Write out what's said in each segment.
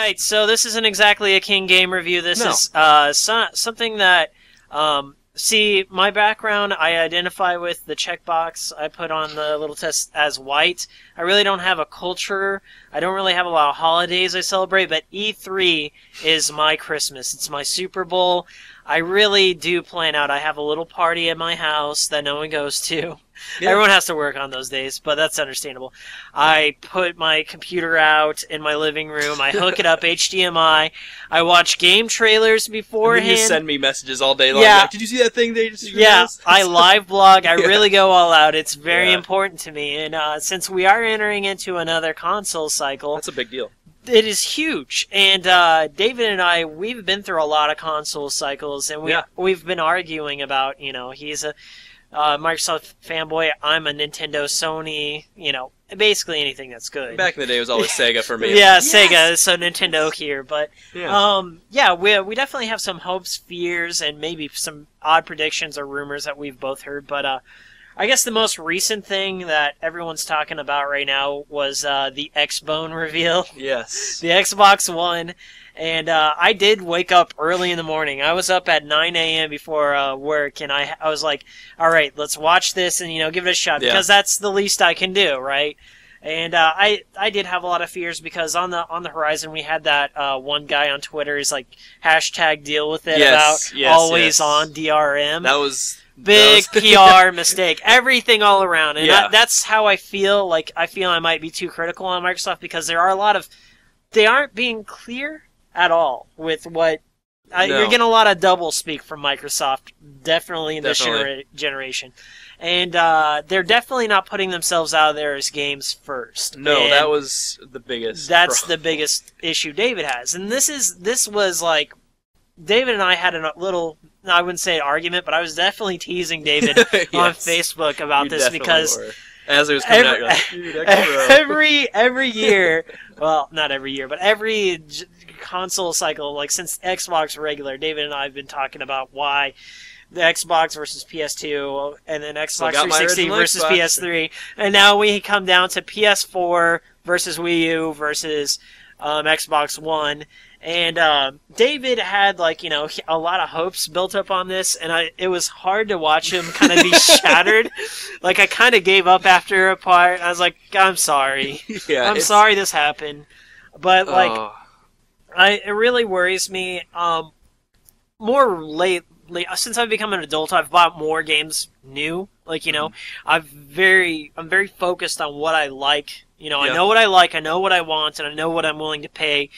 right, so this isn't exactly a King game review. This No. is something that, see, my background, I identify with the checkbox I put on the little test as white. I really don't have a culture. I don't really have a lot of holidays I celebrate, but E3 is my Christmas. It's my Super Bowl. I really do plan out. I have a little party at my house that no one goes to. Yeah. Everyone has to work on those days, but that's understandable. I put my computer out in my living room. I hook it up HDMI. I watch game trailers beforehand. And then you send me messages all day long. Yeah. Like, did you see that thing they just released? I live blog. I really go all out. It's very Yeah. important to me. And since we are entering into another console cycle... That's a big deal. It is huge. And David and I, we've been through a lot of console cycles, and we've been arguing about, you know, he's a Microsoft fanboy, I'm a Nintendo, Sony, you know, basically anything that's good. Back in the day, it was always Sega for me. Yeah, Like, Sega, so Nintendo here. But, yeah, we definitely have some hopes, fears, and maybe some odd predictions or rumors that we've both heard. But I guess the most recent thing that everyone's talking about right now was the X-Bone reveal. Yes. The Xbox One. And I did wake up early in the morning. I was up at 9 a.m. before work, and I was like, all right, let's watch this and, you know, give it a shot, because that's the least I can do, right? And I did have a lot of fears, because on the horizon we had that one guy on Twitter, he's like, hashtag deal with it, about always on DRM. That was... Big PR mistake. Everything all around. And that's how I feel. Like, I feel I might be too critical on Microsoft, because there are a lot of... They aren't being clear at all with what... You're getting a lot of double speak from Microsoft, definitely in this generation. And they're definitely not putting themselves out there as games first. No, and that was the biggest That's problem. the biggest issue David has. And this was like... David and I had a little... I wouldn't say an argument, but I was definitely teasing David on Facebook about this, because... Were. As it was coming out, you're like, dude, every year, well, not every year, but every console cycle, like since Xbox regular, David and I have been talking about why the Xbox versus PS2, and then Xbox 360 versus PS3, and now we come down to PS4 versus Wii U versus Xbox One. And David had, like, you know, a lot of hopes built up on this, and it was hard to watch him kind of be shattered. Like, I kind of gave up after a part. I was like, I'm sorry. I'm sorry this happened. But, like, it really worries me. More lately, since I've become an adult, I've bought more games new. Like, you know, I'm very focused on what I like. You know, I know what I like, I know what I want, and I know what I'm willing to pay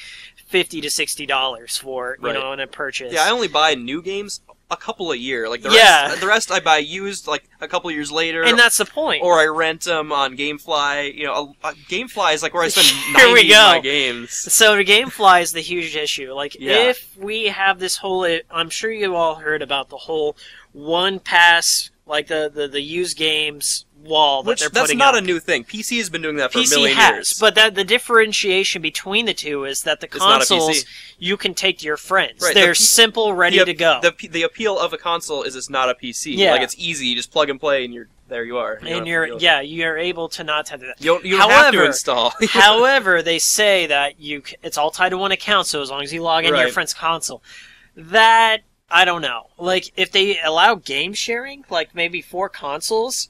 $50 to $60 for, you know, in a purchase. Yeah, I only buy new games a couple a year. Like the rest I buy used like a couple years later. And that's the point. Or I rent them on GameFly. You know, GameFly is like where I spend 90 of my games. So the GameFly is the huge issue. Like, if we have this whole... I'm sure you all heard about the whole one pass, like the used games wall that they're putting That's not up. a new thing. PC has been doing that for a PC million has, years. But the differentiation between the two is that the consoles you can take to your friends. Right, They're simple, ready to go. The appeal of a console is it's not a PC. Yeah. Like, it's easy. You just plug and play, and there you are. And you're able to not have that. You don't have to install. However, they say that it's all tied to one account, so as long as you log into your friend's console. That, I don't know. Like, if they allow game sharing, like maybe 4 consoles...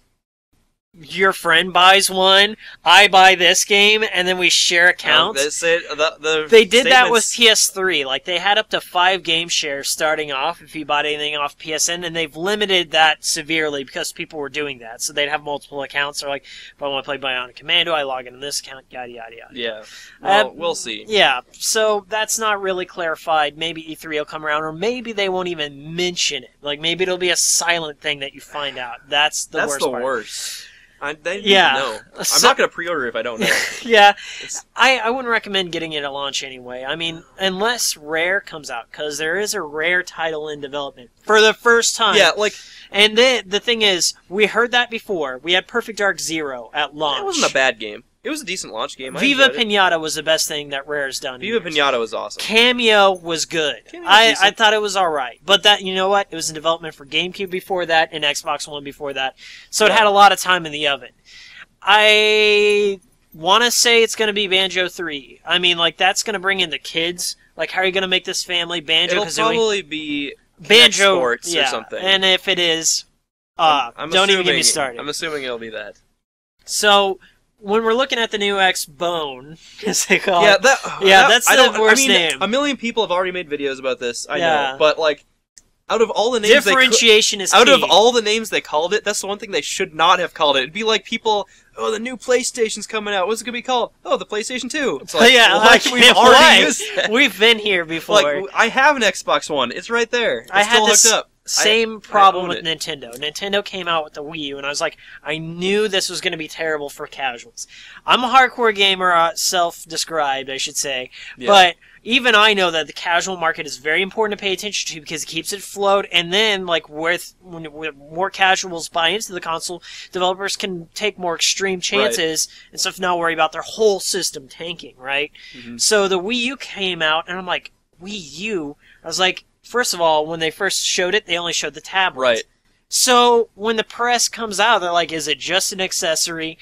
Your friend buys one, I buy this game, and then we share accounts. That's it. They did that with PS3. Like, they had up to 5 game shares starting off if you bought anything off PSN, and they've limited that severely because people were doing that. So they'd have multiple accounts. They're like, if I want to play Bionic Commando, I log into this account, yada, yada, yada. Yeah. Well, we'll see. Yeah. So that's not really clarified. Maybe E3 will come around, or maybe they won't even mention it. Like, maybe it'll be a silent thing that you find out. That's the worst part. Worst. They know. I'm not going to pre-order if I don't know. Yeah. I wouldn't recommend getting it at launch anyway. I mean, unless Rare comes out, because there is a Rare title in development for the first time. Yeah, like... And then, the thing is, we heard that before. We had Perfect Dark Zero at launch. It wasn't a bad game. It was a decent launch game. Viva Pinata was the best thing that Rare's done. Viva Pinata was awesome. Cameo was good. I thought it was alright. But that, you know what? It was in development for GameCube before that and Xbox One before that. So it had a lot of time in the oven. I want to say it's going to be Banjo 3. I mean, like, that's going to bring in the kids. Like, how are you going to make this family Banjo? It'll probably be Banjo Sports or something. And if it is, don't even get me started. I'm assuming it'll be that. So, when we're looking at the new X-Bone, as they call it. That's the worst name. A million people have already made videos about this, I know. But, like, out of all the names differentiation is out key. of all the names they called it, that's the one thing they should not have called it. It'd be like people, the new PlayStation's coming out. What's it gonna be called? Oh, the PlayStation 2. It's like, we've already used that. We've been here before. Like, I have an Xbox One. It's right there. It's still hooked up. Same problem with Nintendo. Nintendo came out with the Wii U, and I was like, I knew this was going to be terrible for casuals. I'm a hardcore gamer, self-described, I should say, but even I know that the casual market is very important to pay attention to because it keeps it afloat, and then, like, when more casuals buy into the console, developers can take more extreme chances and stuff, not worry about their whole system tanking, right? Mm-hmm. So the Wii U came out, and I'm like, Wii U? I was like, first of all, when they first showed it, they only showed the tablets. Right. So when the press comes out, they're like, is it just an accessory?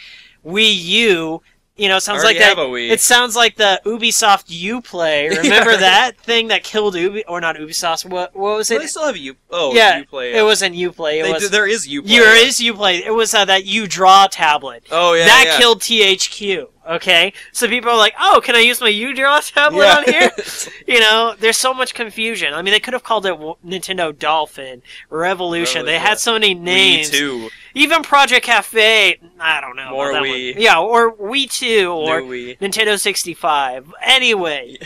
Wii U, it sounds like that. It sounds like the Ubisoft Uplay. Remember that thing that killed not Ubisoft. What was it? They still have Uplay. It wasn't Uplay. There is Uplay. There is Uplay. It was that U-Draw tablet. Oh, yeah. That killed THQ. Okay? So people are like, oh, can I use my U-Draw tablet on here? There's so much confusion. I mean, they could have called it Nintendo Dolphin, Revolution. They had so many names. Wii 2. Even Project Cafe, I don't know. More Wii. One. Yeah, or Wii 2, or Nintendo 65. Anyway.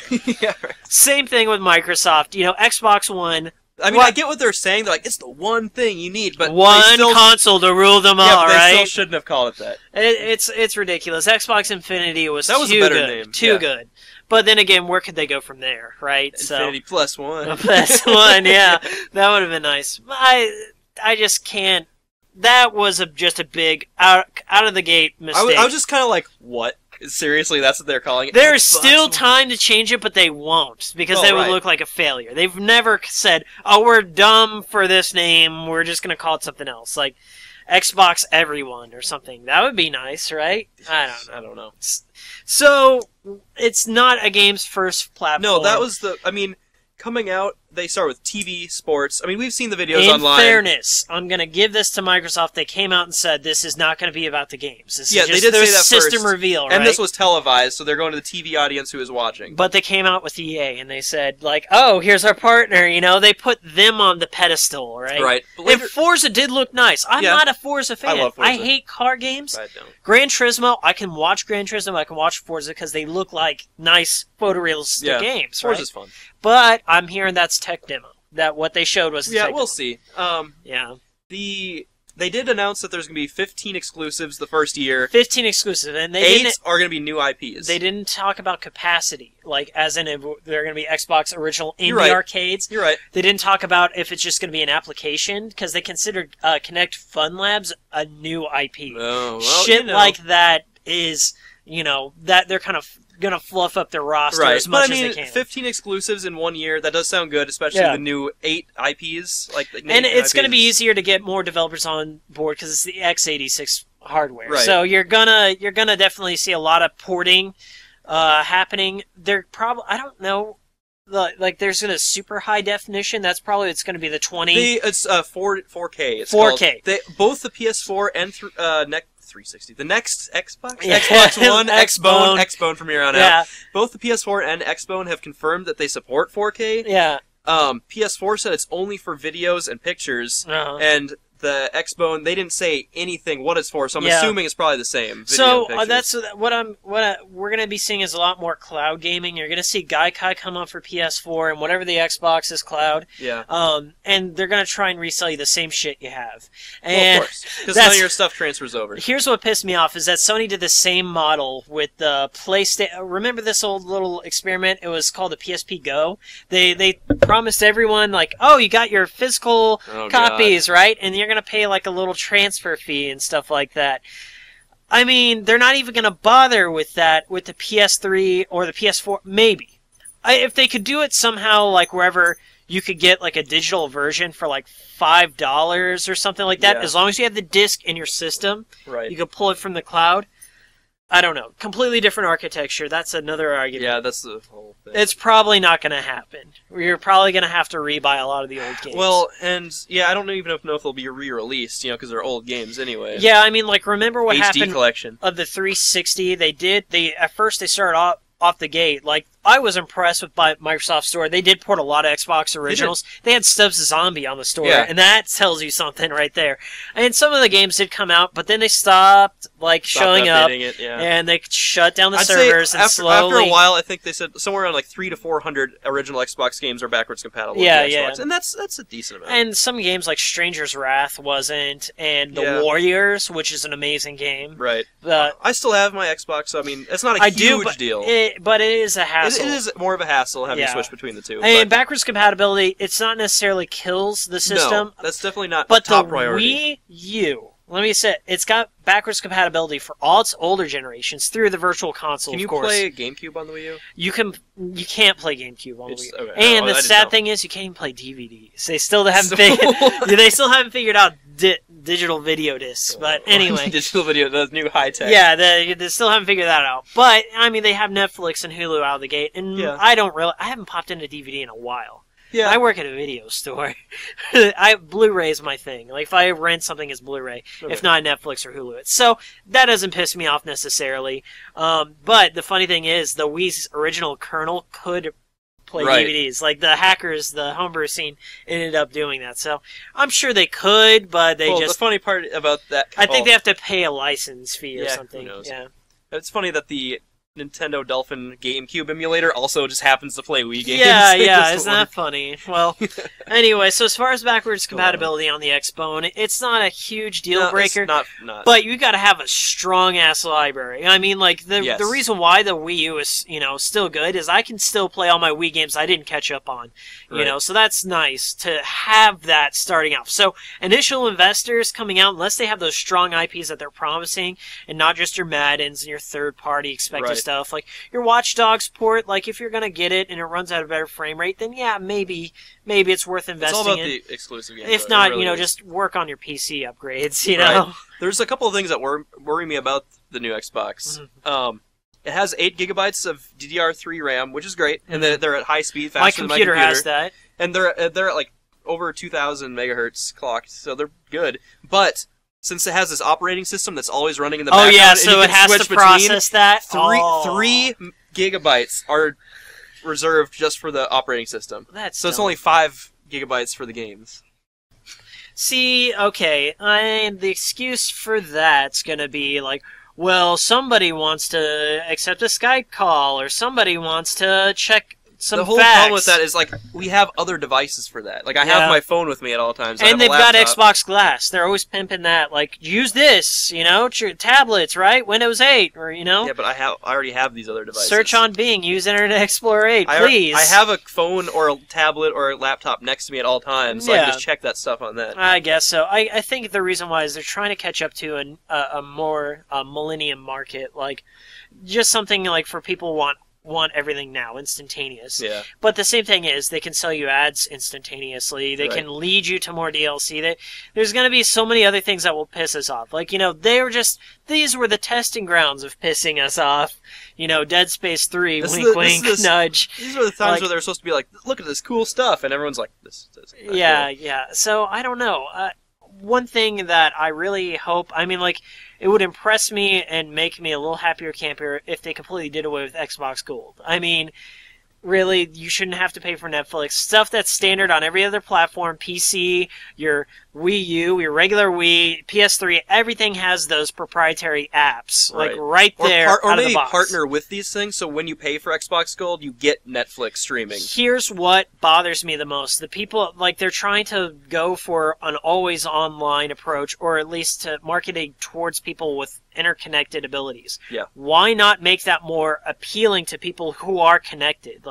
Same thing with Microsoft. Xbox One. I mean, I get what they're saying. They're like, it's the one thing you need, but one console to rule them all, but right? They still shouldn't have called it that. It's ridiculous. Xbox Infinity was a better name. Too good. But then again, where could they go from there, right? Infinity plus one. Plus one, yeah. That would have been nice. I just can't. That was just a big out of the gate mistake. I was just kind of like, what? Seriously, that's what they're calling it? There's still time to change it, but they won't, because they would look like a failure. They've never said, oh, we're dumb for this name, we're just going to call it something else, like Xbox Everyone or something. That would be nice, right? I don't know. So, it's not a game's first platform. No, that was coming out, they start with TV, sports. I mean, we've seen the videos online. In fairness, I'm going to give this to Microsoft. They came out and said this is not going to be about the games. This is just they did say that system first. Reveal, right? And this was televised, so they're going to the TV audience who is watching. But they came out with EA, and they said, like, oh, here's our partner, They put them on the pedestal, right? Right. And Forza did look nice. I'm not a Forza fan. I love Forza. I hate car games. I don't. Gran Turismo, I can watch Gran Turismo, I can watch Forza, because they look like nice photorealistic games, right? Forza's fun. But I'm hearing that's tech demo. That what they showed was the tech we'll demo. see. They did announce that there's going to be 15 exclusives the first year. 15 exclusives, and they 8 are going to be new IPs. They didn't talk about capacity, like as in they're going to be Xbox original in the arcades. You're right. They didn't talk about if it's just going to be an application, because they considered Kinect Fun Labs a new IP. Oh, well, shit like that is, that they're kind of gonna fluff up their roster as much as they can. 15 exclusives in 1 year, that does sound good, especially the new 8 IPs. And it's going to be easier to get more developers on board because it's the x86 hardware. Right. So you're gonna definitely see a lot of porting happening. They're probably, I don't know, like there's a super high definition. That's probably it's going to be the 20. It's 4K. It's 4K. Both the PS4 and 360. The next Xbox? Xbox One, Xbone from here on out. Both the PS4 and Xbone have confirmed that they support 4K. Yeah. PS4 said it's only for videos and pictures, and the Xbone, they didn't say anything what it's for, so I'm assuming it's probably the same. So that's we're going to be seeing is a lot more cloud gaming. You're going to see Gaikai come up for PS4 and whatever the Xbox is cloud. Yeah. And they're going to try and resell you the same shit you have. And of course, because none of your stuff transfers over. Here's what pissed me off is that Sony did the same model with the PlayStation. Remember this old little experiment? It was called the PSP Go. They promised everyone like, oh, you got your physical copies, right? And you're going to pay like a little transfer fee and stuff like that. I mean, they're not even going to bother with that with the PS3 or the PS4. Maybe. If they could do it somehow, like wherever you could get like a digital version for like $5 or something like that, as long as you have the disc in your system, you can pull it from the cloud. I don't know. Completely different architecture. That's another argument. Yeah, that's the whole thing. It's probably not going to happen. You're probably going to have to rebuy a lot of the old games. Well, and yeah, I don't even know if they'll be re-released, because they're old games anyway. Yeah, I mean, like, remember what HD happened collection of the 360? At first they started off the gate. Like, I was impressed with Microsoft Store. They did port a lot of Xbox originals. They had Stubbs the Zombie on the store, and that tells you something right there. And some of the games did come out, but then they stopped showing up, and they shut down the servers. And after a while, I think they said somewhere around 300 to 400 original Xbox games are backwards compatible with Xbox, and that's a decent amount. And some games like Stranger's Wrath wasn't, and The Warriors, which is an amazing game. Right. I still have my Xbox, so I mean, it's not a huge deal. But it is a hassle. It is more of a hassle having to switch between the two. And backwards compatibility, it's not necessarily kills the system. No, that's definitely not top priority. But the Wii U, let me say, it's got backwards compatibility for all its older generations through the Virtual Console, of course. Can you play GameCube on the Wii U? You can't play GameCube on the Wii U. Okay. And the sad thing is, you can't even play DVDs. They still haven't figured out digital video discs. But anyway, digital video, those new high tech. Yeah, they still haven't figured that out. But I mean, they have Netflix and Hulu out of the gate, and I haven't popped into DVD in a while. Yeah, I work at a video store. Blu-ray is my thing. Like, if I rent something, it's Blu-ray. Okay. If not, Netflix or Hulu. So that doesn't piss me off necessarily. But the funny thing is, the Wii's original kernel could play DVDs. Like, the hackers, the homebrew scene, ended up doing that. So I'm sure they could, but the funny part about that, I think they have to pay a license fee or something. Who knows? Yeah. It's funny that the Nintendo Dolphin GameCube emulator also just happens to play Wii games. Yeah, isn't that funny? Well, anyway, so as far as backwards compatibility on the Xbone, it's not a huge deal breaker. It's not. But you got to have a strong ass library. I mean, like the reason why the Wii U is still good is I can still play all my Wii games I didn't catch up on. So that's nice to have that starting out. So initial investors coming out, unless they have those strong IPs that they're promising, and not just your Maddens and your third party expected stuff, like your Watch Dogs port, like if you're gonna get it and it runs at a better frame rate, then maybe it's worth investing in. It's all about the exclusive games. If not, just work on your PC upgrades, Right. There's a couple of things that worry me about the new Xbox. Mm-hmm. It has 8 gigabytes of DDR3 RAM, which is great, and they're at high speed, faster than my computer. Has that. And they're at over 2,000 megahertz clocked, so they're good. But since it has this operating system that's always running in the background, so it has to process that. 3 gigabytes are reserved just for the operating system. It's only 5 gigabytes for the games. See, okay, the excuse for that's gonna be well, somebody wants to accept a Skype call, or somebody wants to check some The whole facts. problem with that is, we have other devices for that. I have my phone with me at all times. And they've got Xbox Glass. They're always pimping that. Use this, tablets, right? Windows 8, or, Yeah, but I already have these other devices. Search on Bing. Use Internet Explorer 8, please. I have a phone or a tablet or a laptop next to me at all times, so I can just check that stuff on that. I guess so. I think the reason why is they're trying to catch up to a more millennium market. Just something for people want everything now, instantaneous. Yeah. But the same thing is, they can sell you ads instantaneously. They can lead you to more DLC. There's going to be so many other things that will piss us off. These were the testing grounds of pissing us off. Dead Space 3, wink, nudge. These are the times where they're supposed to be look at this cool stuff, and everyone's like, this is cool. Yeah. So, I don't know. One thing that I really hope, it would impress me and make me a little happier camper if they completely did away with Xbox Gold. Really, you shouldn't have to pay for Netflix. Stuff that's standard on every other platform, PC, your Wii U, your regular Wii, PS3, everything has those proprietary apps, right there out of the box. Or maybe partner with these things, so when you pay for Xbox Gold, you get Netflix streaming. Here's what bothers me the most. The people, they're trying to go for an always online approach, or at least to marketing towards people with interconnected abilities. Yeah. Why not make that more appealing to people who are connected?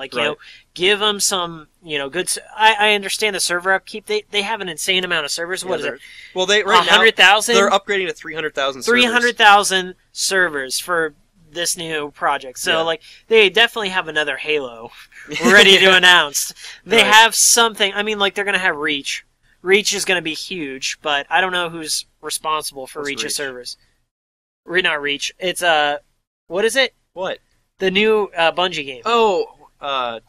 Give them some, good. I understand the server upkeep. They have an insane amount of servers. What is it? Well, right 100,000. They're upgrading to 300,000. 300,000 servers for this new project. So they definitely have another Halo ready to announce. They have something. They're gonna have Reach. Reach is gonna be huge, but I don't know who's responsible for Reach's servers. Not Reach. It's What is it? What? The new Bungie game. Oh. I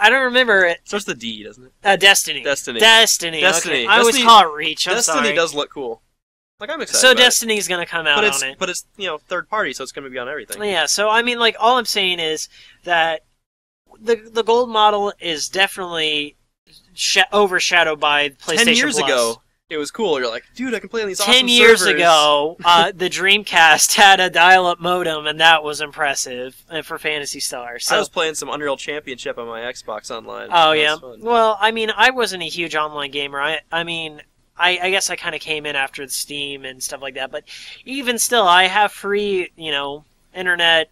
don't remember it. Starts with a D, doesn't it? Destiny. Destiny. Okay. I always call it Reach. I'm Destiny sorry. does look cool. Like, I'm excited. So Destiny's gonna come out on it. But it's third party, so it's gonna be on everything. Yeah. So I mean, like, all I'm saying is that the gold model is definitely overshadowed by PlayStation 10 years Plus. ago, it was cool. You're like, dude, I can play on these awesome 10 years servers. ago, the Dreamcast had a dial-up modem, and that was impressive for Phantasy Star. So, I was playing some Unreal Championship on my Xbox Online. Oh, yeah. Well, I mean, I wasn't a huge online gamer. I mean, I guess I kind of came in after the Steam and stuff like that. But even still, I have free, internet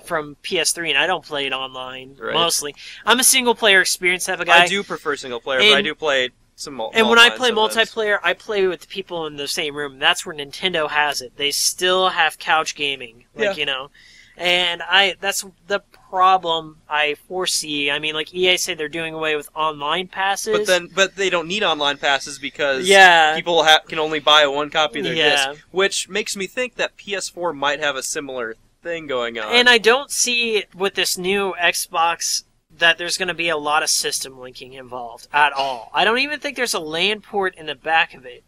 from PS3, and I don't play it online, mostly. I'm a single-player experience type of guy. I do prefer single-player, but I do play some and when I play multiplayer, I play with the people in the same room. That's where Nintendo has it. They still have couch gaming, and that's the problem I foresee. I mean, like EA say they're doing away with online passes, but they don't need online passes because people can only buy one copy of their disc, which makes me think that PS4 might have a similar thing going on. And I don't see with this new Xbox that there's going to be a lot of system linking involved at all. I don't even think there's a LAN port in the back of it.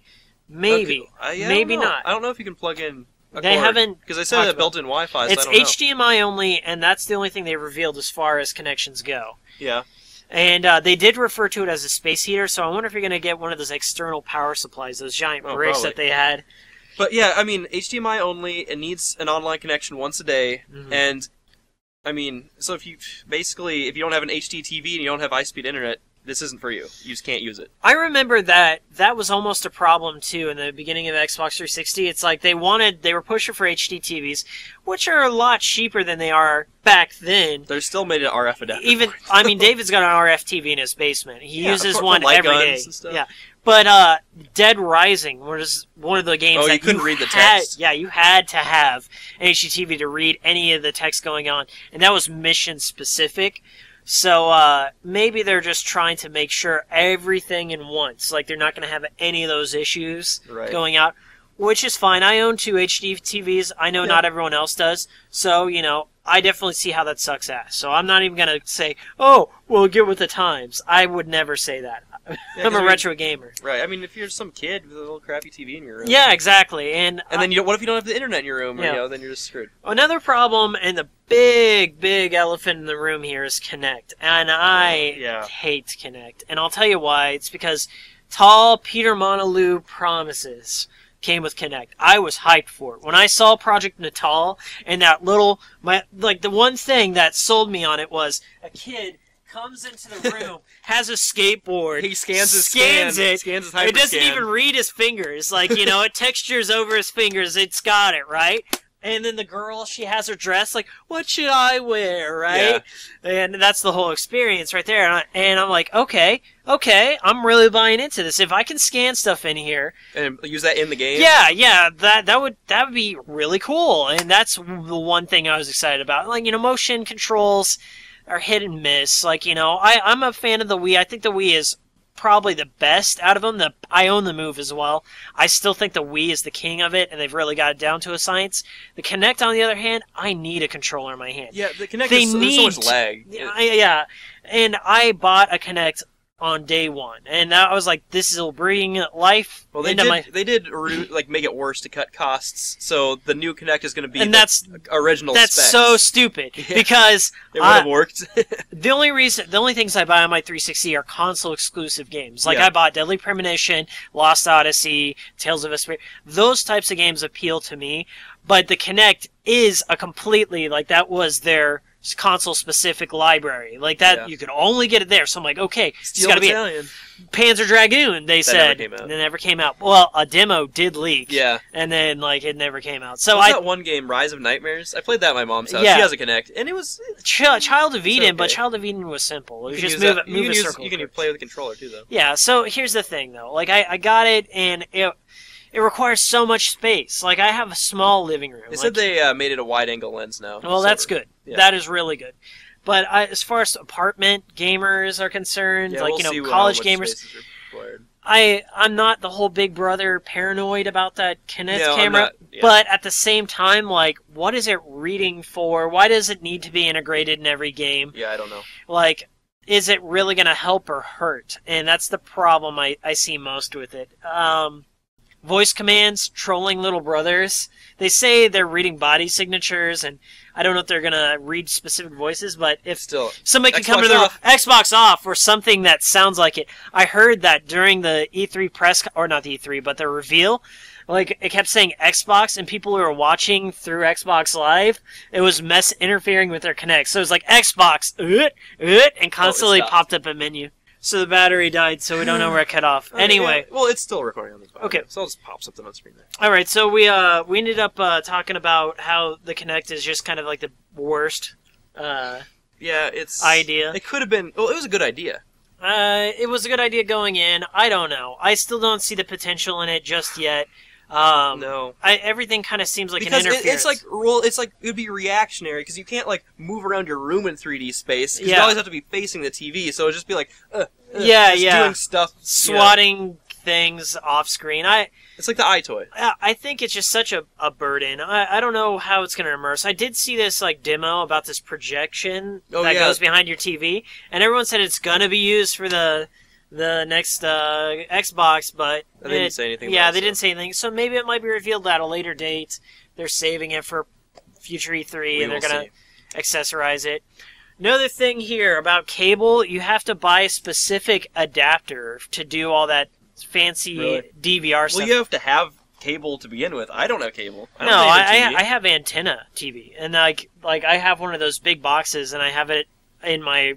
Maybe. Okay. Maybe not. I don't know if you can plug in a They cord, haven't... because they said that built-in Wi-Fi, so it's I don't know. HDMI only, and that's the only thing they revealed as far as connections go. Yeah. And they did refer to it as a space heater, so I wonder if you're going to get one of those external power supplies, those giant bricks that they had. But yeah, I mean, HDMI only, it needs an online connection once a day, and... I mean, so if you don't have an HD TV and you don't have high-speed internet, this isn't for you. You just can't use it. I remember that was almost a problem too in the beginning of Xbox 360. It's like they were pushing for HD TVs, which are a lot cheaper than they are back then. They're still made an RF adapter. I mean, David's got an RF TV in his basement. He uses one every day. Yeah. But Dead Rising was one of the games that you couldn't read the text. Yeah, you had to have an HDTV to read any of the text going on, and that was mission specific. So maybe they're just trying to make sure everything in once, like they're not going to have any of those issues going out, which is fine. I own 2 HD TVs. I know not everyone else does, so I definitely see how that sucks ass. So I'm not even going to say, oh, well, get with the times. I would never say that. I'm a retro gamer. Right. I mean, if you're some kid with a little crappy TV in your room. Yeah, exactly. And then what if you don't have the internet in your room? Then you're just screwed. Another problem, and the big elephant in the room here is Kinect. And I hate Kinect. And I'll tell you why. It's because tall Peter Monalou promises came with Kinect. I was hyped for it. When I saw Project Natal and that the one thing that sold me on it was a kid comes into the room, has a skateboard. He scans his hyper. It doesn't even read his fingers. It textures over his fingers. It's got it, right? And then the girl, she has her dress, like, what should I wear, right? Yeah. And that's the whole experience right there. And I'm like, okay, I'm really buying into this. If I can scan stuff in here. And use that in the game? Yeah, that would be really cool. And that's the one thing I was excited about. Motion controls are hit and miss. I'm a fan of the Wii. I think the Wii is probably the best out of them. I own the Move as well. I still think the Wii is the king of it, and they've really got it down to a science. The Kinect, on the other hand, I need a controller in my hand. Yeah, the Kinect there's so much lag. Yeah, and I bought a Kinect on day one, and I was like, "This will bring life." Well, they did make it worse to cut costs. So the new Kinect is going to be original. That's specs. So stupid because it would have worked. the only things I buy on my 360 are console exclusive games. I bought Deadly Premonition, Lost Odyssey, Tales of Vesperia. Those types of games appeal to me, but the Kinect is a completely that was their console-specific library. You could only get it there. So I'm like, okay, it's got to be it. Panzer Dragoon, they said. It never came out. Well, a demo did leak. Yeah. And then, it never came out. So that one game, Rise of Nightmares? I played that at my mom's house. Yeah. She has a Kinect. And it was... Child of Eden, but Child of Eden was simple. It was just move a circle. You can play with a controller, too, though. Yeah, so here's the thing, though. I got it, and it requires so much space. I have a small living room. They said they made it a wide-angle lens now. Well, that's good. Yeah. That is really good. But as far as apartment gamers are concerned, college gamers, I'm not the whole Big Brother paranoid about that Kinect Yeah, I'm camera, not- yeah. but at the same time, like, what is it reading for? Why does it need to be integrated in every game? Yeah, I don't know. Like, is it really going to help or hurt? And that's the problem I see most with it. Voice commands, trolling little brothers. They say they're reading body signatures, and I don't know if they're going to read specific voices, but if Still, somebody can come Xbox to their off. Xbox off or something that sounds like it. I heard that during the E3 or not the E3, but the reveal, like, it kept saying Xbox, and people who were watching through Xbox Live, it was interfering with their Kinect. So it was like Xbox, and constantly stopped. popped up a menu. So the battery died, so we don't know where it cut off. Okay, Anyway. yeah. Well, it's still recording on this. Okay. So I'll just pop something on the screen there. All right, so we ended up talking about how the Kinect is just kind of like the worst Yeah, it's idea. It could have been. Well, it was a good idea. It was a good idea going in. I don't know. I still don't see the potential in it just yet. No. Everything kind of seems like Because an interference. it's like it would be reactionary because you can't like move around your room in 3D space. 'Cause Yeah. you always have to be facing the TV, so it'd just be like, Yeah, just doing stuff, you know. swatting things off screen. It's like the iToy. I think it's just such a burden. I don't know how it's going to immerse. I did see this like demo about this projection that goes behind your TV, and everyone said it's going to be used for the next Xbox, but They didn't say anything. Yeah, about they it, didn't say anything. So maybe it might be revealed at a later date. They're saving it for future E3, and they're going to accessorize it. Another thing here about cable, you have to buy a specific adapter to do all that fancy Really? DVR stuff. Well, you have to have cable to begin with. I don't have cable. I don't No, have a TV. I have antenna TV, and like I have one of those big boxes, and I have it in my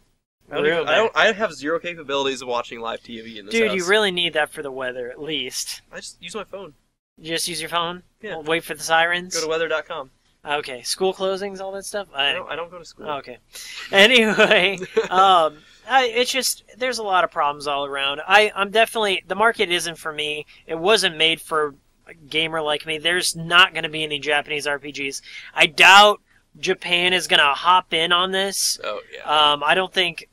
room. I have zero capabilities of watching live TV in this Dude, house. you really need that for the weather, at least. I just use my phone. You just use your phone. Yeah. Wait for the sirens. Go to weather.com. Okay, school closings, all that stuff. I don't go to school. Okay. Anyway, it's just there's a lot of problems all around. I'm definitely the market isn't for me. It wasn't made for a gamer like me. There's not going to be any Japanese RPGs. I doubt Japan is going to hop in on this. Oh yeah. I don't think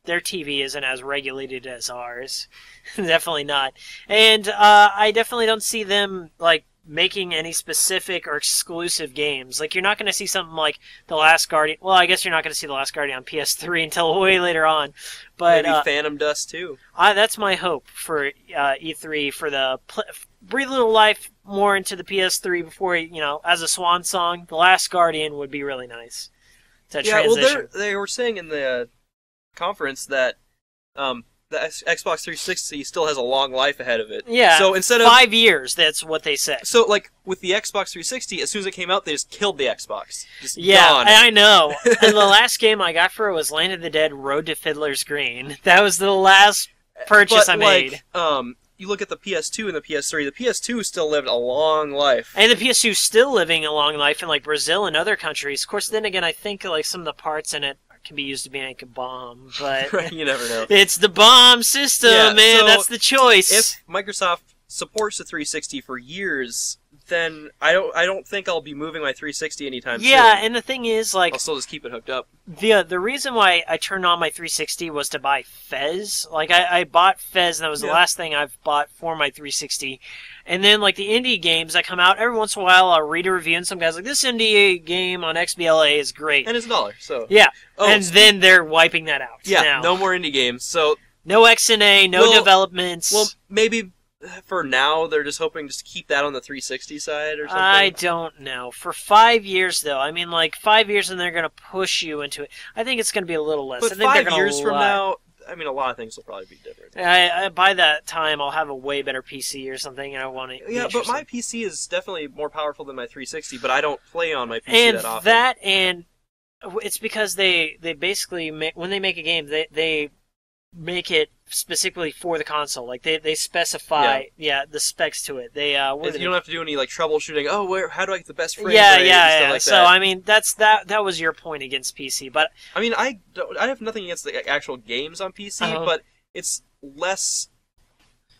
their TV isn't as regulated as ours. Definitely not. And I definitely don't see them like making any specific or exclusive games. Like, you're not going to see something like The Last Guardian. Well, I guess you're not going to see The Last Guardian on PS3 until way later on. But Maybe Phantom Dust too. that's my hope for E3, for the breathe a little life more into the PS3 before, as a swan song. The Last Guardian would be really nice. To transition. Well, they were saying in the conference that the Xbox 360 still has a long life ahead of it. Yeah, so instead of 5 years, that's what they said. So, like, with the Xbox 360, as soon as it came out, they just killed the Xbox. Just Yeah, gone. I know. And the last game I got for it was Land of the Dead Road to Fiddler's Green. That was the last purchase I made. You look at the PS2 and the PS3, the PS2 still lived a long life. And the PS2 is still living a long life in, like, Brazil and other countries. Of course, then again, I think, like, some of the parts in it can be used to make a bomb, but Right, you never know. it's the bomb system, Yeah, man. so That's the choice. If Microsoft supports the 360 for years, then I don't think I'll be moving my 360 anytime soon. Yeah, and the thing is, like, I'll still just keep it hooked up. the reason why I turned on my 360 was to buy Fez. Like, I bought Fez, and that was the last thing I've bought for my 360. And then, like, the indie games that come out, every once in a while I'll read a review, and some guy's like, this indie game on XBLA is great. And it's $1, so... Yeah, Oh, and then they're wiping that out. Yeah, now. no more indie games, so... No XNA, no Well- developments. Well, maybe for now they're just hoping to keep that on the 360 side or something. I don't know. For 5 years, though, I mean, like, 5 years and they're going to push you into it. I think it's going to be a little less. But I think they're 5 gonna years from lie. now, I mean, a lot of things will probably be different. By that time, I'll have a way better PC or something, and I want to. Yeah, but my PC is definitely more powerful than my 360, but I don't play on my PC and that often. and it's because they basically when they make a game, they make it specifically for the console. Like they specify the specs to it. They you don't have to do any like troubleshooting. Oh, how do I get the best frame rate? yeah. And stuff like So that. I mean, that was your point against PC, but I mean, I have nothing against the actual games on PC, but it's less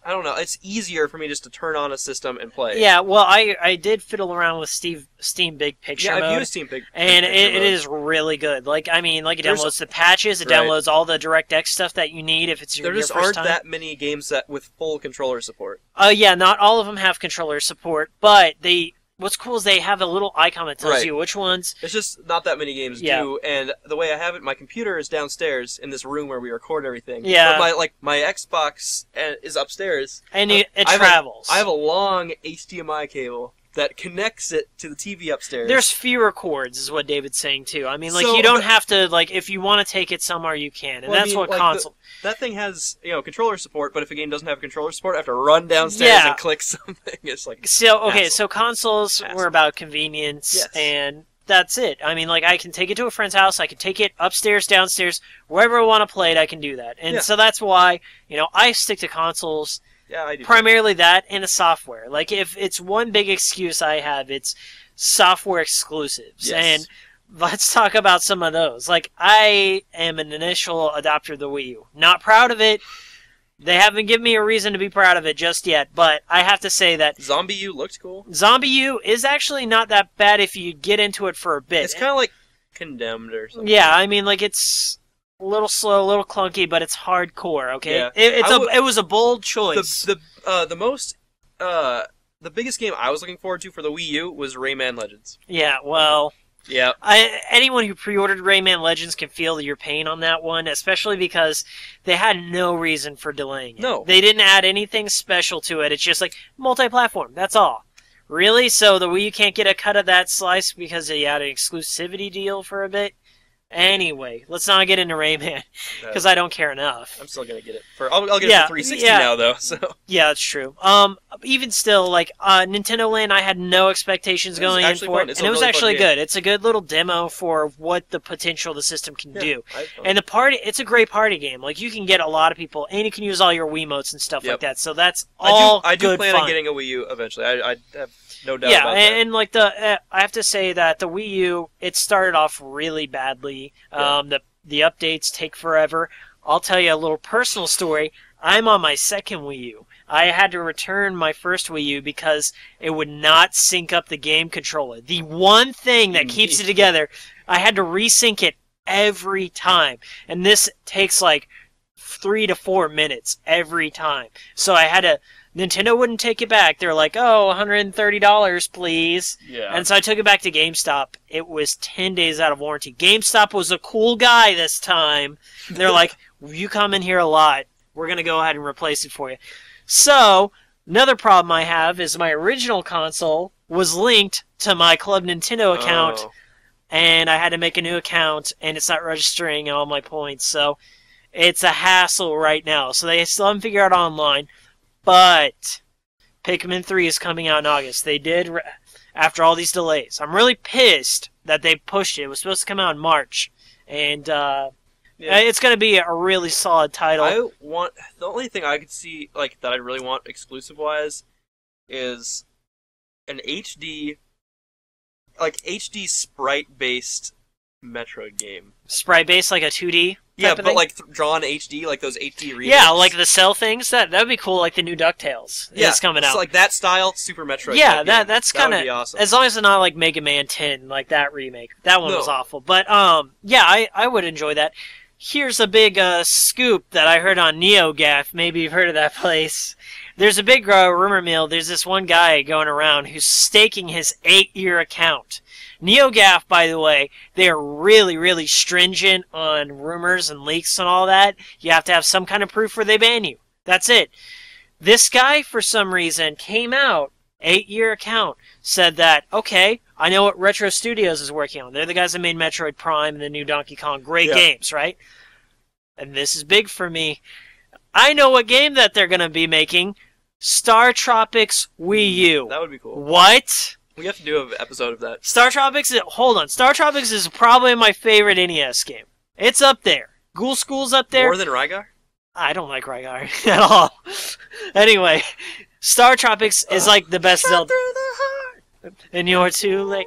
I don't know. It's easier for me just to turn on a system and play. Yeah, well, I did fiddle around with Steam Big Picture mode. I've used Steam and Picture it mode. is really good. Like, I mean, like it downloads the patches, it downloads all the DirectX stuff that you need if it's your first time. There just aren't that many games with full controller support. Yeah, not all of them have controller support, but what's cool is they have a little icon that tells you which ones. It's just not that many games do, and the way I have it, my computer is downstairs in this room where we record everything. Yeah. But my Xbox is upstairs. And it travels. I have a long HDMI cable that connects it to the TV upstairs. There's fewer cords, is what David's saying too. I mean, like you don't have to if you want to take it somewhere, you can, and that's what console. That thing has controller support, but if a game doesn't have controller support, I have to run downstairs and click something. It's like so consoles were about convenience, and that's it. I mean, like I can take it to a friend's house, I can take it upstairs, downstairs, wherever I want to play it, I can do that, and so that's why I stick to consoles. Yeah, I do. Primarily that and the software. Like, if it's one big excuse I have, it's software exclusives. Yes. And let's talk about some of those. Like, I am an initial adopter of the Wii U. Not proud of it. They haven't given me a reason to be proud of it just yet, but I have to say that Zombie U looked cool. Zombie U is actually not that bad if you get into it for a bit. It's kind of like Condemned or something. Yeah, I mean, like, it's a little slow, a little clunky, but it's hardcore. Okay, yeah. it was a bold choice. The biggest game I was looking forward to for the Wii U was Rayman Legends. Yeah, well, yeah. Anyone who pre-ordered Rayman Legends can feel your pain on that one, especially because they had no reason for delaying it. No, they didn't add anything special to it. It's just like multi-platform. That's all. Really? So the Wii U can't get a cut of that slice because they had an exclusivity deal for a bit? Anyway, let's not get into Rayman, because I don't care enough. I'm still going to get it. I'll get it for 360 now, though. So. Yeah, that's true. Even still, Nintendo Land, I had no expectations going in for it, and it was actually good. It's a good little demo for what the potential the system can do. And it's a great party game. Like, you can get a lot of people, and you can use all your Wiimotes and stuff like that, so that's all I do good plan fun. on getting a Wii U eventually. I have no doubt about that. And I have to say that the Wii U, it started off really badly. The updates take forever. I'll tell you a little personal story. I'm on my second Wii U. I had to return my first Wii U because it would not sync up the game controller. The one thing that keeps it together, I had to resync it every time. And this takes 3 to 4 minutes every time. So I had to... Nintendo wouldn't take it back. They're like, oh, $130, please. Yeah. And so I took it back to GameStop. It was 10 days out of warranty. GameStop was a cool guy this time. They're like, you come in here a lot. We're going to go ahead and replace it for you. So, another problem I have is my original console was linked to my Club Nintendo account. And I had to make a new account, and it's not registering all my points. So, it's a hassle right now. So, they still haven't figured out online. But Pikmin 3 is coming out in August. They did after all these delays. I'm really pissed that they pushed it. It was supposed to come out in March. And it's going to be a really solid title. The only thing I could see that I really want exclusive-wise is an HD sprite-based Metroid game. Sprite-based, like a 2D? Yeah, but drawn HD, like those HD remakes. Yeah, like the cell things. That would be cool, like the new DuckTales. Yeah, it's coming out. So like that style Super Metroid. Yeah, that's kind of awesome. As long as it's not like Mega Man 10, like that remake. That one was awful. But yeah, I would enjoy that. Here's a big scoop that I heard on NeoGAF. Maybe you've heard of that place. There's a big rumor mill. There's this one guy going around who's staking his 8-year account. NeoGAF, by the way, they're really, really stringent on rumors and leaks and all that. You have to have some kind of proof or they ban you. That's it. This guy, for some reason, came out, 8-year account, said that, okay, I know what Retro Studios is working on. They're the guys that made Metroid Prime and the new Donkey Kong. Great games, right? And this is big for me. I know what game that they're going to be making. Star Tropics Wii U. That would be cool. What? We have to do an episode of that. Star Tropics is probably my favorite NES game. It's up there. Ghoul School's up there. More than Rygar? I don't like Rygar at all. Anyway, Star Tropics is like the best Zelda. Through the heart. And you're too late.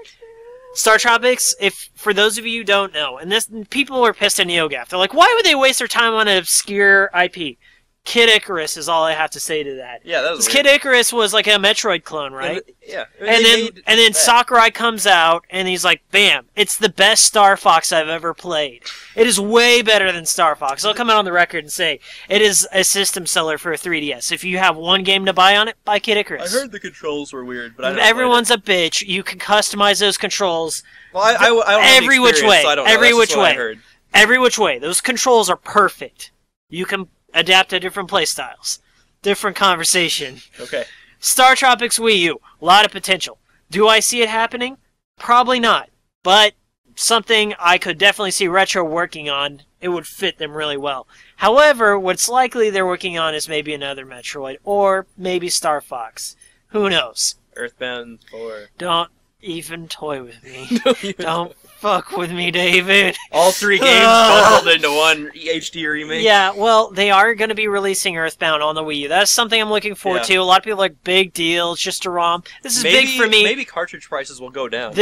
Star Tropics, for those of you who don't know, and people are pissed at NeoGAF. They're like, why would they waste their time on an obscure IP? Kid Icarus is all I have to say to that. Yeah, that was Kid Icarus was like a Metroid clone, right? Yeah. And then Sakurai comes out and he's like, bam, it's the best Star Fox I've ever played. It is way better than Star Fox. I'll come out on the record and say it is a system seller for a 3DS. If you have one game to buy on it, buy Kid Icarus. I heard the controls were weird, but I don't Everyone's a bitch. You can customize those controls. Well, I don't every which way. So I don't know. Every which way. I heard. Every which way. Those controls are perfect. You can adapt to different playstyles. Different conversation. Okay. Star Tropics Wii U. A lot of potential. Do I see it happening? Probably not. But something I could definitely see Retro working on. It would fit them really well. However, what's likely they're working on is maybe another Metroid. Or maybe Star Fox. Who knows? Earthbound 4. Don't even toy with me. Don't fuck with me, David. All 3 games bundled into one HD remake. Yeah, well, they are going to be releasing Earthbound on the Wii U. That's something I'm looking forward to. A lot of people are like, big deal, it's just a ROM. This is big for me. Maybe cartridge prices will go down.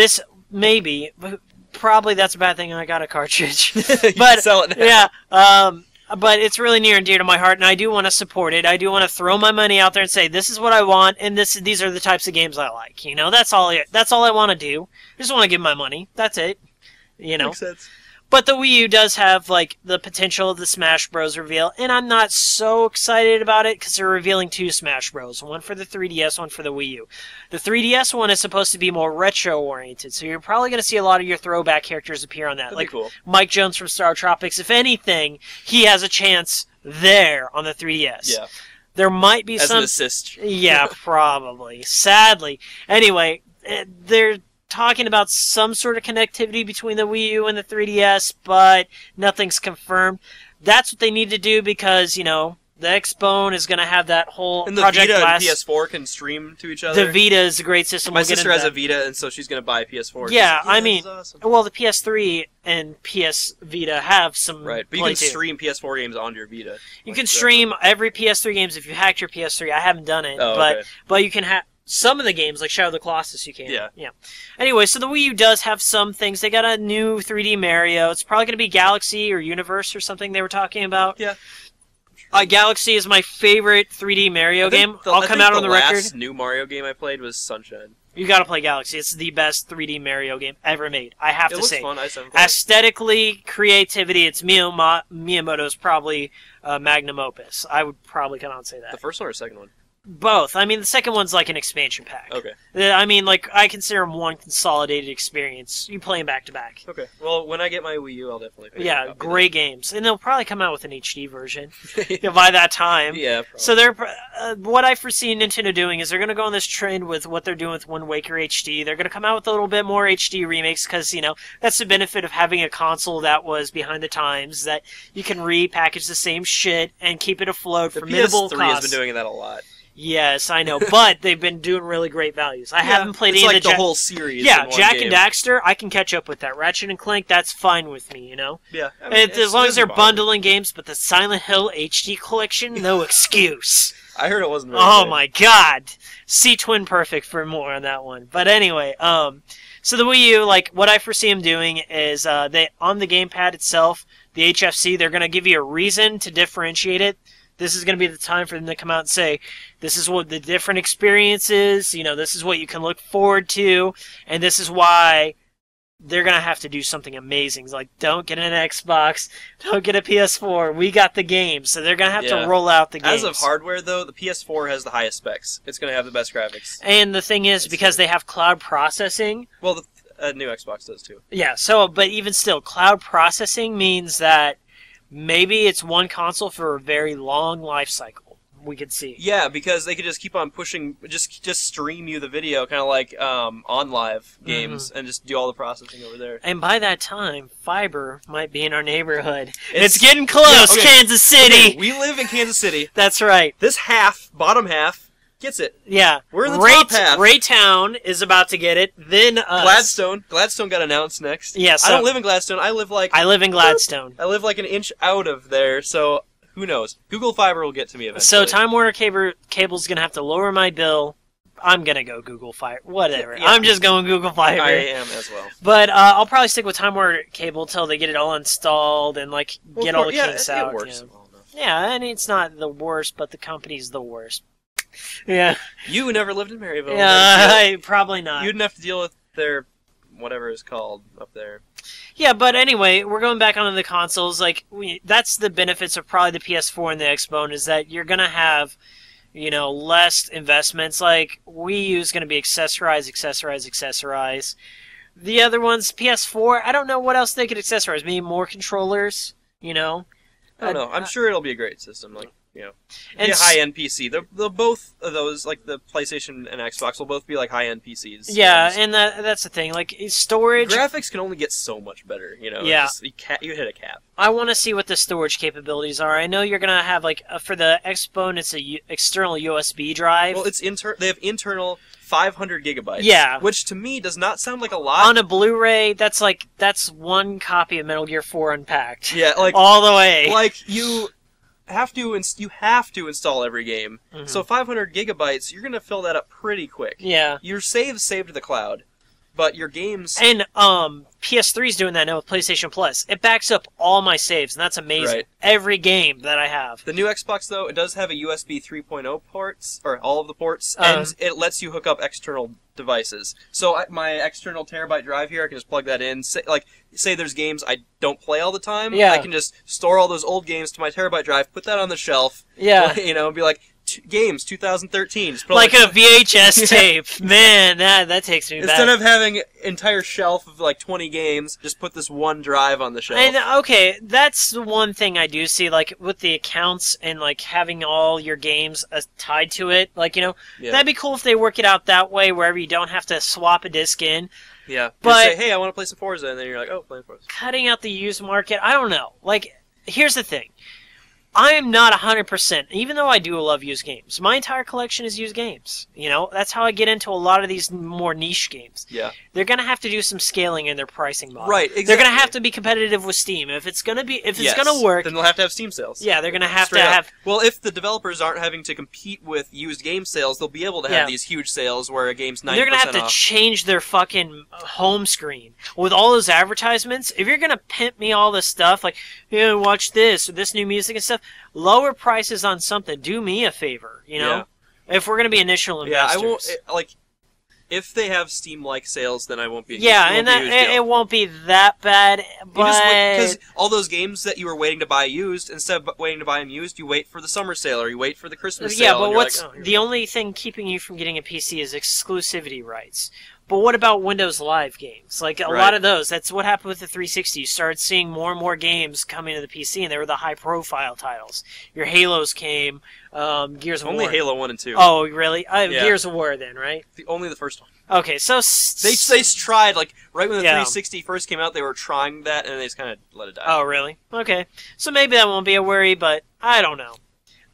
Maybe. Probably that's a bad thing. I got a cartridge. But sell it now. Yeah, but it's really near and dear to my heart, and I do want to support it. I do want to throw my money out there and say, this is what I want, and these are the types of games I like. You know, that's all I want to do. I just want to give my money. That's it. You know. Makes sense. But the Wii U does have, like, the potential of the Smash Bros. Reveal, and I'm not so excited about it because they're revealing 2 Smash Bros. One for the 3DS, one for the Wii U. The 3DS one is supposed to be more retro-oriented, so you're probably going to see a lot of your throwback characters appear on that. That'd like be cool. Mike Jones from Star Tropics. If anything, he has a chance there on the 3DS. Yeah. There might be As some... an assist. Yeah, probably. Sadly. Anyway, they're talking about some sort of connectivity between the Wii U and the 3DS, but nothing's confirmed. That's what they need to do because, you know, the Xbone is going to have that whole and the Project Vita Glass. and PS4 can stream to each other. The Vita is a great system. My sister has a Vita, and so she's going to buy a PS4. Yeah, I this mean, is awesome. well, the PS3 and PS Vita have some Right, but you play can too. stream PS4 games onto your Vita. You can stream every PS3 games if you hacked your PS3. I haven't done it, but you can have some of the games, like Shadow of the Colossus, you can. Yeah. Anyway, so the Wii U does have some things. They got a new 3D Mario. It's probably going to be Galaxy or Universe or something they were talking about. Yeah. Galaxy is my favorite 3D Mario game. I'll come out on the record. The last new Mario game I played was Sunshine. You got to play Galaxy. It's the best 3D Mario game ever made. I have to say. It looks fun. I just haven't played it. Aesthetically, creativity, it's Miyamoto's probably magnum opus. I would probably come out and say that. The first one or second one? Both. I mean, the second one's like an expansion pack. Okay. I mean, like, I consider them one consolidated experience. You play them back to back. Okay. Well, when I get my Wii U, I'll definitely pick Yeah, it up. great games. And they'll probably come out with an HD version by that time. Yeah, probably. So they're what I foresee Nintendo doing is they're going to go on this trend with what they're doing with Wind Waker HD. They're going to come out with a little bit more HD remakes because, you know, that's the benefit of having a console that was behind the times, that you can repackage the same shit and keep it afloat for minimal PS3 cost. has been doing that a lot. Yes, I know, but they've been doing really great values. I haven't played any like of the whole series. Yeah, in one Jack game. and Daxter, I can catch up with that. Ratchet and Clank, that's fine with me, you know? Yeah. I mean, As long as they're doesn't bother me. bundling games, but the Silent Hill HD collection, no excuse. I heard it wasn't very Oh good. my god. See Twin Perfect for more on that one. But anyway, so the Wii U, like, what I foresee them doing is, they on the gamepad itself, the HFC, they're going to give you a reason to differentiate it. This is going to be the time for them to come out and say, this is what the different experiences, you know, this is what you can look forward to, and this is why they're going to have to do something amazing. It's like, don't get an Xbox, don't get a PS4, we got the games. So they're going to have to roll out the games. As of hardware, though, the PS4 has the highest specs. It's going to have the best graphics. And the thing is, because they have cloud processing... Well, the new Xbox does, too. Yeah, so, but even still, cloud processing means that maybe it's one console for a very long life cycle. We could see. Yeah, because they could just keep on pushing, just stream you the video, kind of like on live games, and just do all the processing over there. And by that time, fiber might be in our neighborhood. It's getting close, Kansas City! Okay, we live in Kansas City. That's right. This bottom half, gets it. Yeah. We're in the top half. Raytown is about to get it, then us. Gladstone got announced next. Yeah, so I don't live in Gladstone, I live in Gladstone. I live like an inch out of there, so... Who knows? Google Fiber will get to me eventually. So Time Warner Cable's going to have to lower my bill. I'm going to go Google Fiber. Whatever. Yeah. I'm just going Google Fiber. I am as well. But I'll probably stick with Time Warner Cable till they get it all installed and like get all the kinks out. It works You know. well enough. Yeah, and it's not the worst, but the company's the worst. Yeah. You never lived in Maryville. Probably not. You didn't have to deal with their whatever it's called up there. Yeah, but anyway, we're going back onto the consoles. Like, that's the benefits of probably the PS4 and the Xbone, is that you're gonna have, less investments. Like, Wii U is gonna be accessorize. The other ones, PS4, I don't know what else they could accessorize. Maybe more controllers, I don't know. I'm sure it'll be a great system. Like, be a And high-end PC. They'll both of those, like the PlayStation and Xbox, will both be like high-end PCs. Yeah, and that's the thing. Like, storage. Graphics can only get so much better. Yeah. You hit a cap. I want to see what the storage capabilities are. I know you're gonna have for the Xbone, it's a external USB drive. Well, they have internal 500 gigabytes. Yeah. Which to me does not sound like a lot. On a Blu-ray, that's one copy of Metal Gear 4 unpacked. Yeah, like all the way. Like you have to install every game. Mm-hmm. So 500 gigabytes, you're gonna fill that up pretty quick. Yeah. Your saves saved to the cloud, but your games. And PS3 is doing that now with PlayStation Plus. It backs up all my saves, and that's amazing. Right. Every game that I have. The new Xbox, though, it does have a USB 3.0 ports, or all of the ports, and it lets you hook up external devices. So my external terabyte drive here, I can just plug that in. Say there's games I don't play all the time. Yeah. I can just store all those old games to my terabyte drive, put that on the shelf. Yeah. And be like, games 2013. Just put like a VHS tape. Man, that takes me back. Instead of having an entire shelf of like 20 games, just put this one drive on the shelf. And okay, that's the one thing I do see, like with the accounts and like having all your games tied to it. Like, that'd be cool if they work it out that way, wherever you don't have to swap a disc in. Yeah. But you say, hey, I want to play some Forza, and then you're like, oh, playing Forza. Cutting out the used market, I don't know. Like, here's the thing. I am not 100%, even though I do love used games. My entire collection is used games. That's how I get into a lot of these more niche games. Yeah. They're going to have to do some scaling in their pricing model. Right, exactly. They're going to have to be competitive with Steam. If it's going to work, then they'll have to have Steam sales. Yeah, they're going to have Straight to up. have. Well, if the developers aren't having to compete with used game sales, they'll be able to have these huge sales where a game's 90% off. They're going to have to change their fucking home screen with all those advertisements. If you're going to pimp me all this stuff, like, watch this or this new music and stuff, lower prices on something. Do me a favor, Yeah. If we're going to be initial investors. Yeah, I won't. If they have Steam-like sales, then I won't be. Yeah, and it won't be that bad. But because all those games that you were waiting to buy used, instead of waiting to buy them used, you wait for the summer sale or you wait for the Christmas sale. Yeah, but and what's like, the only thing keeping you from getting a PC is exclusivity rights. But what about Windows Live games? Like, a lot of those. That's what happened with the 360. You started seeing more and more games coming to the PC, and they were the high-profile titles. Your Halos came, Gears of War. Only Halo 1 and 2. Oh, really? Gears of War, then, right? Only the first one. Okay, so... They tried, like, right when the 360 first came out, they were trying that, and they just kind of let it die. Oh, really? Okay. So maybe that won't be a worry, but I don't know.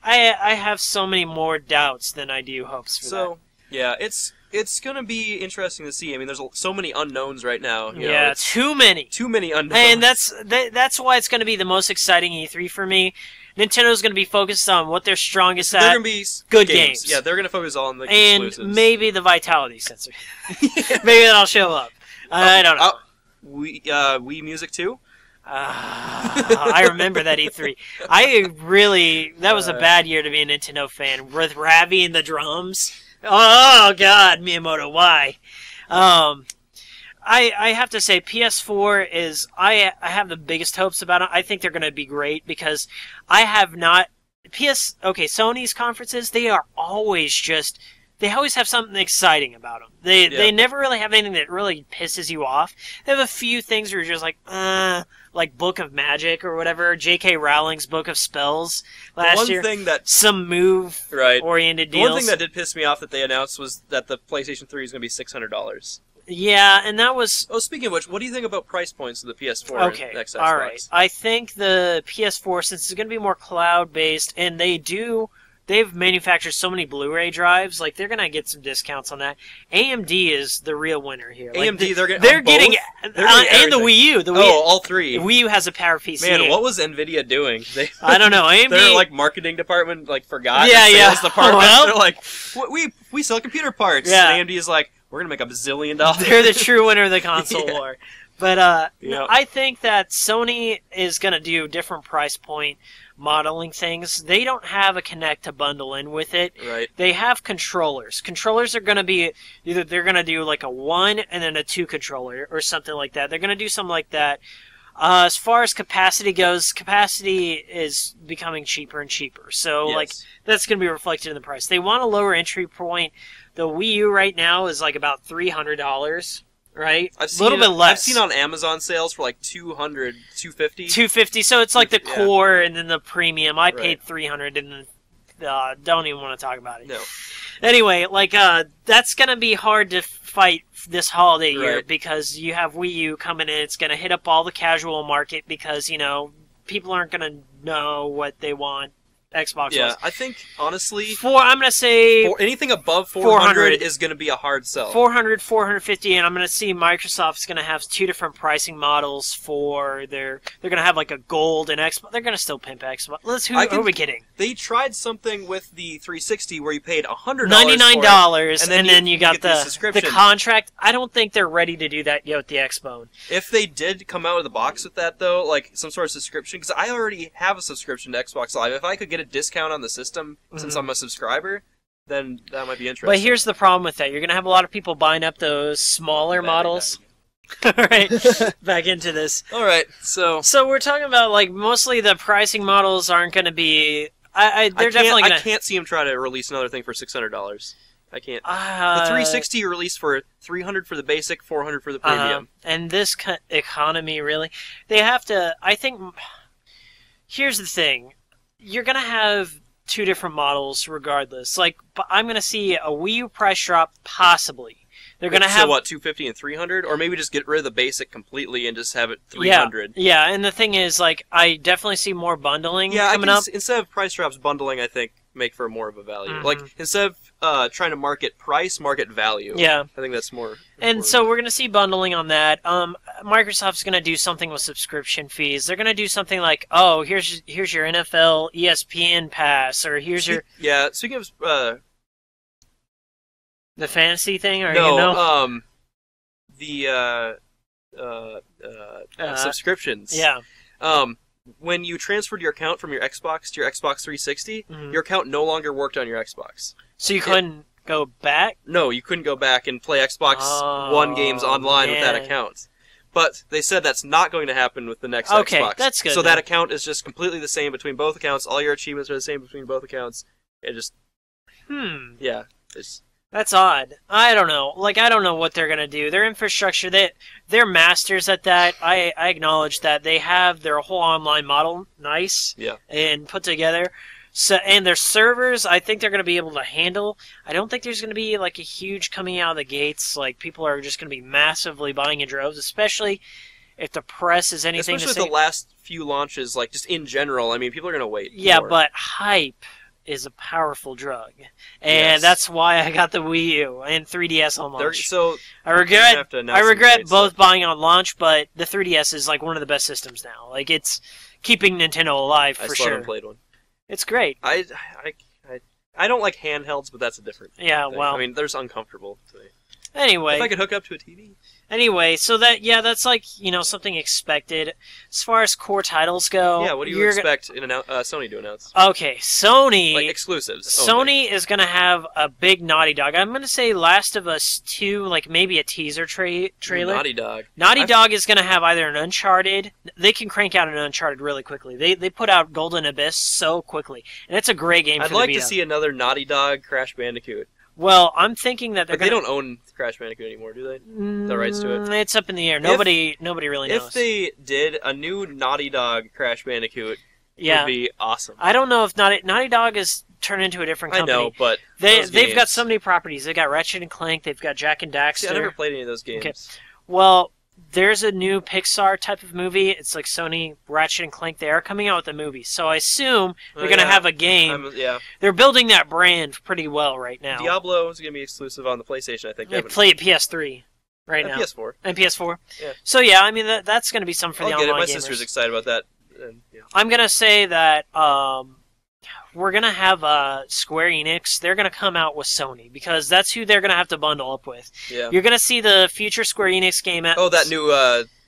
I have so many more doubts than I do hopes for that. So, yeah, it's going to be interesting to see. I mean, there's so many unknowns right now. Too many. Too many unknowns. And that's why it's going to be the most exciting E3 for me. Nintendo's going to be focused on what they're strongest at. They're going to be good games. Yeah, they're going to focus on the exclusives. And maybe the Vitality sensor. Maybe that'll show up. I don't know. Wii Music 2? I remember that E3. That was a bad year to be a Nintendo fan. With Ravi and the drums. Oh, God, Miyamoto, why? I have to say, PS4 is... I have the biggest hopes about it. I think they're going to be great because I have not... Sony's conferences, they are always just... They always have something exciting about them. They never really have anything that really pisses you off. They have a few things where you're just like Book of Magic or whatever, J.K. Rowling's Book of Spells last year. Some move-oriented deals. The one thing that did piss me off that they announced was that the PlayStation 3 is going to be $600. Yeah, and that was... Oh, speaking of which, what do you think about price points of the PS4 and Xbox? All right. I think the PS4, since it's going to be more cloud-based, and they've manufactured so many Blu-ray drives, like they're gonna get some discounts on that. AMD is the real winner here. AMD, they're getting and the Wii U. All three. The Wii U has a Power PC. Man, what was Nvidia doing? I don't know. AMD, their marketing department forgot. Yeah, sales department. Well, they're like, we sell computer parts. Yeah. And AMD is like, we're gonna make $1 bazillion. They're the true winner of the console war. But Yep. I think that Sony is going to do different price point modeling things. They don't have a Kinect to bundle in with it. Right. They have controllers. Controllers are going to be either they're going to do like a 1 and then a 2 controller or something like that. They're going to do something like that. As far as capacity goes, capacity is becoming cheaper and cheaper. So, Yes. like, that's going to be reflected in the price. They want a lower entry point. The Wii U right now is like about $300, right? I've A seen little bit less. I've seen on Amazon sales for like 200, 250. $250. So it's like the Yeah. core and then the premium. I Right. paid $300 and don't even want to talk about it. No. Anyway, like that's gonna be hard to fight this holiday year Right. because you have Wii U coming in. It's gonna hit up all the casual market because people aren't gonna know what they want. Xbox Yeah, was. I think honestly, I'm gonna say for anything above 400 400 is going to be a hard sell. 400, 450, and I'm going to see Microsoft's going to have 2 different pricing models for they're going to have like a gold and Xbox. They're going to still pimp Xbox. Who are we kidding? They tried something with the 360 where you paid $100 $99, for it, and then you got get the the subscription. contract. I don't think they're ready to do that yet with the Xbone. If they did come out of the box with that though, like some sort of subscription, because I already have a subscription to Xbox Live. If I could get a discount on the system since I'm a subscriber, then that might be interesting. But here's the problem with that: you're going to have a lot of people buying up those smaller models. All right, back into this. All right, so we're talking about like mostly the pricing models aren't going to be. They're definitely going to. I can't see them try to release another thing for $600. I can't. The The 360 you released for $300 for the basic, $400 for the premium. And this economy, really, they have to. I think. Here's the thing: you're going to have 2 different models, regardless. Like, I'm going to see a Wii U price drop, possibly. They're going to have what, 250 and 300, or maybe just get rid of the basic completely and just have it 300. Yeah. And the thing is, like, I definitely see more bundling coming up. Instead of price drops, bundling, I think, make for more of a value. Mhm. Like, instead of trying to market price, market value. Yeah. I think that's more And important. so we're going to see bundling on that. Microsoft's going to do something with subscription fees. They're going to do something like, oh, here's your NFL ESPN pass, or here's your Yeah, speaking of the fantasy thing, or the subscriptions. Yeah. When you transferred your account from your Xbox to your Xbox 360, Mhm. your account no longer worked on your Xbox. So you couldn't go back? No, you couldn't go back and play Xbox One games online with that man. account. But they said that's not going to happen with the next Okay, Xbox. that's good So then. that account is just completely the same between both accounts. All your achievements are the same between both accounts. It just, yeah. It's, That's odd. I don't know. Like, I don't know what they're going to do. Their infrastructure, they're masters at that. I acknowledge that. They have their whole online model nice yeah. and put together. So, and their servers, I think they're going to be able to handle. I don't think there's going to be like a huge coming out of the gates. Like, people are just going to be massively buying in droves, especially if the press is anything Especially to with say. the last few launches, like just in general. I mean, people are going to wait. Yeah, more. but hype is a powerful drug, and Yes. that's why I got the Wii U and 3DS on They're- launch. so I have regret to announce I some regret great both stuff. buying on launch, but the 3DS is like one of the best systems now. Like, it's keeping Nintendo alive I for still sure. haven't played one. It's great. I don't like handhelds, but that's a different Yeah, thing. well. I mean, there's uncomfortable. To me. Anyway, If I could hook up to a TV. so that's like, something expected. As far as core titles go, Yeah, what do you you're expect Sony to announce? Okay, Sony. Like exclusives. only. Sony is going to have a big Naughty Dog. I'm going to say Last of Us 2, like maybe a teaser trailer. Naughty Dog. Naughty Dog is going to have either an Uncharted. They can crank out an Uncharted really quickly. They put out Golden Abyss so quickly, and it's a great game. I'd for like the to Vita. see another Naughty Dog Crash Bandicoot. Well, I'm thinking that But they don't own Crash Bandicoot anymore, do they? The rights to it. It's up in the air. Nobody really knows. If they did a new Naughty Dog Crash Bandicoot, yeah, would be awesome. I don't know if Naughty Dog is turned into a different I company. know, but They've got games- so many properties. They got Ratchet and Clank. They've got Jack and Daxter. See, I never played any of those games. Okay. Well, there's a new Pixar type of movie. It's like Sony, Ratchet and Clank. They are coming out with a movie, so I assume they're going to have a game. Yeah. They're building that brand pretty well right now. Diablo is going to be exclusive on the PlayStation, I think. They play at PS3 right and now. PS4. And PS4. Yeah. So yeah, I mean that's going to be something for I'll the get it. online My gamers. sister's excited about that. And, yeah. I'm going to say that we're going to have Square Enix. They're going to come out with Sony because that's who they're going to have to bundle up with. Yeah. You're going to see the future Square Enix game at Oh, that new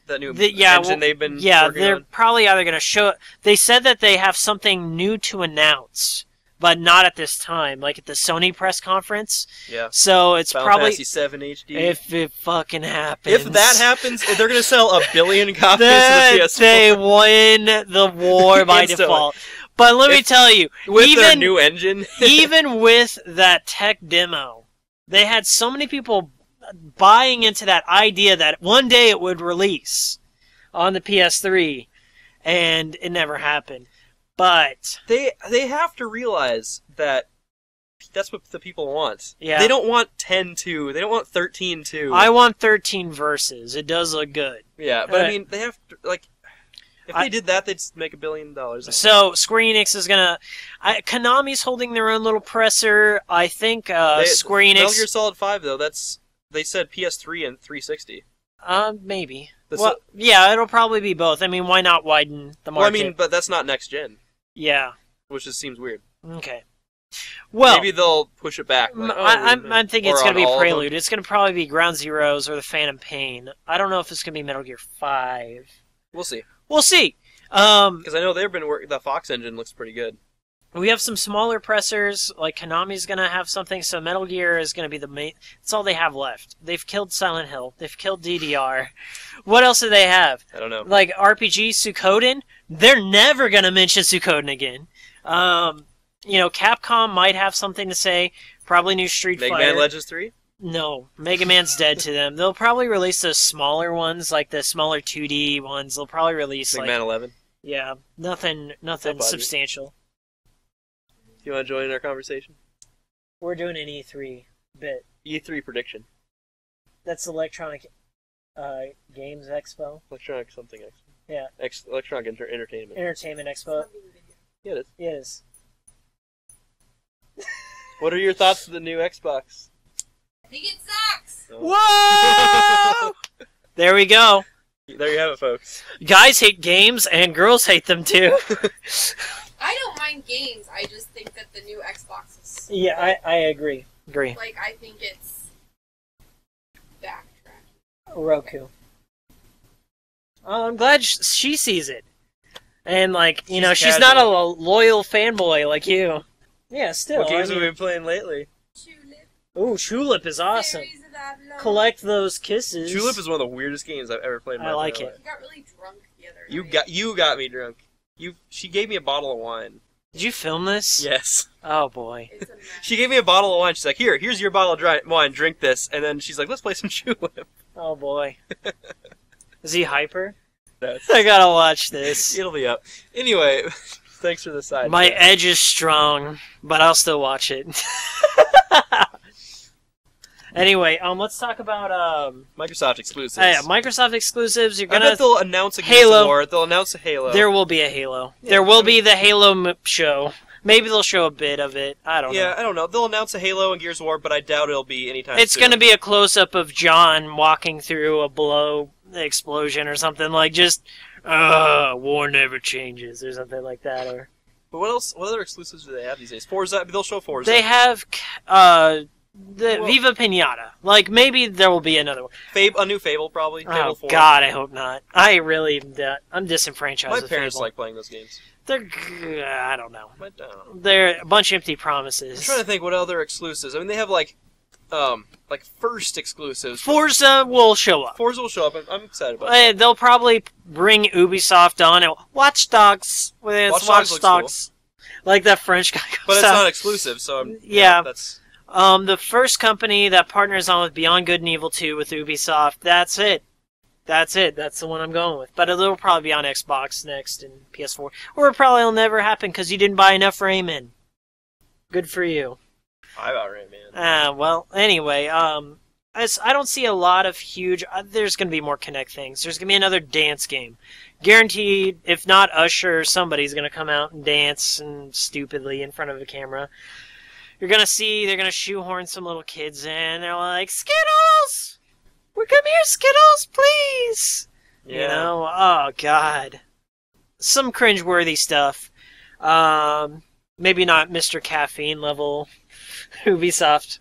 engine they've been working they're on? probably either going to show. They said that they have something new to announce, but not at this time. Like at the Sony press conference. Yeah. So it's Final probably Fantasy 7 HD. if it fucking happens. If that happens, they're going to sell 1 billion copies then of the PS4. they win the war by Instantly. default. But let me tell you, With their new engine. even with that tech demo, they had so many people buying into that idea that one day it would release on the PS3, and it never happened. But They have to realize that that's what the people want. Yeah. They don't want 10-2. They don't want 13-2. I want 13 verses. It does look good. Yeah, but I mean, they have to, like... If they did that, they'd make $1 billion. So Square Enix is gonna. Konami's holding their own little presser. I think Square Enix. Metal Gear Solid 5 though. They said PS3 and 360. Maybe. Yeah, it'll probably be both. I mean, why not widen the market? Well, I mean, but that's not next gen. Yeah. Which just seems weird. Okay. Well, maybe they'll push it back. Like, I'm thinking it's going to be all Prelude. It's going to probably be Ground Zeroes or the Phantom Pain. I don't know if it's going to be Metal Gear 5. We'll see. We'll see. Because I know they've been working. The Fox engine looks pretty good. We have some smaller pressers. Like Konami's going to have something. So Metal Gear is going to be the main. That's all they have left. They've killed Silent Hill. They've killed DDR. What else do they have? I don't know. Like RPG Suikoden. They're never going to mention Suikoden again. Capcom might have something to say. Probably new Street Fighter. Mega Man Legends 3? No, Mega Man's dead to them. They'll probably release those smaller ones, like the smaller 2D ones. They'll probably release Mega Man 11? Yeah, nothing substantial. Do you want to join our conversation? We're doing an E3 bit. E3 prediction. That's Electronic Games Expo. Electronic something Expo. Yeah. Electronic Entertainment. Entertainment Expo. Yeah, it is. It is. What are your thoughts of the new Xbox? I think it sucks! Oh. Whoa! There we go. There you have it, folks. Guys hate games, and girls hate them too. I don't mind games, I just think that the new Xbox is... Yeah, I agree. Like, I think it's... backtracking. Roku. I'm glad she sees it. And, she's not a loyal fanboy like you. Yeah, still. What games have we been playing lately? Tulip. Ooh, Tulip is awesome. Collect those kisses. Tulip is one of the weirdest games I've ever played in my life. I like it. You got really drunk the other night. You got me drunk. She gave me a bottle of wine. Did you film this? Yes. Oh, boy. It's a mess. She gave me a bottle of wine. She's like, here's your bottle of wine. Drink this. And then she's like, let's play some Tulip. Oh, boy. Is he hyper? No, I gotta watch this. It'll be up. Anyway, thanks for the side. My edge is strong, but I'll still watch it. Anyway, let's talk about Microsoft exclusives. Microsoft exclusives. You're I gonna. bet they'll announce a Halo. Gears of War. They'll announce a Halo. There will be a Halo. Yeah, there will be the Halo show. Maybe they'll show a bit of it. I don't know. Yeah, I don't know. They'll announce a Halo and Gears of War, but I doubt it'll be anytime It's soon. going to be a close-up of John walking through a below explosion or something like just, war never changes or something like that. Or But what else? What other exclusives do they have these days? Forza. They'll show Forza. they have Viva Pinata. Like maybe there will be another one. A new Fable probably. Fable 4. God, I hope not. I really, I'm disenfranchised. My with parents Fable. like playing those games. They're, I don't know. I don't know. They're a bunch of empty I'm promises. trying to think what other exclusives. I mean, they have like first exclusives. Forza will show up. Forza will show up. I'm excited about that. They'll probably bring Ubisoft on and Watch Dogs. Watch Dogs looks cool. Like that French guy. But it's out. not exclusive, so Yeah. That's The first company that partners on with Beyond Good and Evil 2 with Ubisoft. That's it. That's the one I'm going with. But it'll probably be on Xbox next and PS4. Or it probably will never happen because you didn't buy enough Rayman. Good for you. I about Rayman. Well, anyway, I don't see a lot of huge... there's going to be more Kinect things. There's going to be another dance game. Guaranteed, if not Usher, somebody's going to come out and dance and stupidly in front of a camera. You're going to see they're going to shoehorn some little kids in. They're like, Skittles! Come here, Skittles, please! Yeah. You know? Oh, God. Some cringeworthy stuff. Maybe not Mr. Caffeine level Ubisoft.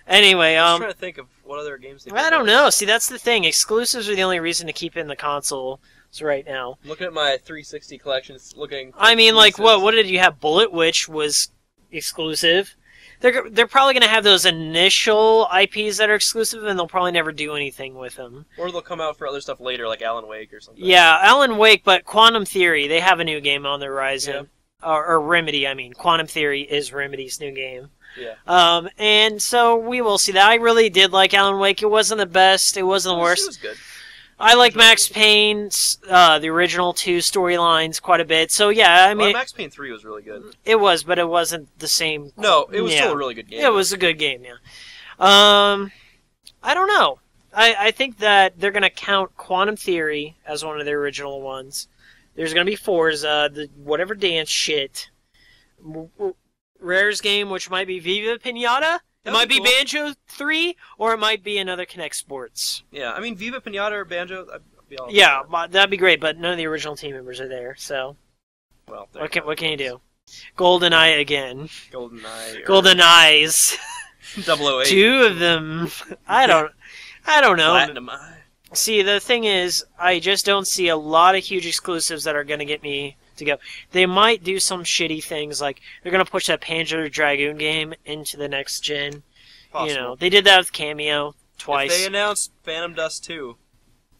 Anyway, I'm trying to think of what other games? I don't know. See, that's the thing. Exclusives are the only reason to keep in the consoles right now. I'm looking at my 360 collection. It's looking. I mean, like, what did you have? Bullet Witch was exclusive. They're probably going to have those initial IPs that are exclusive, and they'll probably never do anything with them. Or they'll come out for other stuff later, like Alan Wake or something. Yeah, Alan Wake, but Quantum Theory, they have a new game on the horizon. Yeah. Or Remedy, I mean. Quantum Theory is Remedy's new game. Yeah. And so we will see that. I really did like Alan Wake. It wasn't the best. It wasn't the worst. It was good. I like Max Payne's, the original 2 storylines quite a bit. So yeah, I mean, Max Payne 3 was really good. It was, but it wasn't the same. No, it was still a really good game. It was a good game, yeah. I don't know. I think that they're going to count Quantum Theory as one of the original ones. There's going to be Forza, the whatever dance shit. Rare's game, which might be Viva Pinata. It might be cool. Banjo 3, or it might be another Kinect Sports. Yeah, I mean, Viva Pinata or Banjo, I'd be all that'd be great, but none of the original team members are there, so... Well, what can you do? GoldenEye again. GoldenEye. GoldenEyes. 008. 2 of them. I don't know. Platinum Eye. See, the thing is, I just don't see a lot of huge exclusives that are going to get me to go. They might do some shitty things, like they're going to push that Panzer Dragoon game into the next gen. Possible. You know, they did that with Cameo twice. If they announced Phantom Dust 2,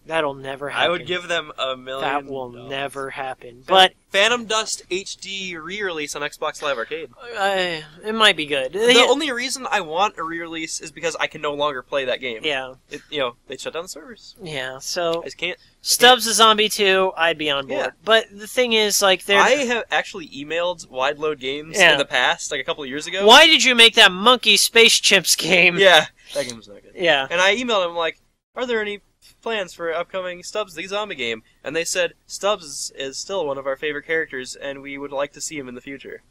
that'll never happen. I would give them $1 million. That will never happen. But Phantom Dust HD re-release on Xbox Live Arcade. It might be good. The only reason I want a re-release is because I can no longer play that game. Yeah. They shut down the servers. Yeah, so... I just can't. Stubbs a Zombie 2, I'd be on board. Yeah. But the thing is, like, I have actually emailed Wide Load Games in the past, like a couple of years ago. Why did you make that Monkey Space Chimps game? Yeah, that game was not good. Yeah. And I emailed them, like, are there any plans for upcoming Stubbs the Zombie game? And they said, Stubbs is still one of our favorite characters, and we would like to see him in the future.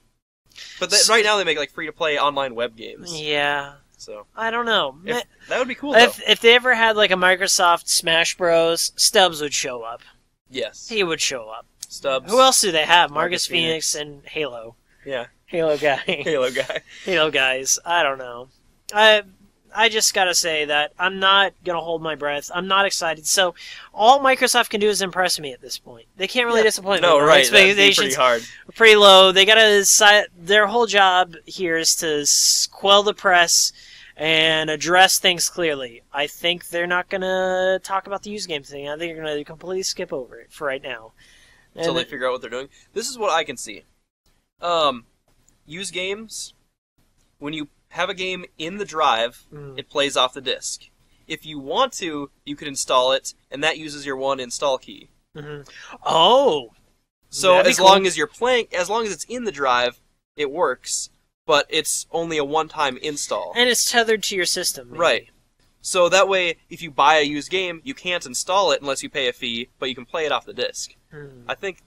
But right now they make, like, free-to-play online web games. Yeah. So I don't know. That would be cool, if they ever had, like, a Microsoft Smash Bros., Stubbs would show up. Yes. He would show up. Stubbs. Who else do they have? Marcus Phoenix and Halo. Yeah. Halo guy. Halo guy. Halo guys. I don't know. I just gotta say that I'm not gonna hold my breath. I'm not excited. So all Microsoft can do is impress me at this point. They can't really disappoint me. No, right. Expectations that'd be pretty hard. are pretty low. They gotta their whole job here is to quell the press and address things clearly. I think they're not gonna talk about the used game thing. I think they're gonna completely skip over it for right now until they figure out what they're doing. This is what I can see. Used games, when you have a game in the drive, it plays off the disc. If you want to, you could install it, and that uses your one install key. Mm-hmm. Oh, so as long as you're playing, as long as it's in the drive, it works. But it's only a one-time install, and it's tethered to your system. Maybe. Right. So that way, if you buy a used game, you can't install it unless you pay a fee, but you can play it off the disc. I think.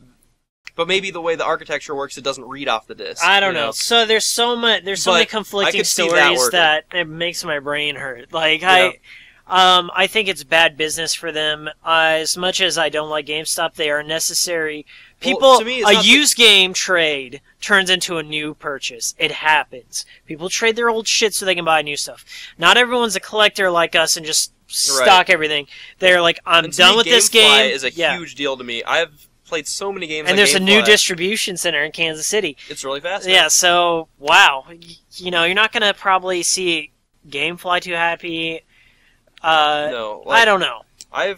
But maybe the way the architecture works, it doesn't read off the disc. I don't know. So there's so many conflicting stories that it makes my brain hurt. Like I think it's bad business for them. As much as I don't like GameStop, they are necessary. People, a used game trade turns into a new purchase. It happens. People trade their old shit so they can buy new stuff. Not everyone's a collector like us and just stock everything. They're like, I'm done with this game. GameFly is a huge deal to me. I've played so many games and there's a new distribution center in Kansas City. It's really fast. Yeah, so, wow. You know, you're not going to probably see GameFly too happy. No. I don't know. I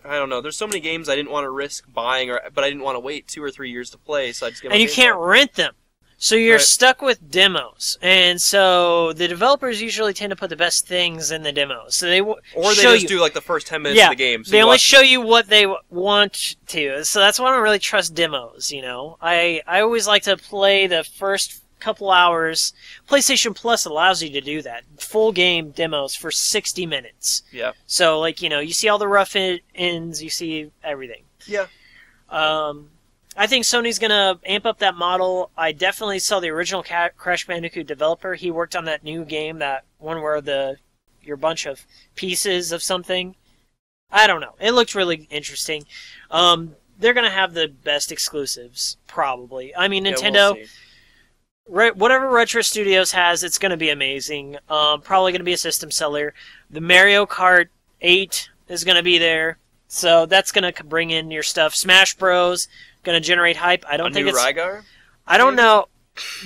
don't know. There's so many games I didn't want to risk buying, but I didn't want to wait 2 or 3 years to play, so I just get my And you can't rent them. So you're stuck with demos. And so the developers usually tend to put the best things in the demos. So they just do like the first 10 minutes of the game. So they only show you what they want to. So that's why I don't really trust demos, you know. I always like to play the first couple hours. PlayStation Plus allows you to do that. Full game demos for 60 minutes. Yeah. So, like, you know, you see all the rough ends, you see everything. Yeah. I think Sony's going to amp up that model. I definitely saw the original Crash Bandicoot developer. He worked on that new game, that one where you're a bunch of pieces of something. I don't know. It looked really interesting. They're going to have the best exclusives, probably. I mean, Nintendo, we'll see. Whatever Retro Studios has, it's going to be amazing. Probably going to be a system seller. The Mario Kart 8 is going to be there. So that's going to bring in your stuff. Smash Bros. Going to generate hype. I don't think new it's... Rygar? I don't know.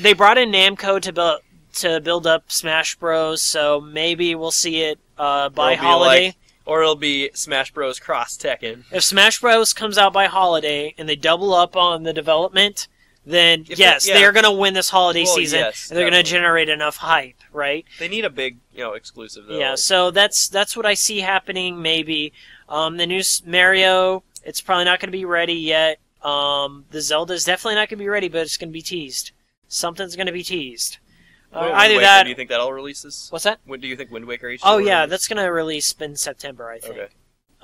They brought in Namco to build up Smash Bros. So maybe we'll see it by holiday. Or it'll be Smash Bros. Cross Tekken. If Smash Bros. Comes out by holiday and they double up on the development, then they're going to win this holiday season, yes, and they're going to generate enough hype, right? They need a big, exclusive though. Yeah, so that's what I see happening. Maybe the new Mario, it's probably not going to be ready yet. The Zelda is definitely not going to be ready, but it's going to be teased. Something's going to be teased. Either Waker, that. Do you think that'll release this? What's that? When do you think Wind Waker HD? Oh yeah, that's going to release in September, I think. Okay.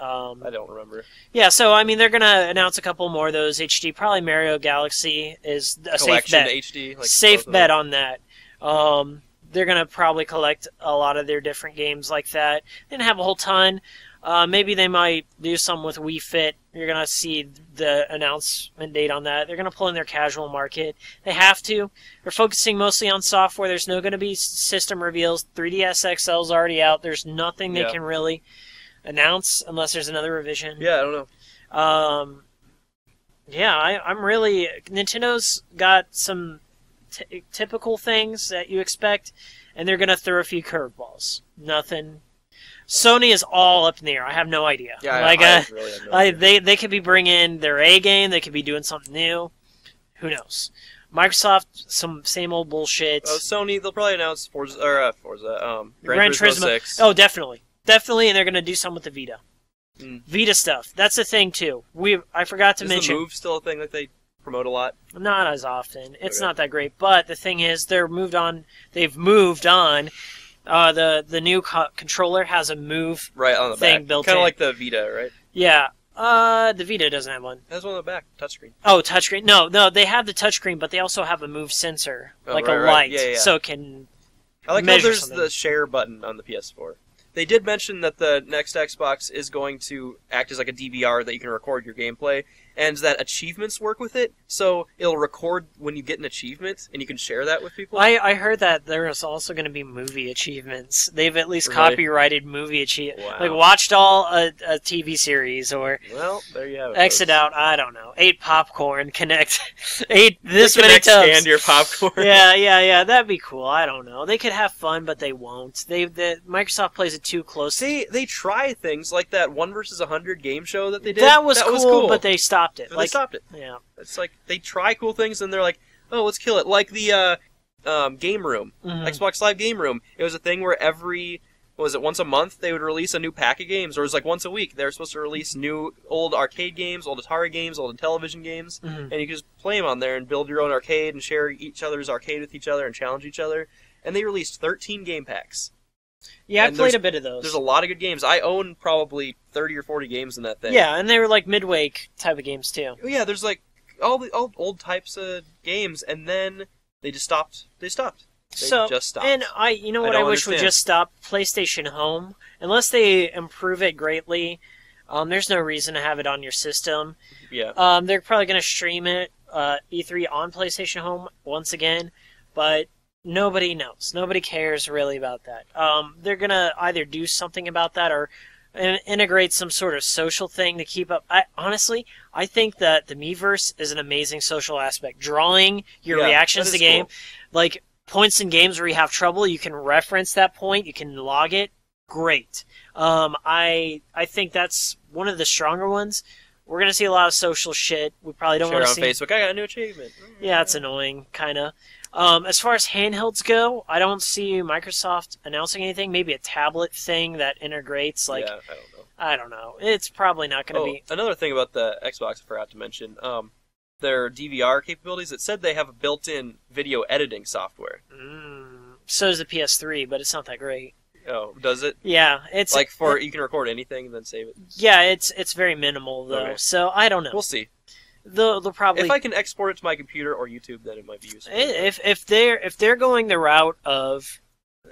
I don't remember. Yeah, so I mean, they're gonna announce a couple more of those HD. Probably Mario Galaxy is a safe bet. HD, safe bet on that. They're gonna probably collect a lot of their different games like that. They didn't have a whole ton. Maybe they might do some with Wii Fit. You're gonna see the announcement date on that. They're gonna pull in their casual market. They have to. They're focusing mostly on software. There's no gonna be system reveals. 3DS XL is already out. There's nothing they can really announce unless there's another revision. Yeah, I don't know. I'm really... Nintendo's got some typical things that you expect, and they're going to throw a few curveballs. Nothing... Sony is all up in the air. I have no idea. Yeah, I really have no idea. They could be bringing their A game. They could be doing something new. Who knows? Microsoft, some same old bullshit. Oh, Sony, they'll probably announce Forza, Gran Turismo 6. Oh, definitely. Definitely, and they're going to do some with the Vita. Vita stuff. That's the thing, too. I forgot to mention... Is the Move still a thing that they promote a lot? Not as often. It's not that great. But the thing is, they've moved on. The new controller has a Move right on the thing back. built Kind in. of like the Vita, right? Yeah. The Vita doesn't have one. It has one on the back. Touchscreen. Oh, touchscreen. No, they have the touchscreen, but they also have a Move sensor. A light. Right. Yeah. So it can I like how there's something. the share button on the PS4. They did mention that the next Xbox is going to act as like a DVR that you can record your gameplay, and that achievements work with it, so it'll record when you get an achievement, and you can share that with people. I heard that there is also going to be movie achievements. They've at least Really? copyrighted movie achievements. Wow. Like, watched all a TV series, or Well, there you have it. exit folks. out, I don't know, 8 popcorn, connect 8 this The many Kinect tubs. Stand your popcorn. Yeah, that'd be cool. I don't know. They could have fun, but they won't. Microsoft plays it too close. See, they try things like that 1 versus 100 game show that they did. That was cool, but they stopped it. But they stopped it. Yeah. It's like they try cool things and they're like, oh, let's kill it. Like the game room, Xbox Live Game Room. It was a thing where once a month they would release a new pack of games, or it was like once a week they were supposed to release new old arcade games, old Atari games, old television games, and you could just play them on there and build your own arcade and share each other's arcade with each other and challenge each other. And they released 13 game packs. Yeah, And I played a bit of those. There's a lot of good games. I own probably 30 or 40 games in that thing. Yeah, and they were like midway type of games too. Yeah, there's like all old types of games, and then they just stopped. They just stopped. And I wish would understand. just stop PlayStation Home. Unless they improve it greatly, there's no reason to have it on your system. Yeah. They're probably going to stream it, E3 on PlayStation Home once again, but nobody knows. Nobody cares really about that. They're going to either do something about that or integrate some sort of social thing to keep up. I think that the Miiverse is an amazing social aspect. Drawing your reactions to game. Cool. Like, points in games where you have trouble, you can reference that point, you can log it. Great. I think that's one of the stronger ones. We're going to see a lot of social shit. We probably don't want to see... Share on Facebook, I got a new achievement. Yeah, it's annoying, kind of. As far as handhelds go, I don't see Microsoft announcing anything. Maybe a tablet thing that integrates, like... Yeah, I don't know. I don't know. It's probably not going to be... Another thing about the Xbox I forgot to mention, their DVR capabilities, it said they have a built-in video editing software. So does the PS3, but it's not that great. Oh, does it? Yeah, it's... Like, you can record anything and then save it? Yeah, it's very minimal, though. Okay. So, I don't know. We'll see. They'll probably... If I can export it to my computer or YouTube, then it might be useful. If they're going the route of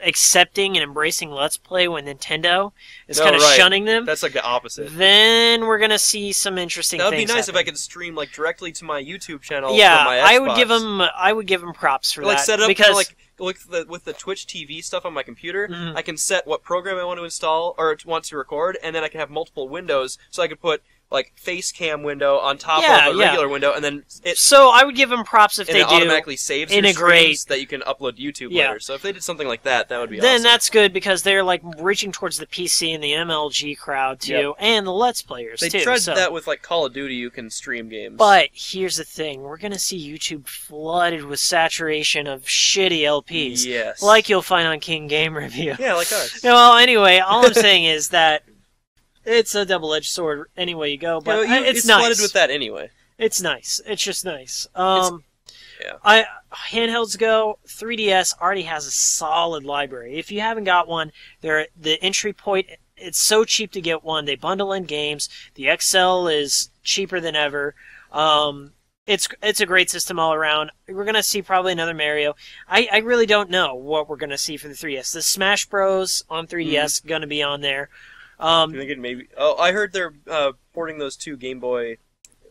accepting and embracing Let's Play when Nintendo is No, kind of right. shunning them, That's like the opposite. then we're gonna see some interesting That would be things nice happen. if I could stream like directly to my YouTube channel. Yeah, from my Xbox. I would give them props for like that set up because like with the Twitch TV stuff on my computer. Mhm. I can set what program I want to install or want to record, and then I can have multiple windows, so I could put like face cam window on top Yeah, of a yeah. regular window, and then so I would give them props if and they it do automatically saves your integrate- streams that you can upload to YouTube Yeah. later. So if they did something like that, that would be then awesome. that's good because they're like reaching towards the PC and the MLG crowd too, Yep. and the Let's Players They too. tried so. that with like Call of Duty. You can stream games, But here's the thing: we're gonna see YouTube flooded with saturation of shitty LPs, yes, like you'll find on King Game Review. yeah, like ours. Well, anyway, all I'm saying is that it's a double-edged sword any way you go, but it's nice. flooded with that anyway. It's nice. It's just nice. Yeah. Handhelds go. 3DS already has a solid library. If you haven't got one, the entry point. It's so cheap to get one. They bundle in games. The XL is cheaper than ever. It's a great system all around. We're gonna see probably another Mario. I really don't know what we're gonna see for the 3DS. The Smash Bros on 3DS gonna be on there. You think it maybe? Oh, I heard they're porting those two Game Boy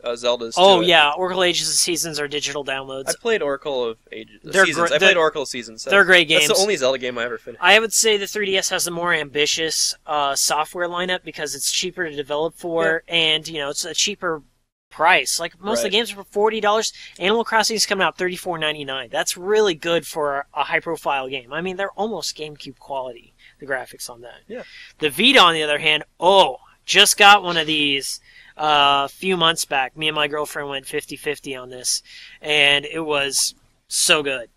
Zeldas. Oh to it. yeah, Oracle Ages and Seasons are digital downloads. I played Oracle of Ages. They're Seasons. gr- I played they're- Oracle of Seasons. they're great games. That's the only Zelda game I ever finished. I would say the 3DS has a more ambitious software lineup because it's cheaper to develop for, and it's a cheaper price. Like most of the Right. games are for $40. Animal Crossing is coming out $34.99. That's really good for a high-profile game. I mean, they're almost GameCube quality. The graphics on that. Yeah. The Vita, on the other hand, just got one of these a few months back. Me and my girlfriend went 50-50 on this, and it was so good.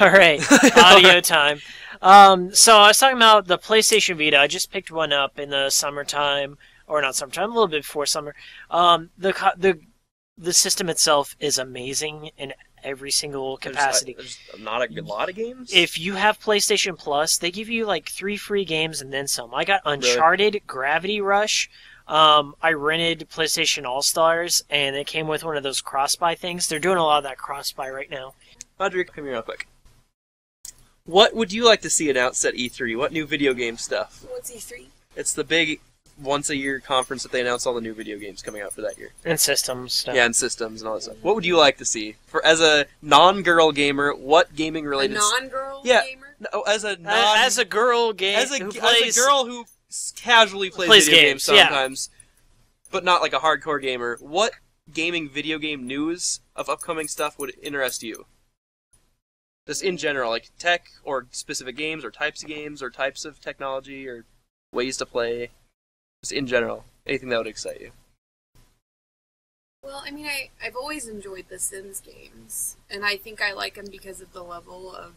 All right, audio time. So I was talking about the PlayStation Vita. I just picked one up in the summertime, or not summertime, a little bit before summer. The system itself is amazing in every single capacity. There's not a lot of games. If you have PlayStation Plus, they give you like 3 free games and then some. I got Uncharted, Gravity Rush. I rented PlayStation All-Stars, and it came with one of those cross-buy things. They're doing a lot of that cross-buy right now. Audrey, come here real quick. What would you like to see announced at E3? What new video game stuff? What's E3? It's the big once-a-year conference that they announce all the new video games coming out for that year. And systems stuff. Yeah, and systems and all that stuff. What would you like to see? As a non-girl gamer, what gaming-related... A non-girl Yeah. gamer? No, as a girl game as a plays, girl who casually plays video games sometimes, but not like a hardcore gamer, what gaming video game news of upcoming stuff would interest you? Just in general, like tech or specific games or types of technology or ways to play. Just in general, anything that would excite you. Well, I mean, I've always enjoyed the Sims games, and I think I like them because of the level of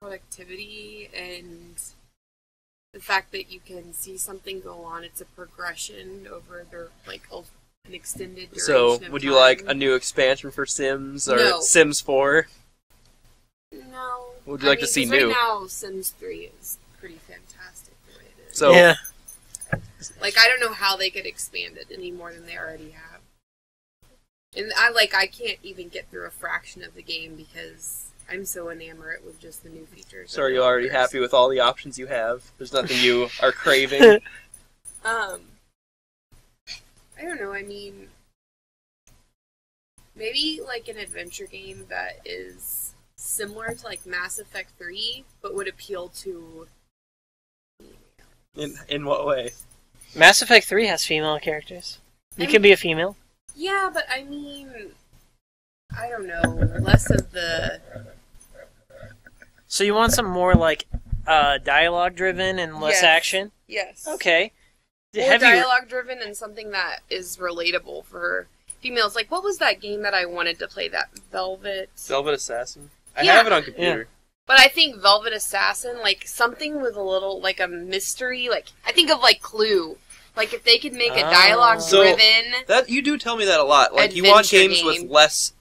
productivity and the fact that you can see something go on. It's a progression over an extended duration So, of would you time. like a new expansion for Sims or No. Sims 4? No. Would you like to see 'cause new? Right now, Sims 3 is pretty fantastic the way it is. So, yeah. Like, I don't know how they could expand it any more than they already have. And I can't even get through a fraction of the game because I'm so enamored with just the new features. so are you already happy with all the options you have? There's nothing you are craving? I don't know, I mean, maybe like an adventure game that is similar to like Mass Effect 3, but would appeal to... In what way? Mass Effect 3 has female characters. You I can be a female. Yeah, but I mean, I don't know, less of the... So you want something more like dialogue driven and less Yes. action? Yes. Okay. More Have you- dialogue driven and something that is relatable for females. Like, what was that game that I wanted to play? That Velvet. Velvet Assassin? I Yeah. have it on computer. But I think Velvet Assassin, like something with a little, like a mystery. Like I think of like Clue. Like if they could make a dialogue driven. That you do tell me that a lot. Like you want Adventure games with game. less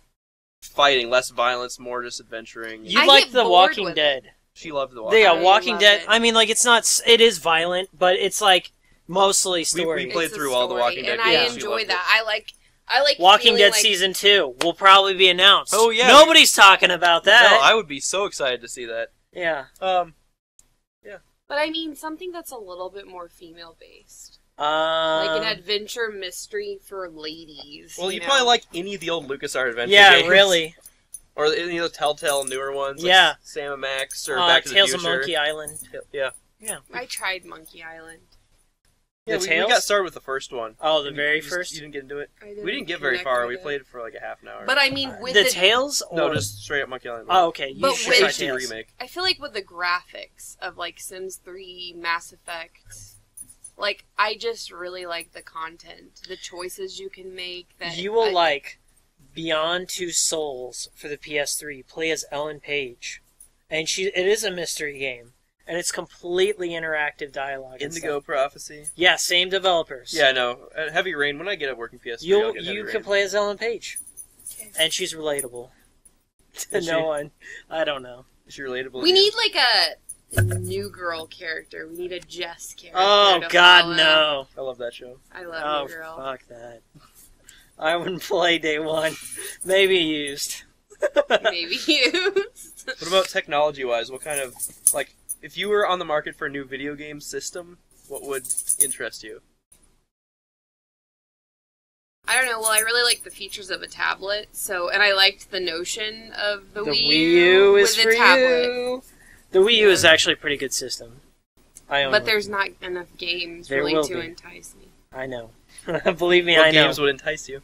fighting, less violence, more just adventuring. You I like get The bored Walking with Dead. She loved the Walking Yeah, I Walking love Dead. it. I mean, like it's not. It is violent, but it's like mostly We story. played It's a through all the story, Walking Dead and games. I She enjoy loved that. it. I like Walking feeling Dead like, Season 2 will probably be announced. Oh, yeah. Nobody's talking about that. No, I would be so excited to see that. Yeah. But I mean, something that's a little bit more female-based. Like an adventure mystery for ladies. Well, you probably like any of the old LucasArts adventure yeah, games. really. Or any of the Telltale newer ones. Yeah. Like Sam & Max or Back to the Future. Tales of Monkey Island. Yeah. Yeah. I tried Monkey Island. Yeah, we got started with the first one. Oh, the very first? You didn't get into it? We didn't get very far. We played it for like a half an hour. But I mean, with the Tales? Or... No, just straight up Monkey Island. Oh, okay. You But should with- try HD Tales. remake. I feel like with the graphics of like Sims 3, Mass Effect, like I just really like the content, the choices you can make. That You will like Beyond Two Souls for the PS3. Play as Ellen Page, and it is a mystery game, and it's completely interactive dialogue. and Indigo stuff. Prophecy. Yeah, same developers. Yeah, I know. Heavy Rain. When I get a working PS3, I'll get Heavy You Rain. can play as Ellen Page, and she's relatable to Is no she? one. I don't know. Is she relatable? We to you? need like a new girl character. We need a Jess character. Oh to God, follow. no! I love that show. I love Oh New Girl. fuck that! I wouldn't play day one. Maybe used. Maybe used. What about technology-wise? What kind of, like, if you were on the market for a new video game system, what would interest you? I don't know. Well, I really like the features of a tablet. And I liked the notion of the The Wii Wii U is with for a tablet. you. The Wii U is actually a pretty good system. I own But one. there's not enough games There really will to be. entice me. I know. Believe me, What I know. games would entice you?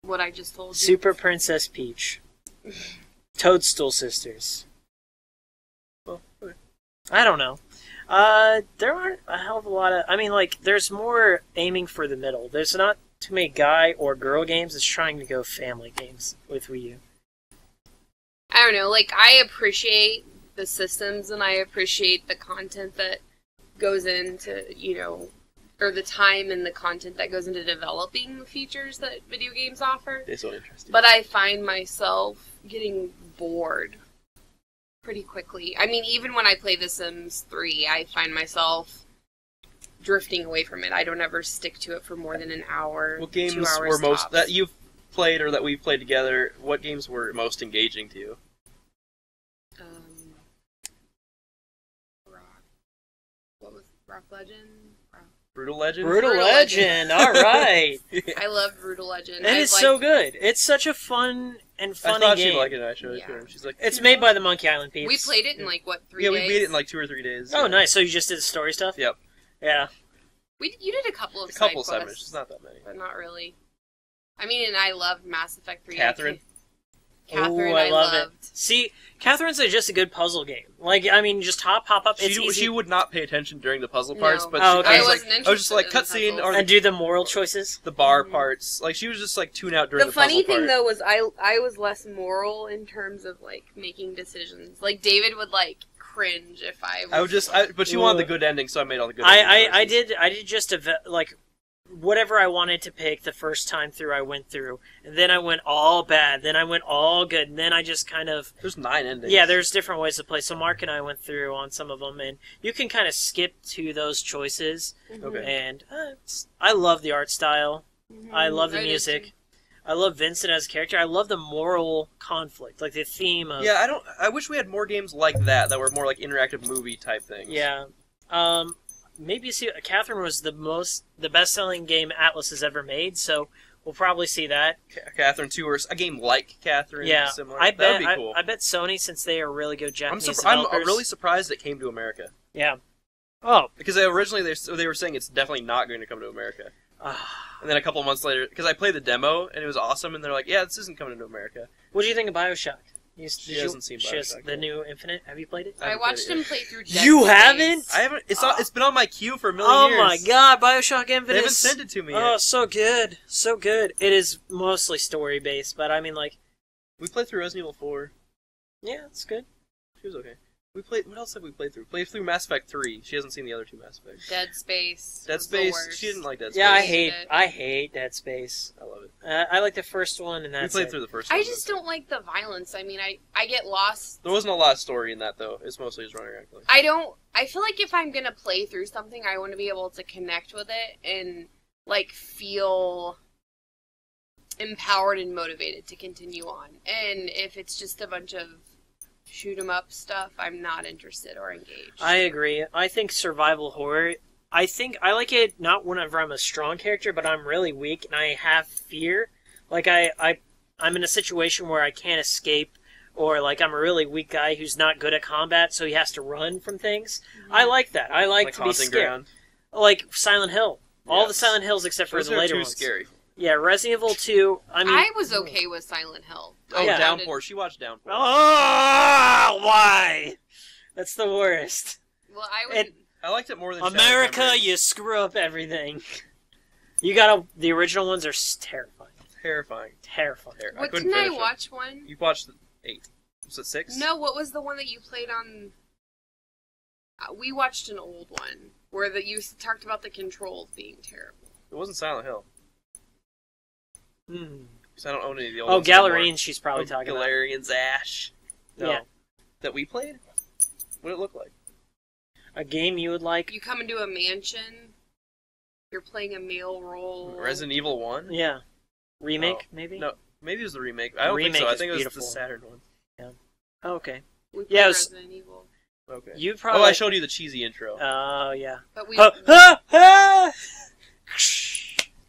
What I just told you. Super Princess Peach. Toadstool Sisters. Well, okay. I don't know. There aren't a hell of a lot of... I mean, like, there's more aiming for the middle. There's not too many guy or girl games. It's trying to go family games with Wii U. I don't know. Like, I appreciate the systems and I appreciate the content that goes into, or the time and the content that goes into developing the features that video games offer. This one interests you. But I find myself getting bored pretty quickly. I mean, even when I play The Sims 3, I find myself drifting away from it. I don't ever stick to it for more than an hour. What games 2 hours were most tops. that you've played or that we've played together? What games were most engaging to you? Rock Legend? Brutal Legend. Brutal Legend. All right. I love Brutal Legend. It is so good. It's such a fun and I funny thought game. she'd like it. And I showed it to Yeah. her. She's like, It's made by the Monkey Island peeps. We played it in 3 yeah, days? we beat it in 2 or 3 days. Oh, yeah. nice. So you just did the story stuff? Yep. Yeah. You did a couple of A couple side side quests, missions, not that many. but not really. I mean, and I loved Mass Effect 3. Catherine. Catherine, Ooh, I love loved. it. See, Catherine's just a good puzzle game. Like, I mean, just pop up. It's easy. She would not pay attention during the puzzle parts, No. but Oh, okay. I was wasn't just like interested in cutscene puzzles. or and do the moral choices. the bar parts. Like she was just like tune out during The the puzzle funny thing, part. though, was I was less moral in terms of, like, making decisions. Like, David would, like, cringe if I was... But she wanted the good ending, so I made all the good. I did just like whatever I wanted to pick the first time through. I went through, and then I went all bad. Then I went all good, and then I just kind of There's 9 endings. yeah. There's different ways to play. So Mark and I went through on some of them, and you can kind of skip to those choices. Okay. And I love the art style. Mhm. I love the did music. too. I love Vincent as a character. I love the moral conflict, like the theme of Yeah, I wish we had more games like that were more like interactive movie type things. yeah. Maybe see Catherine was the best-selling game Atlas has ever made, so we'll probably see that. Catherine 2 or a game like Catherine. Yeah, Similar. I That bet. would be cool. I bet Sony, since they are really good Japanese I'm developers. really surprised it came to America yeah. Oh, because originally they were saying it's definitely not going to come to America, and then a couple of months later, because I played the demo and it was awesome, and they're like, yeah, this isn't coming to America. what do you think of BioShock? She hasn't seen BioShock The yet. new Infinite. Have you played it? I haven't watched played it him play through Dead You Space. haven't? I haven't. It's been on my queue for a million Oh years. my god, BioShock Infinite. They haven't sent it to me Oh, yet. so good, so good. It is mostly story based, but I mean, like, We played through Resident Evil 4. yeah, it's good. She was okay. What else have we played through? Played through Mass Effect 3. She hasn't seen the other 2 Mass Effects. Dead Space. Dead was the Space. worst. She didn't like Dead Space. Yeah, Space. I hate Dead Space. I love it. I like the first one, and We that's played it. through the first one. I just don't like the violence. I mean, I get lost. There wasn't a lot of story in that, though. It's mostly just running around. I feel like if I'm gonna play through something, I want to be able to connect with it and, like, feel empowered and motivated to continue on. And if it's just a bunch of shoot 'em up stuff, I'm not interested or engaged. I agree. I think survival horror. I think I like it not whenever I'm a strong character, but I'm really weak and I have fear. Like I'm in a situation where I can't escape, or like I'm a really weak guy who's not good at combat, so he has to run from things. I like that. I like to be Haunting scared. Ground. Like Silent Hill. All the Yes. Silent Hills except for Those the are later too ones. scary. Yeah, Resident Evil 2. I mean, I was okay with Silent Hill. Oh, Yeah. Downpour. She watched Downpour. oh, why? That's the worst. Well, I would. It- I liked it more than Shattered America, Memories. you screw up everything. You gotta. The original ones are terrifying. Terrifying. Terrifying. What couldn't didn't I finish it. watch one? You watched 8. Was it 6? No, what was the one that you played on? We watched an old one where you talked about the controls being terrible. It wasn't Silent Hill. Hmm. Because I don't own any of the old Oh, ones anymore. Galarian, she's probably talking about. Galarian's Ash. No. Yeah. That we played? What did it look like? A game you would like? You come into a mansion. You're playing a male role. Resident Evil 1? Yeah. Remake, Oh, maybe? No, maybe it was the remake. I don't think Remake so. I is think it was beautiful. the Saturn one. Oh, okay. We played Yeah, it was- Resident Evil. Okay. You probably. Oh, I showed you the cheesy intro. Oh, yeah. But we.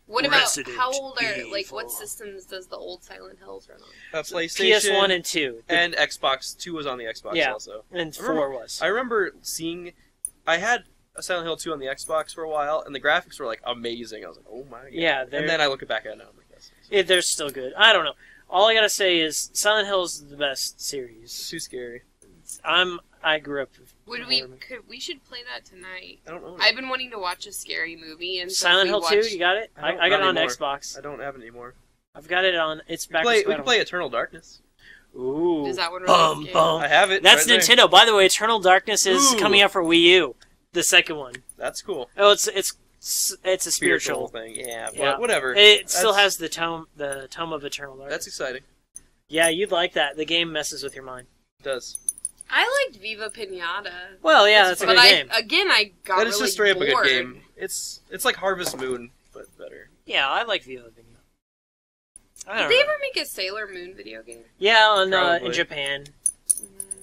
What about Resident how old are Evil. what systems does the old Silent Hills run on? PlayStation PS1 and 2. and Xbox 2 was on the Xbox Yeah. also. And I remember- 4 was. I remember seeing. I had a Silent Hill 2 on the Xbox for a while, and the graphics were like amazing. I was like, oh my god. Yeah, And then I look back at it now, I'm like, yes. they're still good. I don't know. All I gotta say is Silent Hill is the best It's series. too scary. I grew up with We should play that tonight. I don't know. I've been wanting to watch a scary movie and so Silent we Hill 2, watched- you got it? I don't- I got it not on anymore. Xbox. I don't have it anymore. I've got it on. It's back. We can play Eternal Darkness. Ooh. Is that one Bum, released? bum. I have it. That's right there. Nintendo. By the way, Eternal Darkness is Ooh. coming out for Wii U. The second one. That's cool. Oh, it's a spiritual. thing. Yeah, but Yeah. whatever. It still That's- has the tome of Eternal Darkness. That's exciting. Yeah, you'd like that. The game messes with your mind. It does. I liked Viva Pinata. Well, yeah, that's a But good game. I got That is really just straight up a bored. good game. It's like Harvest Moon, but better. Yeah, I like Viva Pinata. I Did don't they know. ever make a Sailor Moon video game? Yeah, in Probably. Japan.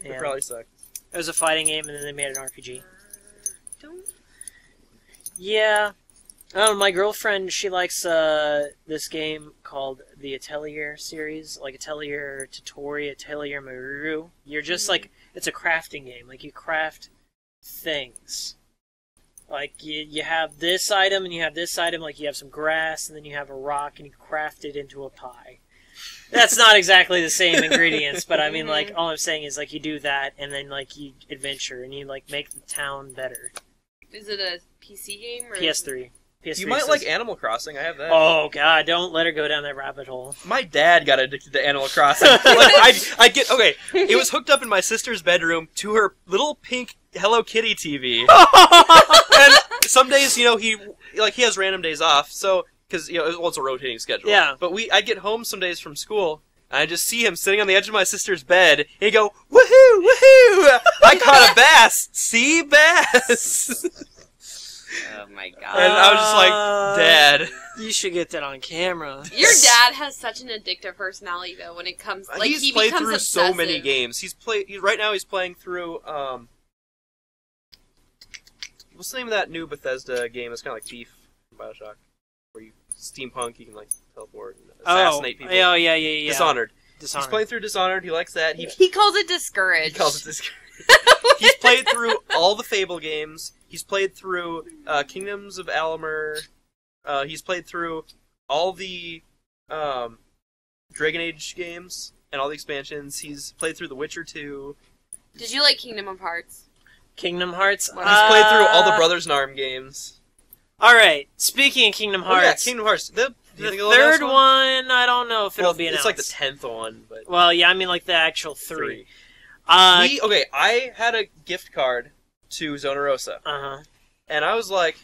It Yeah. probably sucked. It was a fighting game, and then they made an RPG. Don't. Yeah. My girlfriend, she likes this game called the Atelier series, like Atelier Totori, Atelier Maru. You're just like, it's a crafting game. Like, you craft things. Like, you have this item, and you have this item, like you have some grass, and then you have a rock, and you craft it into a pie. That's not exactly the same ingredients, but I mean, like, all I'm saying is, like, you do that, and then, like, you adventure, and you, like, make the town better. Is it a PC game or PS3. PS3 You might says- like Animal Crossing. I have that. Oh God! Don't let her go down that rabbit hole. My dad got addicted to Animal Crossing. I get okay. It was hooked up in my sister's bedroom to her little pink Hello Kitty TV. And some days, he has random days off, so because it's a rotating schedule. Yeah. But I get home some days from school, and I just see him sitting on the edge of my sister's bed, and he go, "Woohoo, woohoo! I caught a bass. Sea bass." Oh my god. And I was just like, Dad. You should get that on camera. Your dad has such an addictive personality, though. When it comes, like He's he played becomes through obsessive. so many games. Right now he's playing through what's the name of that new Bethesda game? It's kind of like Thief from BioShock, where you steampunk, you can like teleport and assassinate people. Oh, yeah. Dishonored. Dishonored. He's playing through Dishonored. He likes that. He calls it discouraged. He calls it Discouraged. He's played through all the Fable games. He's played through Kingdoms of Amalur. He's played through all the Dragon Age games and all the expansions. He's played through The Witcher 2. Did you like Kingdom of Hearts? Kingdom Hearts. He's He's played through all the Brothers Narm games. All right. Speaking of Kingdom Oh, yeah, Hearts, Kingdom Hearts. Do you the think it'll announce third one, I don't know if it'll be announced. It's like the 10th one, but Well, yeah, I mean like the actual three. I had a gift card to Zona Rosa, and I was like,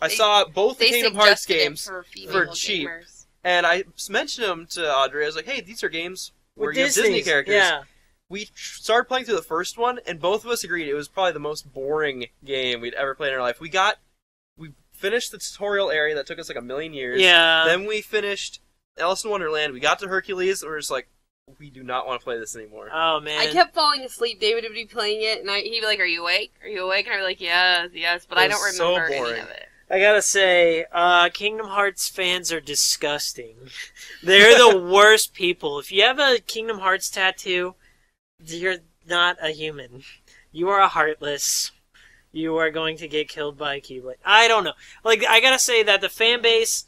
I saw both the They Kingdom Hearts suggested it games for, female for cheap. gamers. And I mentioned them to Audrey. I was like, hey, these are games where With you have Disney Disney's, characters. Yeah. We started playing through the first one, and both of us agreed it was probably the most boring game we'd ever played in our life. We finished the tutorial area that took us like a million years. Yeah. Then we finished Alice in Wonderland. We got to Hercules, and we were just like, we do not want to play this anymore. Oh man, I kept falling asleep. David would be playing it, and he'd be like, "Are you awake? Are you awake?" And I'd be like, "Yes," but I don't remember any of it. I gotta say, Kingdom Hearts fans are disgusting. They're the worst people. If you have a Kingdom Hearts tattoo, you're not a human. You are a heartless. You are going to get killed by a Keyblade. I don't know. Like, I gotta say that the fan base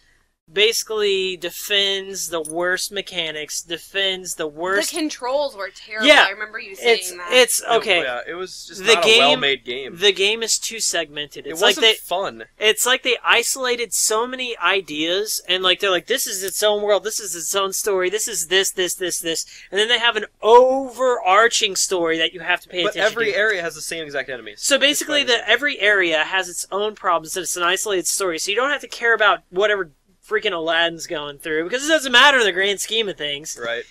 basically defends the worst mechanics, defends the worst... The controls were terrible. Yeah, I remember you saying that. It's okay. Yeah, it was just not a well-made game. The game is too segmented. It wasn't fun. It's like they isolated so many ideas, and like they're like, this is its own world, this is its own story, this is this, and then they have an overarching story that you have to pay attention to. But every area has the same exact enemies. So basically, every area has its own problems, and it's an isolated story, so you don't have to care about whatever freaking Aladdin's going through, because it doesn't matter in the grand scheme of things. Right.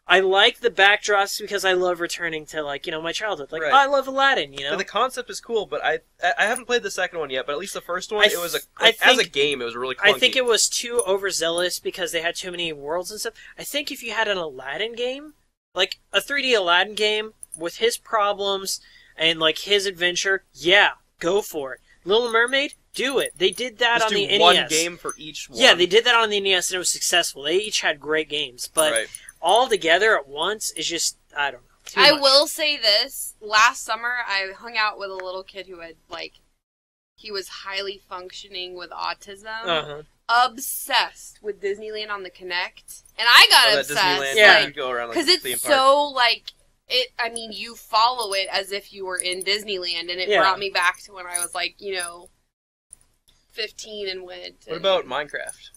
I like the backdrops because I love returning to, like, you know, my childhood. Like, right. I love Aladdin, you know? But the concept is cool, but I haven't played the second one yet, but at least the first one, as a game, it was really clunky. I think it was too overzealous because they had too many worlds and stuff. I think if you had an Aladdin game, like a 3D Aladdin game, with his problems and, like, his adventure, yeah, go for it. Little Mermaid, do it. They did that on the NES. One game for each one. Yeah, they did that on the NES and it was successful. They each had great games, but all together at once is just, I don't know. I will say this. Last summer, I hung out with a little kid who had, like, he was highly functioning with autism. Obsessed with Disneyland on the Kinect. And I got obsessed. Disneyland, yeah. You go around, like, because it's so, like... I mean, you follow it as if you were in Disneyland, and it brought me back to when I was, like, 15 and went. What about Minecraft?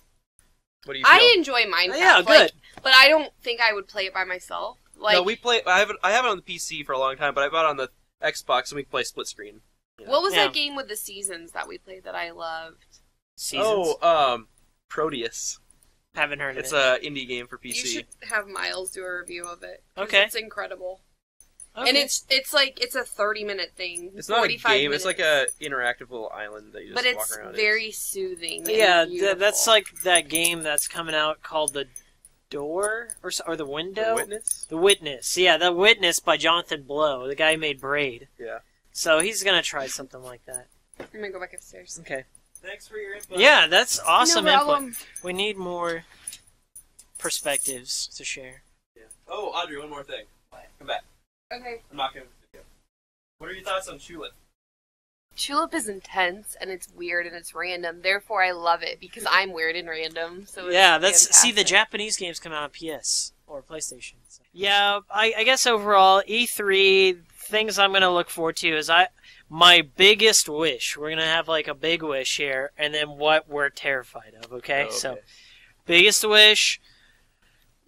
What do you feel? I enjoy Minecraft. Yeah, good. But I don't think I would play it by myself. Like, no, we play. I have it on the PC for a long time, but I bought it on the Xbox, and we play split screen. What was that game with the seasons that we played that I loved? Seasons? Oh, Proteus. Haven't heard of it. It's an indie game for PC. You should have Miles do a review of it. Okay. It's incredible. Okay. And it's a 30-minute thing. It's not a game. Minutes. It's like a interactive little island that you just walk around. But it's very soothing. Yeah, and that's like that game that's coming out called The Door or The Window. The Witness. The Witness. Yeah, The Witness by Jonathan Blow, the guy who made Braid. Yeah. So he's gonna try something like that. I'm gonna go back upstairs. Okay. Thanks for your input. Yeah, that's awesome No problem. input. We need more perspectives to share. Yeah. Oh, Audrey, one more thing. Come back. Okay. I'm not going to. What are your thoughts on Tulip? Tulip is intense and it's weird and it's random. Therefore, I love it because I'm weird and random. So it's see, the Japanese games come out on PS or PlayStation. So. Yeah, I guess overall E3 things I'm gonna look forward to is my biggest wish. We're gonna have like a big wish here, and then what we're terrified of. Okay, so biggest wish.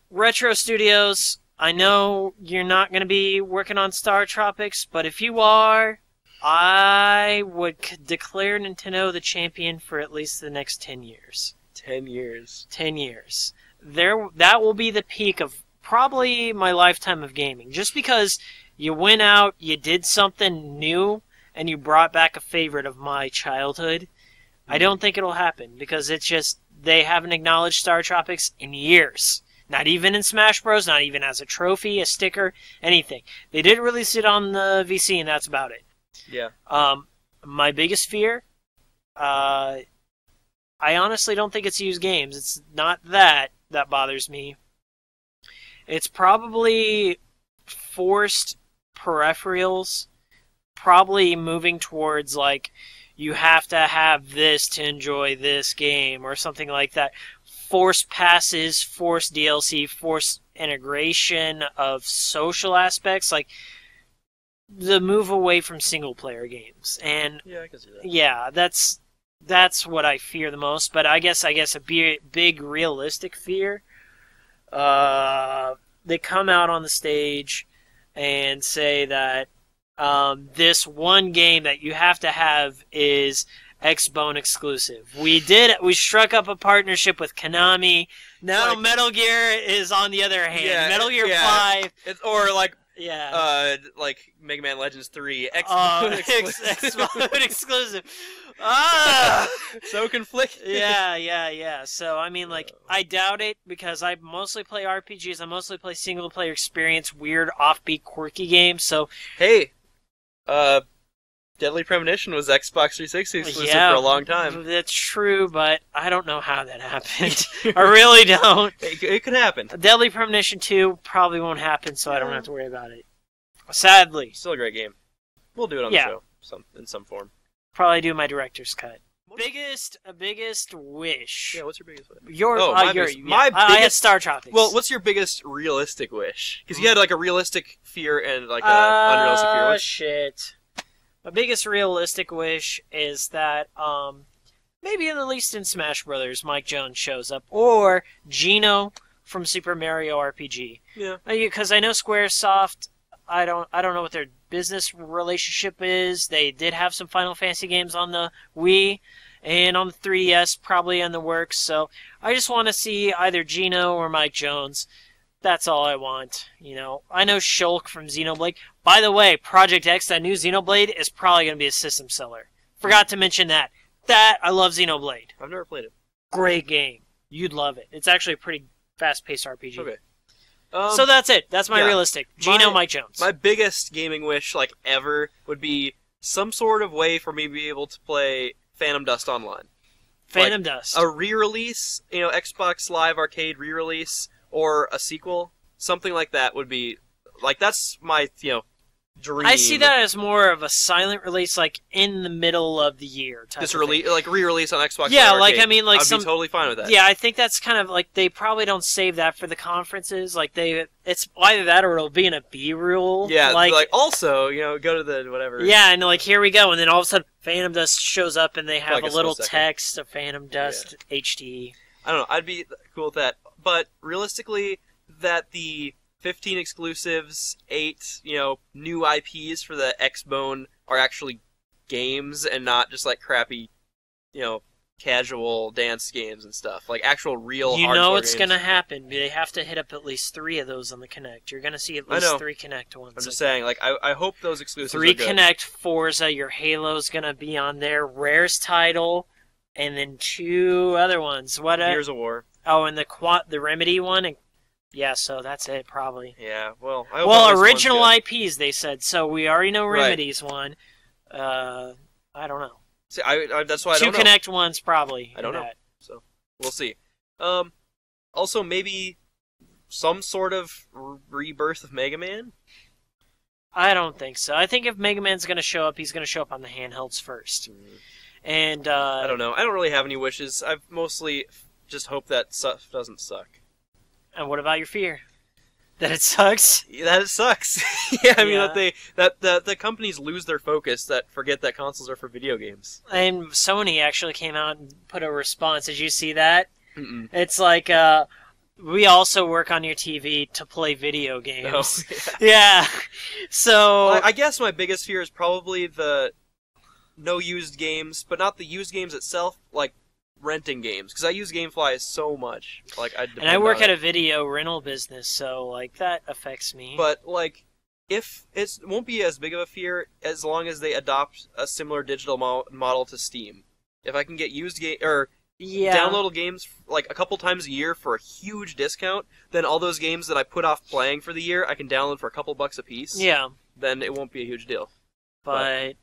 Retro Studios. I know you're not going to be working on Star Tropics, but if you are, I would declare Nintendo the champion for at least the next 10 years. 10 years. 10 years. That will be the peak of probably my lifetime of gaming. Just because you went out, you did something new, and you brought back a favorite of my childhood, I don't think it'll happen, because it's just, they haven't acknowledged Star Tropics in years. Not even in Smash Bros, not even as a trophy, a sticker, anything. They did release it on the VC, and that's about it. Yeah. My biggest fear, I honestly don't think it's used games. It's not that bothers me. It's probably forced peripherals, probably moving towards, like, you have to have this to enjoy this game, or something like that. Forced passes, forced DLC, forced integration of social aspects, like the move away from single-player games. And yeah, I can see that. Yeah, that's what I fear the most. But I guess a big realistic fear. They come out on the stage and say that this one game that you have to have is Xbone exclusive. We struck up a partnership with Konami. Now Metal Gear is on the other hand. Metal Gear 5. Or like like Mega Man Legends 3 Xbox exclusive. Ah, so conflicted. yeah. So I mean, like, I doubt it because I mostly play RPGs. I mostly play single player experience, weird, offbeat, quirky games. So hey, Deadly Premonition was Xbox 360 exclusive for a long time. That's true, but I don't know how that happened. I really don't. It could happen. Deadly Premonition 2 probably won't happen, so I don't have to worry about it. Sadly. Still a great game. We'll do it on the show in some form. Probably do my director's cut. Biggest wish. Yeah, what's your biggest wish? I had Star Tropics. Well, what's your biggest realistic wish? Because you had like a realistic fear and like a unrealistic fear. Oh, shit. My biggest realistic wish is that, maybe at least in Smash Brothers, Mike Jones shows up, or Geno from Super Mario RPG. Yeah. Because I know SquareSoft, I don't know what their business relationship is. They did have some Final Fantasy games on the Wii, and on the 3DS, probably in the works. So I just want to see either Geno or Mike Jones. That's all I want, you know. I know Shulk from Xenoblade. By the way, Project X, that new Xenoblade, is probably going to be a system seller. Forgot to mention that. I love Xenoblade. I've never played it. Great game. You'd love it. It's actually a pretty fast-paced RPG. Okay. So that's it. That's my realistic. Geno, Mike Jones. My biggest gaming wish, like, ever, would be some sort of way for me to be able to play Phantom Dust online. Phantom Dust. A re-release, Xbox Live Arcade re-release, or a sequel, something like that would be, like, that's my, dream. I see that as more of a silent release, like, in the middle of the year type Just of thing. like, re-release on Xbox Yeah, Live like, Arcade. I mean, like, I'd be totally fine with that. Yeah, I think that's kind of, like, they probably don't save that for the conferences. Like, it's either that or it'll be in a B-roll. Yeah, like also, go to the whatever. Yeah, and, like, here we go, and then all of a sudden, Phantom Dust shows up, and they have like a little text of Phantom Dust HD. I don't know, I'd be cool with that. But, realistically, that the 15 exclusives, 8, new IPs for the X-Bone are actually games and not just like crappy, casual dance games and stuff. Like actual real You know it's games. going to happen. They have to hit up at least 3 of those on the Kinect. You're going to see at least 3 Kinect ones. I'm just saying, like, I hope those exclusives 3 are good. Kinect, Forza, your Halo's going to be on there, Rare's title, and then 2 other ones. What? Gears of War. Oh, and the Remedy one, and yeah, so that's it, probably. Yeah, well, I hope original IPs, they said, so we already know Remedy's one. I don't know. See, that's why I don't know. 2 Kinect ones, probably. I don't know. So, we'll see. Also, maybe some sort of rebirth of Mega Man? I don't think so. I think if Mega Man's going to show up, he's going to show up on the handhelds first. And, I don't know. I don't really have any wishes. I've mostly just hope that stuff doesn't suck. And what about your fear? That it sucks? That it sucks. Yeah, I mean that the companies lose their focus, that forget that consoles are for video games. And Sony actually came out and put a response. Did you see that? Mm-mm. It's like, we also work on your TV to play video games. Oh, yeah. So I guess my biggest fear is probably the no used games, but not the used games itself, like renting games, because I use GameFly so much. Like, and I work at a video rental business, so like that affects me. But like, if it won't be as big of a fear as long as they adopt a similar digital model to Steam. If I can get used downloadable games like a couple times a year for a huge discount, then all those games that I put off playing for the year I can download for a couple bucks a piece. Yeah. Then it won't be a huge deal. But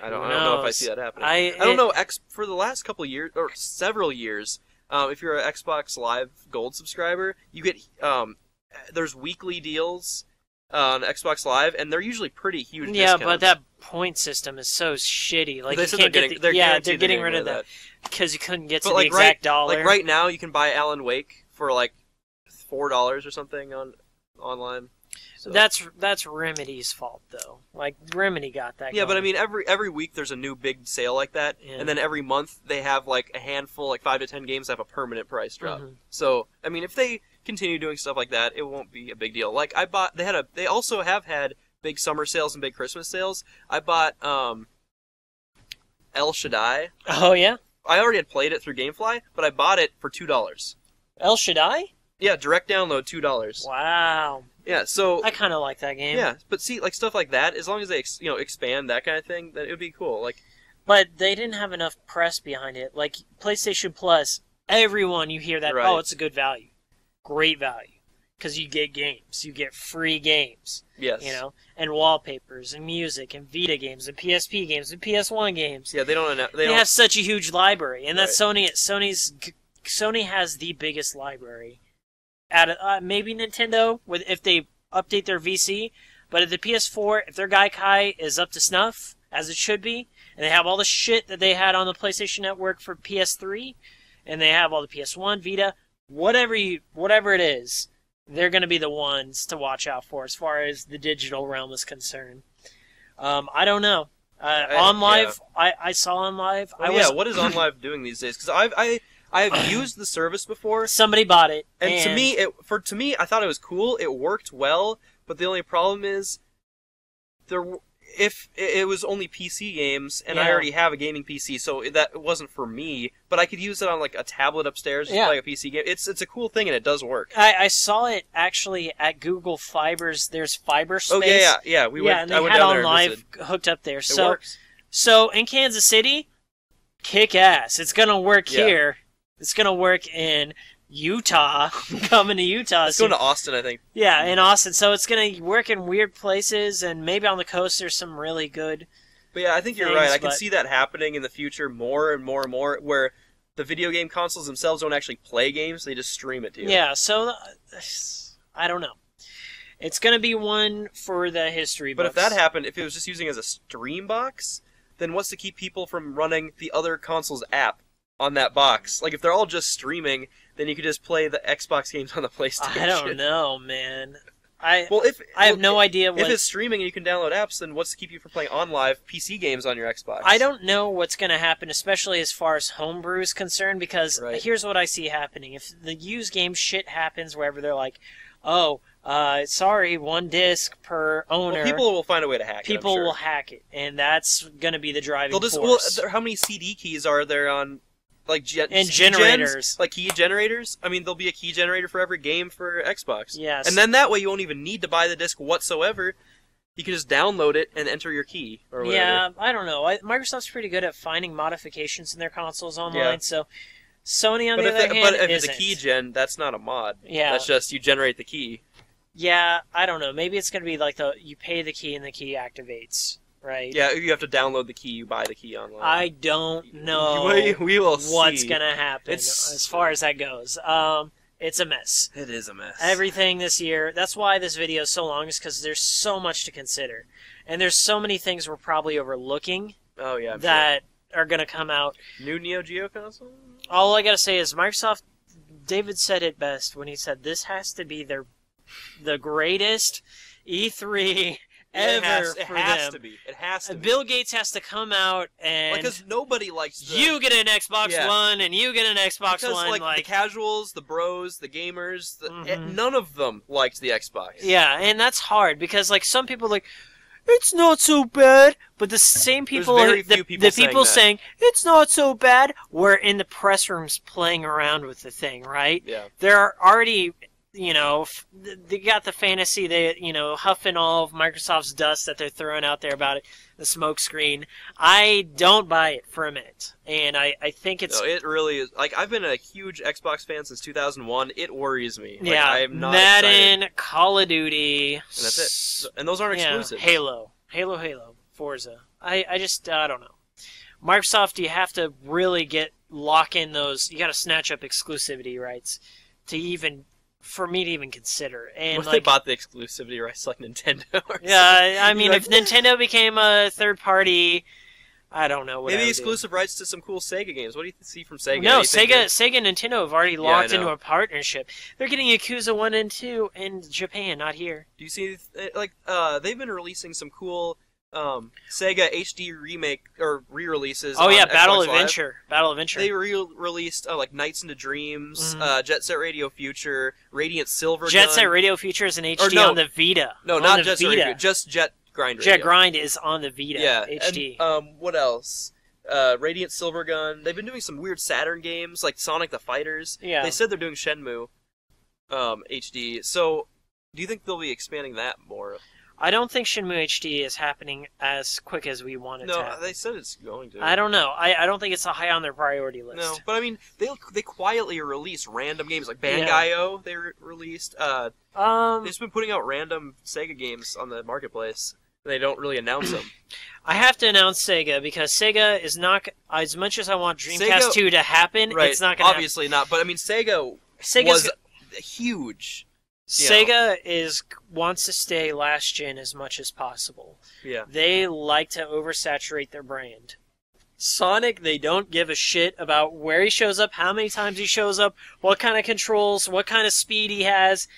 I don't know if I see that happening. I don't know. For the last couple of years, or several years, if you're an Xbox Live Gold subscriber, you get there's weekly deals on Xbox Live, and they're usually pretty huge. Yeah, discounts. but that point system is so shitty. Like, they you can't they're getting rid of that because you couldn't get to the exact dollar. Like right now, you can buy Alan Wake for like $4 or something online. So. That's Remedy's fault, though. Like, Remedy got that. Yeah, going. but I mean, every week there's a new big sale like that, and then every month they have like a handful, like 5 to 10 games that have a permanent price drop. Mm-hmm. So, I mean, if they continue doing stuff like that, it won't be a big deal. Like, they also have had big summer sales and big Christmas sales. I bought El Shaddai. Oh yeah. I already had played it through GameFly, but I bought it for $2. El Shaddai? Yeah, direct download, $2. Wow. Yeah, so I kind of like that game. yeah, but see, like stuff like that, as long as they expand that kind of thing, then it would be cool. Like, But they didn't have enough press behind it. Like PlayStation Plus, everyone you hear that, Right. oh, it's a good value, great value, because you get games, you get free games, yes, and wallpapers and music and Vita games and PSP games and PS1 games. yeah, they don't. They have such a huge library, and that's Right. Sony has the biggest library. Maybe Nintendo if they update their VC, but at the PS4, if their Gaikai is up to snuff as it should be, and they have all the shit that they had on the PlayStation Network for PS3, and they have all the PS1, Vita, whatever it is, they're going to be the ones to watch out for as far as the digital realm is concerned. I don't know. On Live, I saw On Live. What is On Live doing these days? Because I have used the service before. Somebody bought it, and to me, I thought it was cool. It worked well, but the only problem is if it was only PC games, and I already have a gaming PC, so that wasn't for me. But I could use it on like a tablet upstairs to play a PC game. It's a cool thing, and it does work. I saw it actually at Google Fibers. There's Fiber Space. Oh yeah. We went. And they I went had down On there and Live visited. hooked up there. It So works. So in Kansas City, kick ass. It's gonna work here. It's gonna work in Utah. Coming to Utah. It's going to Austin, I think. Yeah, in Austin. So it's gonna work in weird places, and maybe on the coast there's some really good. But yeah, I think you're things, right. I can but- see that happening in the future more and more and more, where the video game consoles themselves don't actually play games; they just stream it to you. Yeah. So I don't know. It's gonna be one for the history But books. if that happened, if it was just using as a stream box, then what's to keep people from running the other console's app on that box? Like, if they're all just streaming, then you could just play the Xbox games on the PlayStation. I don't know, man. I have no idea what. If it's streaming and you can download apps, then what's to keep you from playing on live PC games on your Xbox? I don't know what's going to happen, especially as far as homebrew is concerned, because Right. here's what I see happening. If the used game shit happens wherever they're like, oh, sorry, one disc per owner. Well, people will find a way to hack it. People I'm sure. will hack it, and that's going to be the driving They'll just. force. Well, how many CD keys are there on? Like And key generators. gens? Like key generators? I mean, there'll be a key generator for every game for Xbox. Yes. And then that way you won't even need to buy the disc whatsoever. You can just download it and enter your key or whatever. Yeah, I don't know. Microsoft's pretty good at finding modifications in their consoles online, Yeah. so Sony, on But the other hand, if it's a isn't. key gen, that's not a mod. Yeah. That's just you generate the key. Yeah, I don't know. Maybe it's going to be like you pay the key and the key activates, right? Yeah, if you have to download the key, you buy the key online. I don't know We will what's see. going to happen as far as that goes. It's a mess. It is a mess. Everything this year. That's why this video is so long, is because there's so much to consider. And there's so many things we're probably overlooking Oh yeah. I'm that are going to come out. sure. New Neo Geo console. All I got to say is Microsoft, David said it best when he said this has to be the greatest E3 ever It for has them. to be. It has to be. Bill Gates has to come out and because nobody likes the, you get an Xbox Yeah. One and you get an Xbox because One. like the casuals, the bros, the gamers, Mhm. none of them liked the Xbox. Yeah, and that's hard because like some people are like it's not so bad, but the same people, very few people the people saying saying it's not so bad, were in the press rooms playing around with the thing, right? Yeah. They're already, they got the fantasy, huffing all of Microsoft's dust that they're throwing out there about it, the smoke screen. I don't buy it for a minute, and I think it's No, it really is. Like, I've been a huge Xbox fan since 2001. It worries me. Like, yeah, I am not excited. Madden, Call of Duty, And that's it. And those aren't yeah, exclusive. Halo, Forza. I don't know. Microsoft, you have to really lock in those. You got to snatch up exclusivity rights for me to even consider. And What if they bought the exclusivity rights like Nintendo? Or yeah, I mean, Like, if Nintendo became a third party, I don't know what I maybe would exclusive rights to some cool Sega games. What do you see from Sega? do. No, Anything Sega and Nintendo have already I locked know. into a partnership. They're getting Yakuza 1 and 2 in Japan, not here. Do you see, they've been releasing some cool Sega HD remake or re-releases. Oh on yeah, Xbox Battle Live. Adventure. Battle Adventure. They released like Nights into Dreams, Mhm. Jet Set Radio Future, Radiant Silver Jet Gun. Set Radio Future is in HD no. on the Vita. No, On not the Jet Set Vita. Radio, just Jet Grind Jet Radio. Grind is on the Vita Yeah, HD. And, what else? Radiant Silver Gun. They've been doing some weird Saturn games like Sonic the Fighters. Yeah. They said they're doing Shenmue HD. So Do you think they'll be expanding that more? I don't think Shenmue HD is happening as quick as we want it to No, happen. they said it's going to. I don't know. I don't think it's high on their priority list. No, but I mean, they quietly release random games like Bangai-O. They released. They've just been putting out random Sega games on the marketplace. They don't really announce them. I have to announce Sega because Sega is not, as much as I want Dreamcast Sega, 2 to happen, right, it's not going to happen. Obviously not, but I mean, Sega Sega's was huge. Sega wants to stay last gen as much as possible. Yeah. They like to oversaturate their brand. Sonic, they don't give a shit about where he shows up, how many times he shows up, what kind of controls, what kind of speed he has,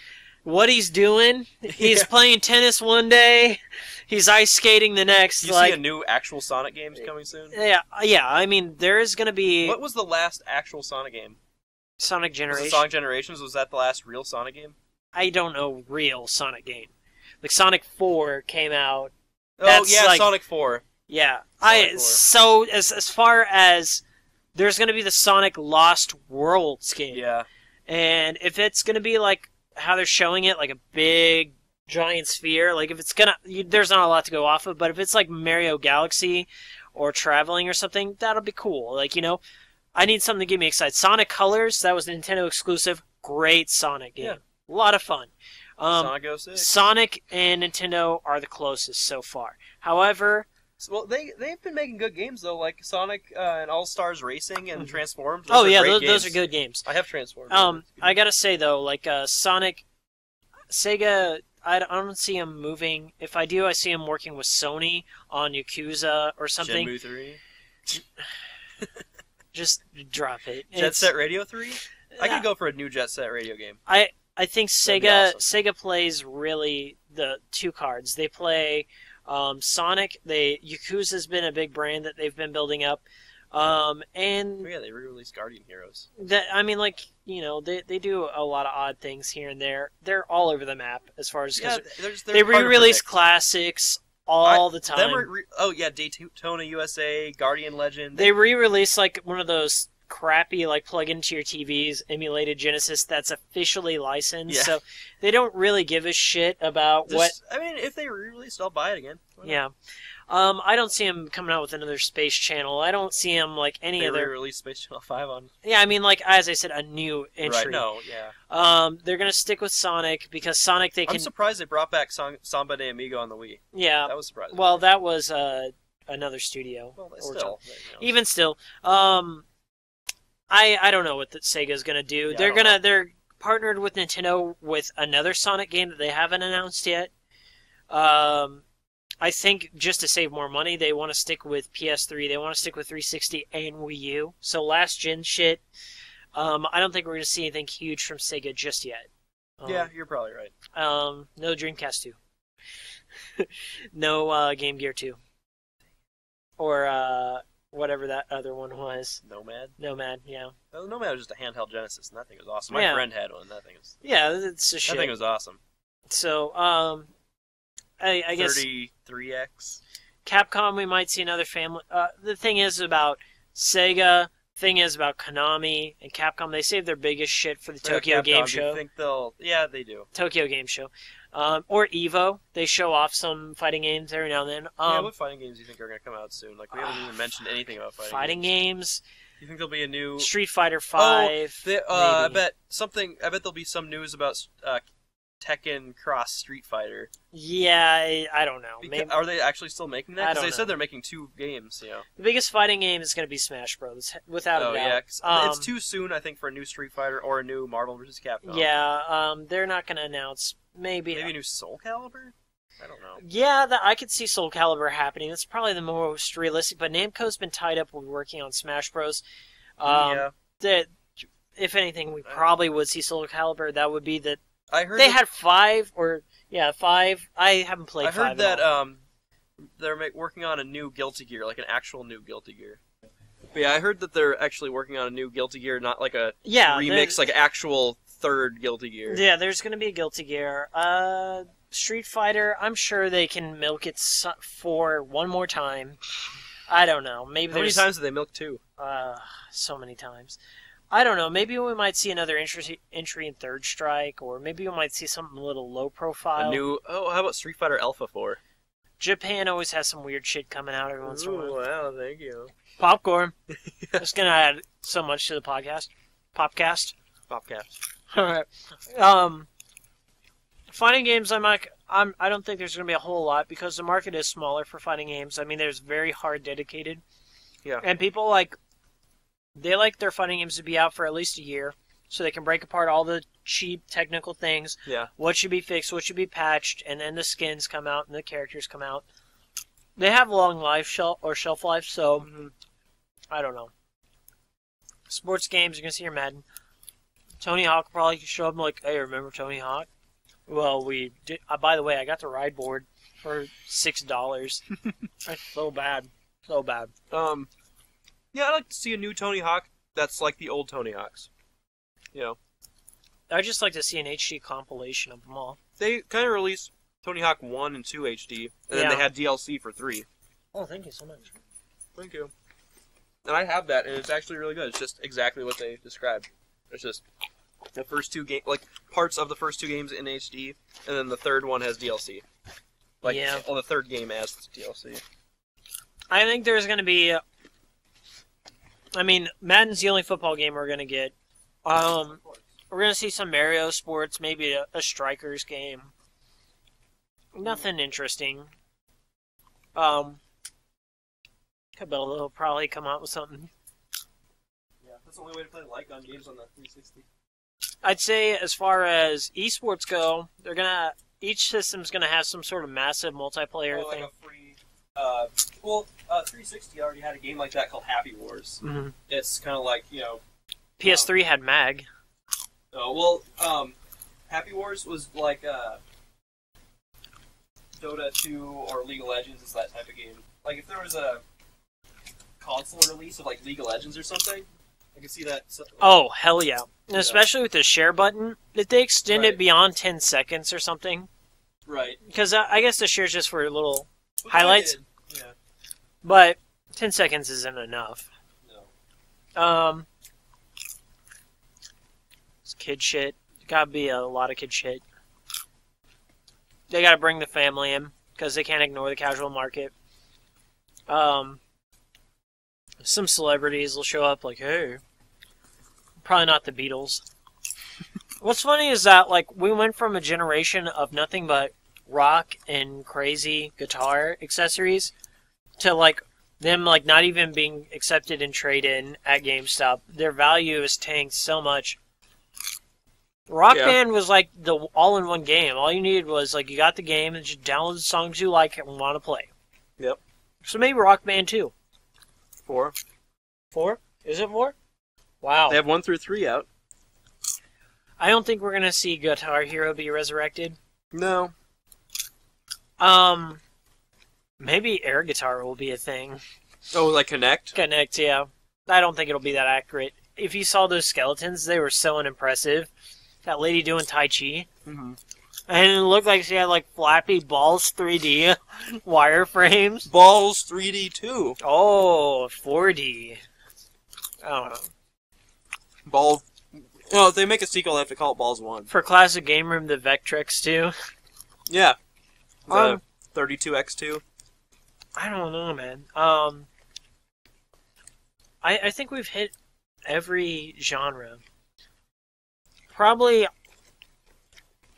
what he's doing. He's playing tennis one day, he's ice skating the next. You see a new actual Sonic game coming soon? Yeah. I mean, there is going to be... What was the last actual Sonic game? Sonic Generations. Was it Sonic Generations? Was that the last real Sonic game? I don't know real Sonic game. Like Sonic 4 came out. Sonic 4. Yeah. Sonic 4. So as far as there's going to be the Sonic Lost Worlds game. Yeah. And if it's going to be like how they're showing it, like a big giant sphere, like if it's going to there's not a lot to go off of, but if it's like Mario Galaxy or Traveling or something, that'll be cool. Like, I need something to get me excited. Sonic Colors, that was a Nintendo exclusive, great Sonic game. Yeah. A lot of fun. Sonic 06. Sonic and Nintendo are the closest so far. However... Well, they've been making good games, though, like Sonic and All-Stars Racing and Transformed. Those are good games. I have Transformed. I gotta say, though, like Sonic... Sega, I don't see them moving. If I do, I see them working with Sony on Yakuza or something. Shenmue 3. Just drop it. Jet Set Radio 3? I could go for a new Jet Set Radio game. I think Sega plays really the two cards. They play Sonic. Yakuza's been a big brand that they've been building up. And they re-released Guardian Heroes. They do a lot of odd things here and there. They're all over the map as far as they re-release classics all the time. Daytona USA, Guardian Legend. They re-release like one of those crappy like plug into your TVs emulated Genesis that's officially licensed. Yeah. So they don't really give a shit about what. I mean, if they re-released, I'll buy it again. Yeah. I don't see him coming out with another Space Channel. I don't see him like any other. They re-released Space Channel 5 on. Yeah, I mean, like as I said, a new entry. Right. No. Yeah. They're gonna stick with Sonic because Sonic they can. I'm surprised they brought back Samba de Amigo on the Wii. Yeah. That was surprising. Well, that was another studio. Well, still. Even still, I don't know what Sega's gonna do. Yeah, they're partnered with Nintendo with another Sonic game that they haven't announced yet. I think just to save more money, they want to stick with PS3. They want to stick with 360 and Wii U. So last gen shit. I don't think we're gonna see anything huge from Sega just yet. Yeah, you're probably right. No Dreamcast 2. No Game Gear 2. Or whatever that other one was. Nomad, yeah. Well, Nomad was just a handheld Genesis, and that thing was awesome. My friend had one. That thing was. Yeah, it's a shit. That thing was awesome. So, I guess 33X. Capcom, we might see another family. The thing is about Sega. Thing is about Konami and Capcom. They save their biggest shit for the Tokyo Game Show. Do you think they'll? Yeah, they do. Tokyo Game Show, or Evo. They show off some fighting games every now and then. What fighting games do you think are going to come out soon? Like we haven't even mentioned anything about fighting games. You think there'll be a new Street Fighter 5? I bet there'll be some news about Tekken Cross Street Fighter. Yeah, I don't know. Maybe. Are they actually still making that? Because they said they're making 2 games. The biggest fighting game is going to be Smash Bros. Without a doubt. Yeah, it's too soon, I think, for a new Street Fighter or a new Marvel vs. Capcom. Yeah, they're not going to announce maybe a new Soul Calibur. I don't know. Yeah, I could see Soul Calibur happening. That's probably the most realistic. But Namco's been tied up with working on Smash Bros. If anything, we probably would see Soul Calibur. That would be the. I heard they had 5 or 5. I haven't played 5. I heard that they're working on a new Guilty Gear, like an actual new Guilty Gear. But yeah, I heard that they're actually working on a new Guilty Gear, not like a remix, like actual third Guilty Gear. Yeah, there's going to be a Guilty Gear. Street Fighter, I'm sure they can milk it for one more time. I don't know. Maybe How many times did they milk 2? So many times. I don't know. Maybe we might see another entry in Third Strike, or maybe we might see something a little low profile. A new... Oh, how about Street Fighter Alpha 4? Japan always has some weird shit coming out every once in a while. Wow, thank you. Popcorn. It's gonna add so much to the podcast. Popcast. Alright. Fighting games, I don't think there's gonna be a whole lot because the market is smaller for fighting games. I mean, there's very hard dedicated. Yeah. And people they like their fighting games to be out for at least a year, so they can break apart all the cheap technical things. Yeah. What should be fixed, what should be patched, and then the skins come out and the characters come out. They have long shelf life, so I don't know. Sports games, you're gonna see your Madden. Tony Hawk will probably show up and like, hey, remember Tony Hawk? Well, we did. By the way, I got the ride board for $6. That's so bad. So bad. Yeah, I'd like to see a new Tony Hawk that's like the old Tony Hawks. You know. I'd just like to see an HD compilation of them all. They kind of released Tony Hawk 1 and 2 HD, and then they had DLC for 3. Oh, thank you so much. Thank you. And I have that, and it's actually really good. It's just exactly what they described. It's just the first two parts of the first two games in HD, and then the third one has DLC. Well, the third game has DLC. I think there's going to be... Madden's the only football game we're going to get. We're going to see some Mario sports, maybe a Strikers game. Nothing interesting. Cabela will probably come out with something. Yeah, that's the only way to play gun games on the 360. I'd say as far as esports go, each system's going to have some sort of massive multiplayer thing. Like a free... 360 already had a game like that called Happy Wars. Mm-hmm. It's kind of like, PS3 had MAG. Happy Wars was like Dota 2 or League of Legends is that type of game. Like, if there was a console release of, like, League of Legends or something, I could see that. Oh, hell yeah. And especially with the share button, if they extend it beyond 10 seconds or something. Right. Because I guess the share's just for little highlights. Yeah. But 10 seconds isn't enough. No. It's kid shit. Gotta be a lot of kid shit. They gotta bring the family in, because they can't ignore the casual market. Some celebrities will show up like, hey. Probably not the Beatles. What's funny is that, we went from a generation of nothing but rock and crazy guitar accessories to, them, not even being accepted in trade-in at GameStop. Their value is tanked so much. Rock Band was the all-in-one game. All you needed was you got the game and just download the songs you like and want to play. Yep. So maybe Rock Band 2. 4. 4? Is it 4? Wow. They have 1 through 3 out. I don't think we're gonna see Guitar Hero be resurrected. No. Maybe air guitar will be a thing. Oh, like Connect? Connect, yeah. I don't think it'll be that accurate. If you saw those skeletons, they were so unimpressive. That lady doing Tai Chi. Mm-hmm. And it looked like she had flappy balls 3D wireframes. Balls 3D too. Oh, 4D. I don't know. Ball. If they make a sequel, they have to call it Balls 1. For Classic Game Room, the Vectrex 2. Yeah. The 32X2. I don't know, man. I think we've hit every genre. Probably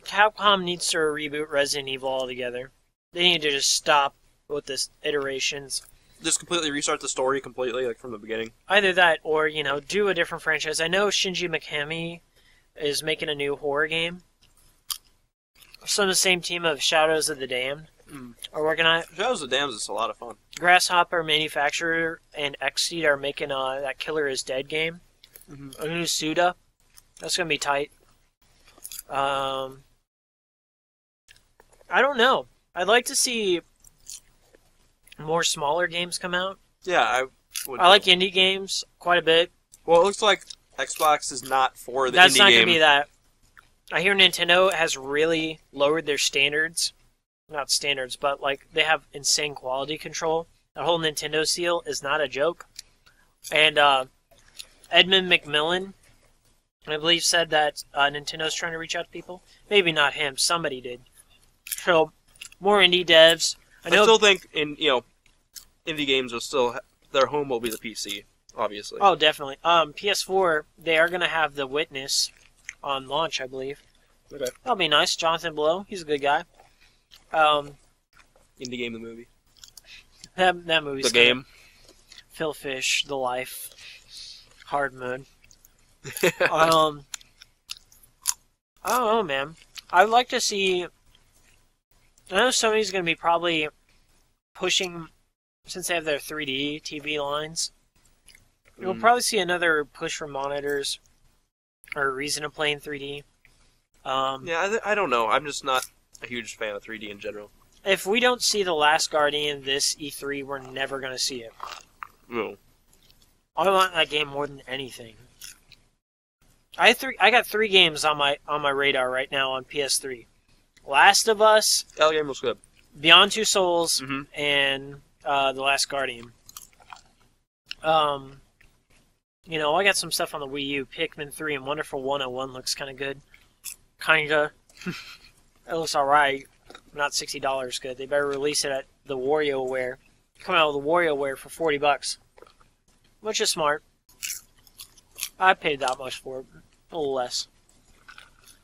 Capcom needs to reboot Resident Evil altogether. They need to just stop with this iterations. Just completely restart the story completely, from the beginning. Either that or, do a different franchise. I know Shinji Mikami is making a new horror game. Some of the same team of Shadows of the Damned are working on it. Shadows of the Damned is a lot of fun. Grasshopper Manufacturer and Xseed are making that Killer is Dead game. A new Suda. That's going to be tight. I don't know. I'd like to see more smaller games come out. Yeah, I would. I like indie games quite a bit. Well, it looks like Xbox is not for the That's indie not game. going to be that. I hear Nintendo has really lowered their standards. Not standards, but they have insane quality control. The whole Nintendo seal is not a joke. And Edmund McMillan I believe said that Nintendo's trying to reach out to people. Maybe not him. Somebody did. So, more indie devs. I still think indie games will still their home will be the PC, obviously. Oh, definitely. PS4, they are going to have The Witness on launch, I believe. Okay. That'll be nice. Jonathan Blow, he's a good guy. Indie game, the movie. That movie's The game. Phil Fish, The Life, Hard Mode. I don't know, man. I'd like to see. I know Sony's going to be probably pushing, since they have their 3D TV lines. You'll probably see another push for monitors, or a reason to play in 3D. I don't know. I'm just not a huge fan of 3D in general. If we don't see The Last Guardian this E3, we're never going to see it. No. I want that game more than anything. I got 3 games on my radar right now on PS3. Last of Us, That game was good. Beyond Two Souls, Mm-hmm. and The Last Guardian. I got some stuff on the Wii U. Pikmin 3 and Wonderful 101 looks kind of good. Kinda. It looks alright. Not $60 good. They better release it at the WarioWare. Come out with the WarioWare for $40. Which is smart. I paid that much for it. A little less.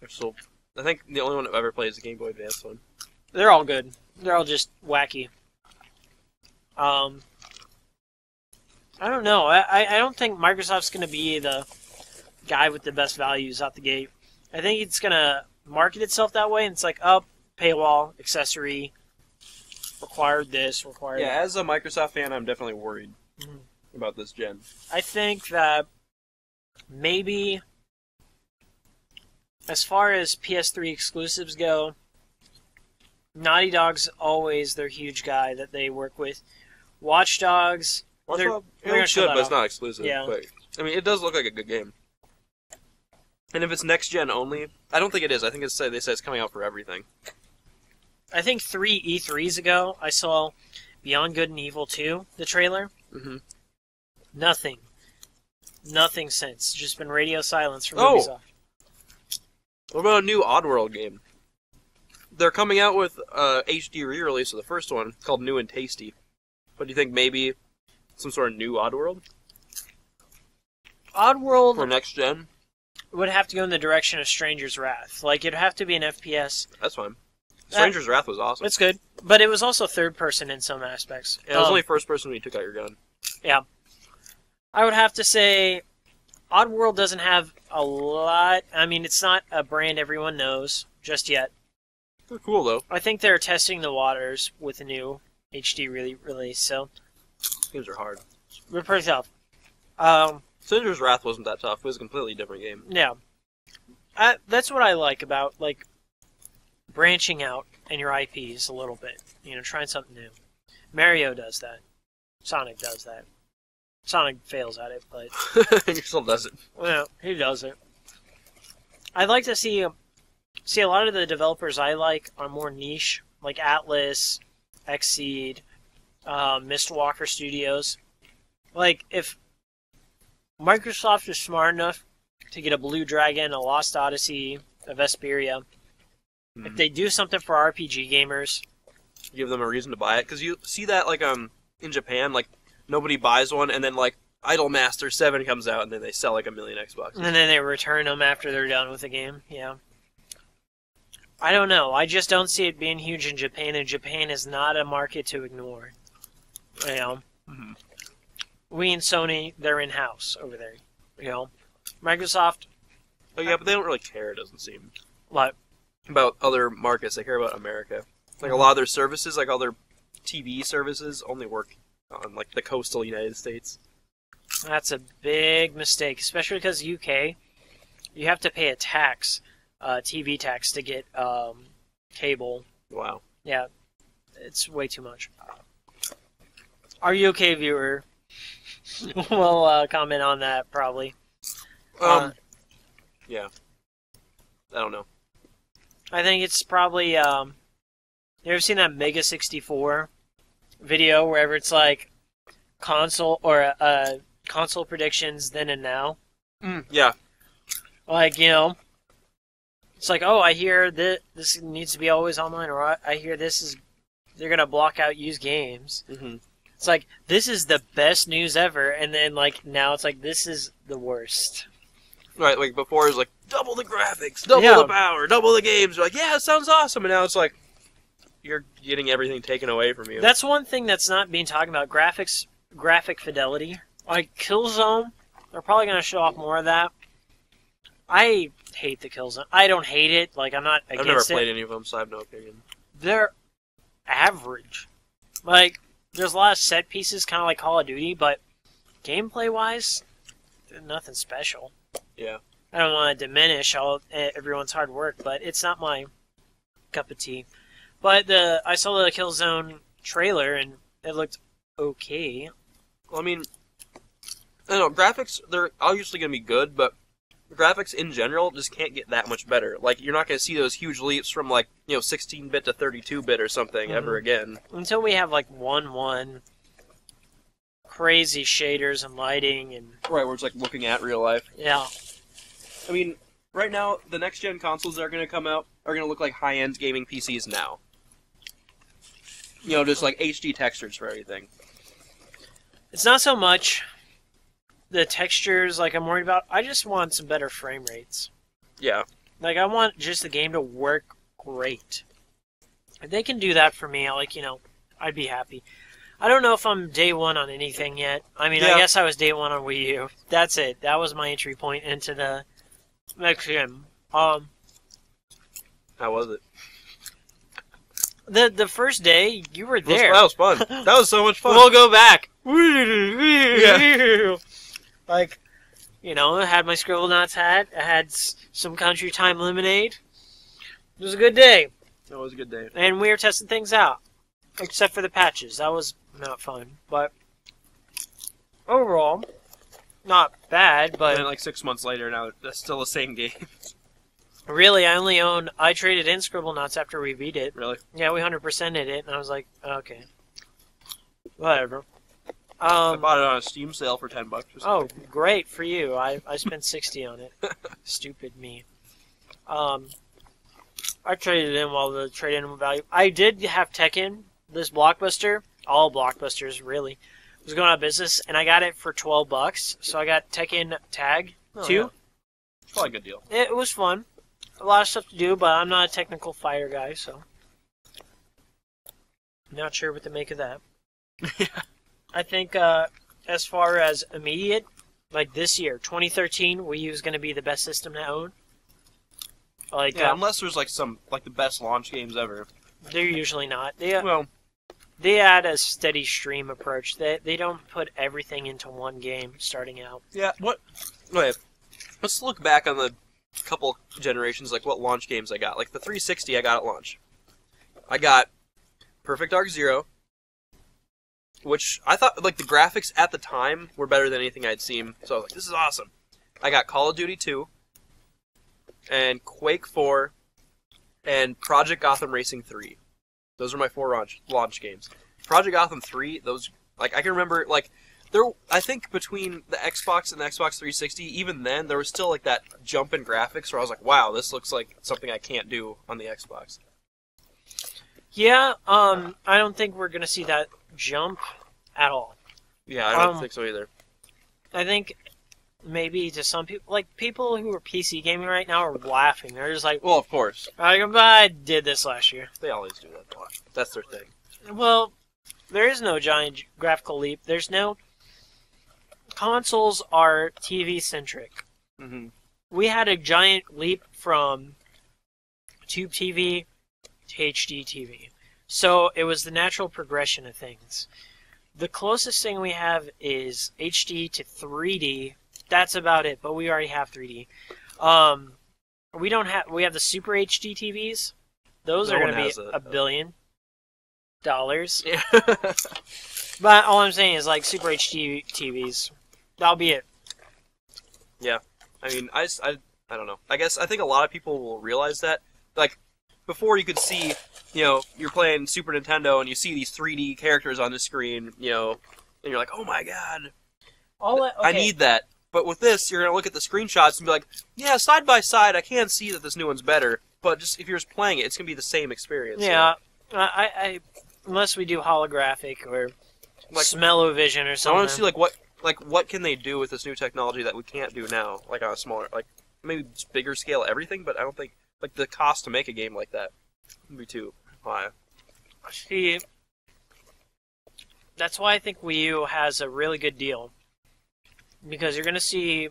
I think the only one I've ever played is the Game Boy Advance one. They're all good. They're all just wacky. I don't know. I don't think Microsoft's going to be the guy with the best values out the gate. I think it's going to market itself that way, and it's like, paywall, accessory, required this, required that. As a Microsoft fan, I'm definitely worried about this gen. I think that maybe, as far as PS3 exclusives go, Naughty Dog's always their huge guy that they work with. Watch Dogs, It looks gonna show good, that but it's off. not exclusive. Yeah. But, it does look like a good game. And if it's next gen only, I don't think it is. I think they say it's coming out for everything. I think 3 E3s ago, I saw Beyond Good and Evil 2, the trailer. Mm-hmm. Nothing since. Just been radio silence from Oh! Ubisoft. What about a new Oddworld game? They're coming out with a HD re-release of the first one called New and Tasty. But do you think maybe some sort of new Oddworld Oddworld for next gen? would have to go in the direction of Stranger's Wrath. Like, it'd have to be an FPS. That's fine. Stranger's Wrath was awesome. It's good, but it was also third person in some aspects. Yeah, it was only first person when you took out your gun. Yeah. I would have to say Oddworld doesn't have a lot. I mean, it's not a brand everyone knows just yet. They're cool though. I think they're testing the waters with a new HD release, so Games are hard. we're pretty tough. Stranger's Wrath wasn't that tough. It was a completely different game. Yeah. That's what I like about, like, branching out in your IPs a little bit. Trying something new. Mario does that. Sonic does that. Sonic fails at it, but... And he still does it. Well, he does it. I'd like to see a lot of the developers I like are more niche, like Atlas, Xseed, Mistwalker Studios. Like, if Microsoft is smart enough to get a Blue Dragon, a Lost Odyssey, a Vesperia, if they do something for RPG gamers, Give them a reason to buy it. Because you see that, like, in Japan, like, nobody buys one, and then, like, Idolmaster 7 comes out, and then they sell, like, 1 million Xboxes. and then they return them after they're done with the game. Yeah. I don't know. I just don't see it being huge in Japan, and Japan is not a market to ignore. Mm-hmm. We and Sony, they're in-house over there. Microsoft, Oh, yeah, but they don't really care, it doesn't seem. what? About other markets. They care about America. Like, a lot of their services, like all their TV services, only work on, like, the coastal United States. That's a big mistake, especially because UK, you have to pay a tax, TV tax, to get cable. Wow. Yeah, it's way too much. Our UK viewer will comment on that, probably. Yeah. I don't know. I think it's probably, you ever seen that Mega 64 video wherever it's like console or console predictions then and now? Yeah. Like, it's like, oh, I hear that this needs to be always online, or I hear they're going to block out used games. Mm-hmm. It's like, this is the best news ever, and then, like, now it's like, this is the worst. Right, like before it was like, double the graphics, double the power, double the games. You're like, yeah, it sounds awesome. And now it's like, you're getting everything taken away from you. That's one thing that's not being talked about, graphic fidelity. Like, Killzone, they're probably going to show off more of that. I hate the Killzone. I don't hate it. Like, I'm not against it. I've never played any of them, so I have no opinion. They're average. Like, there's a lot of set pieces, kind of like Call of Duty, but gameplay-wise, nothing special. Yeah. I don't want to diminish everyone's hard work, but it's not my cup of tea. But I saw the Killzone trailer, and it looked okay. Well, I mean, I don't know, graphics, they're obviously going to be good, but graphics in general just can't get that much better. Like, you're not going to see those huge leaps from, like, 16-bit to 32-bit or something ever again. Until we have, like, 1.1 crazy shaders and lighting and... Right, where it's, like, looking at real life. Yeah. I mean, right now, the next-gen consoles that are going to come out are going to look like high-end gaming PCs now. Just, like, HD textures for everything. It's not so much the textures, like, I'm worried about. I just want some better frame rates. Yeah. Like, I want just the game to work great. If they can do that for me, I'd be happy. I don't know if I'm day one on anything yet. I mean, I guess I was day one on Wii U. That's it. That was my entry point into the next gen. How was it? The first day, you were there. That was fun. That was so much fun. We'll go back. Yeah. Like, I had my Scribblenauts hat. I had some Country Time lemonade. It was a good day. It was a good day. And we were testing things out. Except for the patches. That was not fun. But overall, not bad. But and then, like 6 months later, now that's still the same game. Really, I traded in Scribblenauts after we beat it. Really? Yeah, we 100%ed it. And I was like, okay. Whatever. I bought it on a Steam sale for $10 or something. Oh, great for you. I spent 60 on it. Stupid me. I traded in while the trade-in value. I did have Tekken, this Blockbuster. All Blockbusters, really. Was going out of business, and I got it for $12. So I got Tekken Tag 2. Yeah. It's probably a good deal. It was fun. A lot of stuff to do, but I'm not a technical fighter guy, so... Not sure what to make of that. Yeah. I think as far as immediate, like this year, 2013, Wii U is going to be the best system to own. Like, yeah, unless there's like some the best launch games ever. They're usually not. They add a steady stream approach. They don't put everything into one game starting out. Yeah. Okay. Let's look back on the couple generations, like what launch games I got. Like the 360, I got at launch. I got Perfect Dark Zero. Which I thought, like, the graphics at the time were better than anything I'd seen. So I was like, this is awesome. I got Call of Duty 2, and Quake 4, and Project Gotham Racing 3. Those are my 4 launch games. Project Gotham 3, those, like, I can remember, like, I think between the Xbox and the Xbox 360, even then, there was still, like, that jump in graphics where I was like, wow, this looks like something I can't do on the Xbox. Yeah, I don't think we're going to see that jump at all. Yeah, I don't think so either. I think maybe to some people, like people who are PC gaming right now are laughing. They're just like, well, of course. I did this last year. They always do that a lot. That's their thing. Well, there is no giant graphical leap. Consoles are TV-centric. Mm-hmm. We had a giant leap from Tube TV to HD TV. So it was the natural progression of things. The closest thing we have is HD to 3D. That's about it, but we already have 3D. We have the Super HD TVs. Those are going to be $1 billion. Yeah. But all I'm saying is, like, Super HD TVs. That'll be it. Yeah. I mean, I don't know. I think a lot of people will realize that. Like, before you could see, you're playing Super Nintendo and you see these 3D characters on the screen, and you're like, oh my god. I need that. But with this, you're going to look at the screenshots and be like, yeah, side by side, I can see that this new one's better. But just if you're just playing it, it's going to be the same experience. Yeah, I unless we do holographic or Like, smell-o-vision or I something. want to see what can they do with this new technology that we can't do now, like on a smaller, like maybe just bigger scale everything. But I don't think like the cost to make a game like that would be too high. See, that's why I think Wii U has a really good deal. Because you're going to see...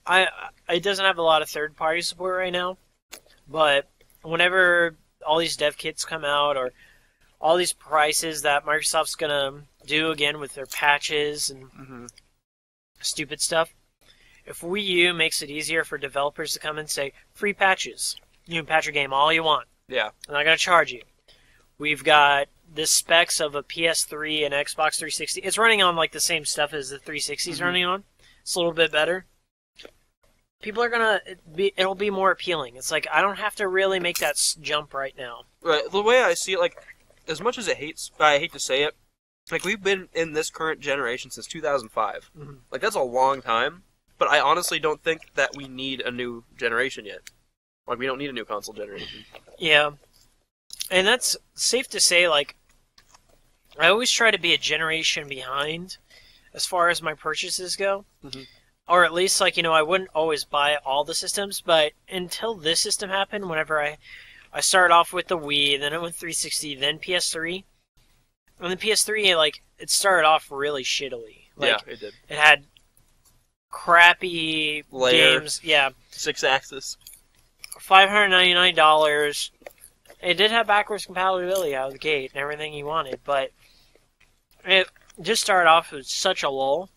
it doesn't have a lot of third-party support right now, but whenever all these dev kits come out, or all these prices that Microsoft's going to do again with their patches and stupid stuff, if Wii U makes it easier for developers to come and say, free patches, you can patch your game all you want. Yeah. I'm not going to charge you. We've got the specs of a PS3 and Xbox 360. It's running on like the same stuff as the 360 is running on. It's a little bit better. People are going to... It'll be more appealing. It's like, I don't have to really make that jump right now. Right. The way I see it, like, as much as I hate to say it, like, we've been in this current generation since 2005. Like, that's a long time. But I honestly don't think that we need a new generation yet. Like, we don't need a new console generation. Yeah. And that's safe to say, like, I always try to be a generation behind as far as my purchases go. Or at least, like, I wouldn't always buy all the systems, but until this system happened, whenever I started off with the Wii, then it went 360, then PS3. And the PS3, like, it started off really shittily. Like, yeah, it did. It had crappy games. Yeah. 6-axis. $599. It did have backwards compatibility out of the gate and everything you wanted, but it just started off with such a lull.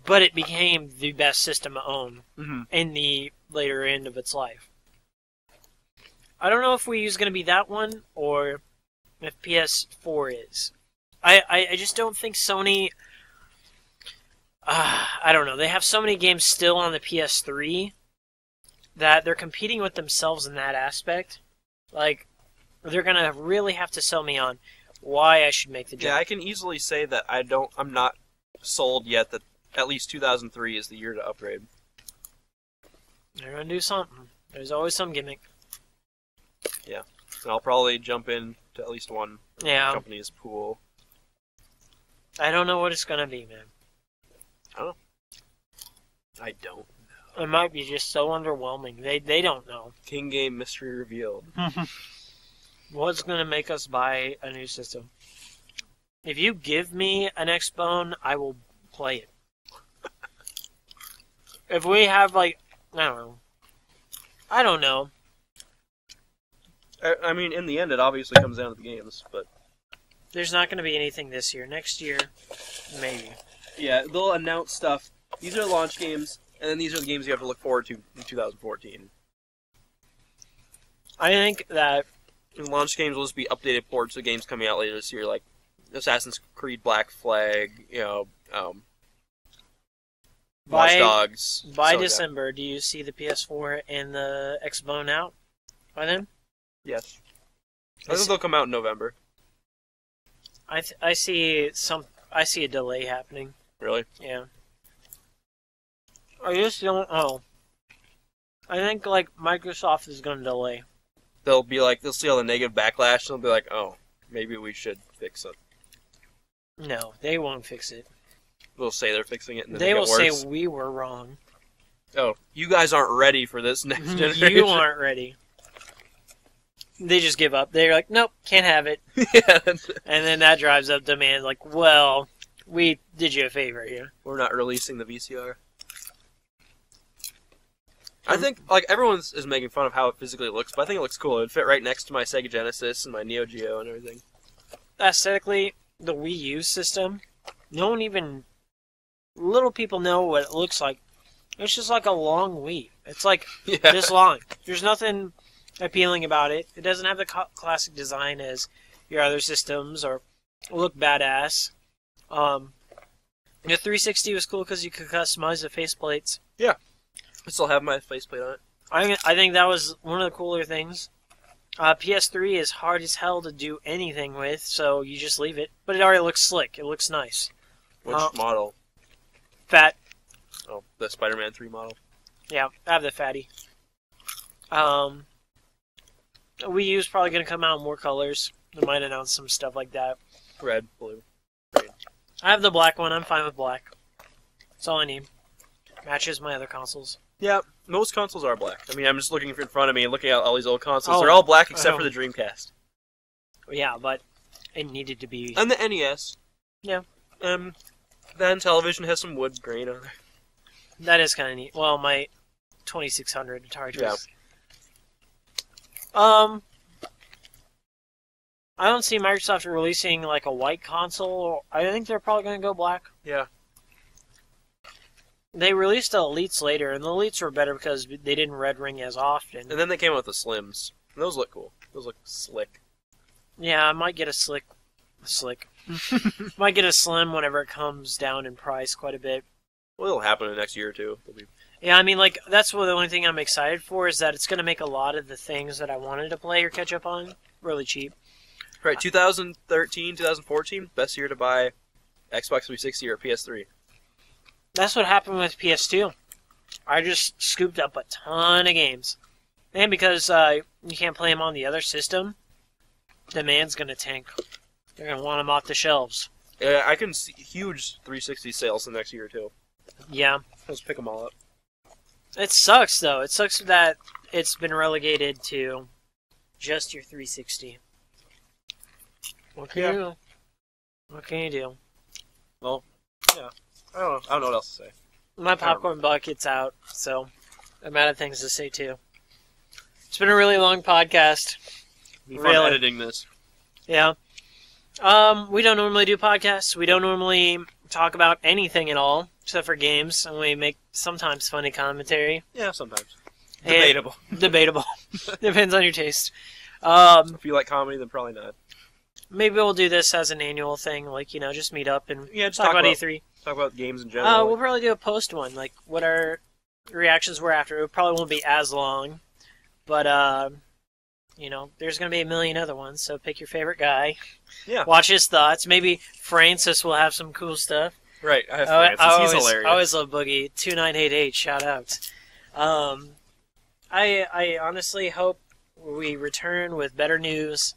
But it became the best system to own in the later end of its life. I don't know if Wii U is going to be that one, or if PS4 is. I just don't think Sony... I don't know. They have so many games still on the PS3 that they're competing with themselves in that aspect. Like, they're going to really have to sell me on why I should make the jump. Yeah, I can easily say that I'm not sold yet that at least 2003 is the year to upgrade. They're going to do something. There's always some gimmick. Yeah. And I'll probably jump in to at least one company's pool. I don't know what it's going to be, man. I don't know. It might be just so underwhelming. They don't know. King Game Mystery Revealed. What's going to make us buy a new system? If you give me an Xbone, I will play it. If we have, like, I don't know. I mean, in the end, it obviously comes down to the games, but... There's not going to be anything this year. Next year, maybe. Yeah, they'll announce stuff. These are launch games, and then these are the games you have to look forward to in 2014. I think that... And launch games will just be updated ports of games coming out later this year, like Assassin's Creed Black Flag, Watch Dogs. By December, do you see the PS4 and the Xbone out by then? Yes. I think they'll come out in November. I see a delay happening. Really? Yeah. I just don't know. I think, like, Microsoft is going to delay. They'll see all the negative backlash, and they'll be like, oh, maybe we should fix it. No, they won't fix it. They'll say they're fixing it, and then they will say we were wrong. Oh, you guys aren't ready for this next generation. You aren't ready. They just give up. They're like, nope, can't have it. Yeah. And then that drives up demand. Like, well, we did you a favor here. We're not releasing the VCR. I think, like, everyone is making fun of how it physically looks, but I think it looks cool. It would fit right next to my Sega Genesis and my Neo Geo and everything. Aesthetically, the Wii U system, no one even... Little people know what it looks like. It's just like a long Wii. It's like this long. There's nothing appealing about it. It doesn't have the classic design as your other systems or look badass. The 360 was cool because you could customize the faceplates. Yeah. I still have my faceplate on it. I think that was one of the cooler things. PS3 is hard as hell to do anything with, so you just leave it. But it already looks slick. It looks nice. Which model? Fat Oh, the Spider-Man 3 model. Yeah, I have the fatty. Wii U's probably going to come out in more colors. They might announce some stuff like that. Red, blue. I have the black one. I'm fine with black. That's all I need. Matches my other consoles. Yeah, most consoles are black. I mean, I'm just looking in front of me and looking at all these old consoles. Oh. They're all black except for the Dreamcast. Yeah, but it needed to be... And the NES. Yeah. Then television has some wood grain on it. That is kind of neat. Well, my 2600 Atari Yeah. Twist. I don't see Microsoft releasing like a white console. I think they're probably going to go black. Yeah. They released the Elites later, and the Elites were better because they didn't red ring as often. And then they came out with the Slims. And those look cool. Those look slick. Yeah, I might get a slick. Might get a Slim whenever it comes down in price quite a bit. Well, it'll happen in the next year or two. It'll be... Yeah, I mean, like, that's the only thing I'm excited for is that it's going to make a lot of the things that I wanted to play or catch up on really cheap. Right, 2013, 2014, best year to buy Xbox 360 or PS3. That's what happened with PS2. I just scooped up a ton of games. And because you can't play them on the other system, demand's going to tank. They're going to want them off the shelves. Yeah, I can see huge 360 sales the next year or two. Yeah. Let's pick them all up. It sucks, though. It sucks that it's been relegated to just your 360. What can you do? What can you do? Well, yeah. I don't know what else to say. My popcorn bucket's out, so I'm out of things to say, too. It's been a really long podcast. Be fun editing this. Yeah. We don't normally do podcasts. We don't normally talk about anything at all, except for games, and we make sometimes funny commentary. Yeah, sometimes. And Debatable. Debatable. Depends on your taste. If you like comedy, then probably not. Maybe we'll do this as an annual thing, like, just meet up and Yeah, just talk about E3. Talk about games in general. We'll probably do a post one, like what our reactions were after. It probably won't be as long, but there's going to be a million other ones, so pick your favorite guy. Yeah. Watch his thoughts. Maybe Francis will have some cool stuff. Right, I have Francis. He's hilarious. I always love Boogie. 2988, shout out. I honestly hope we return with better news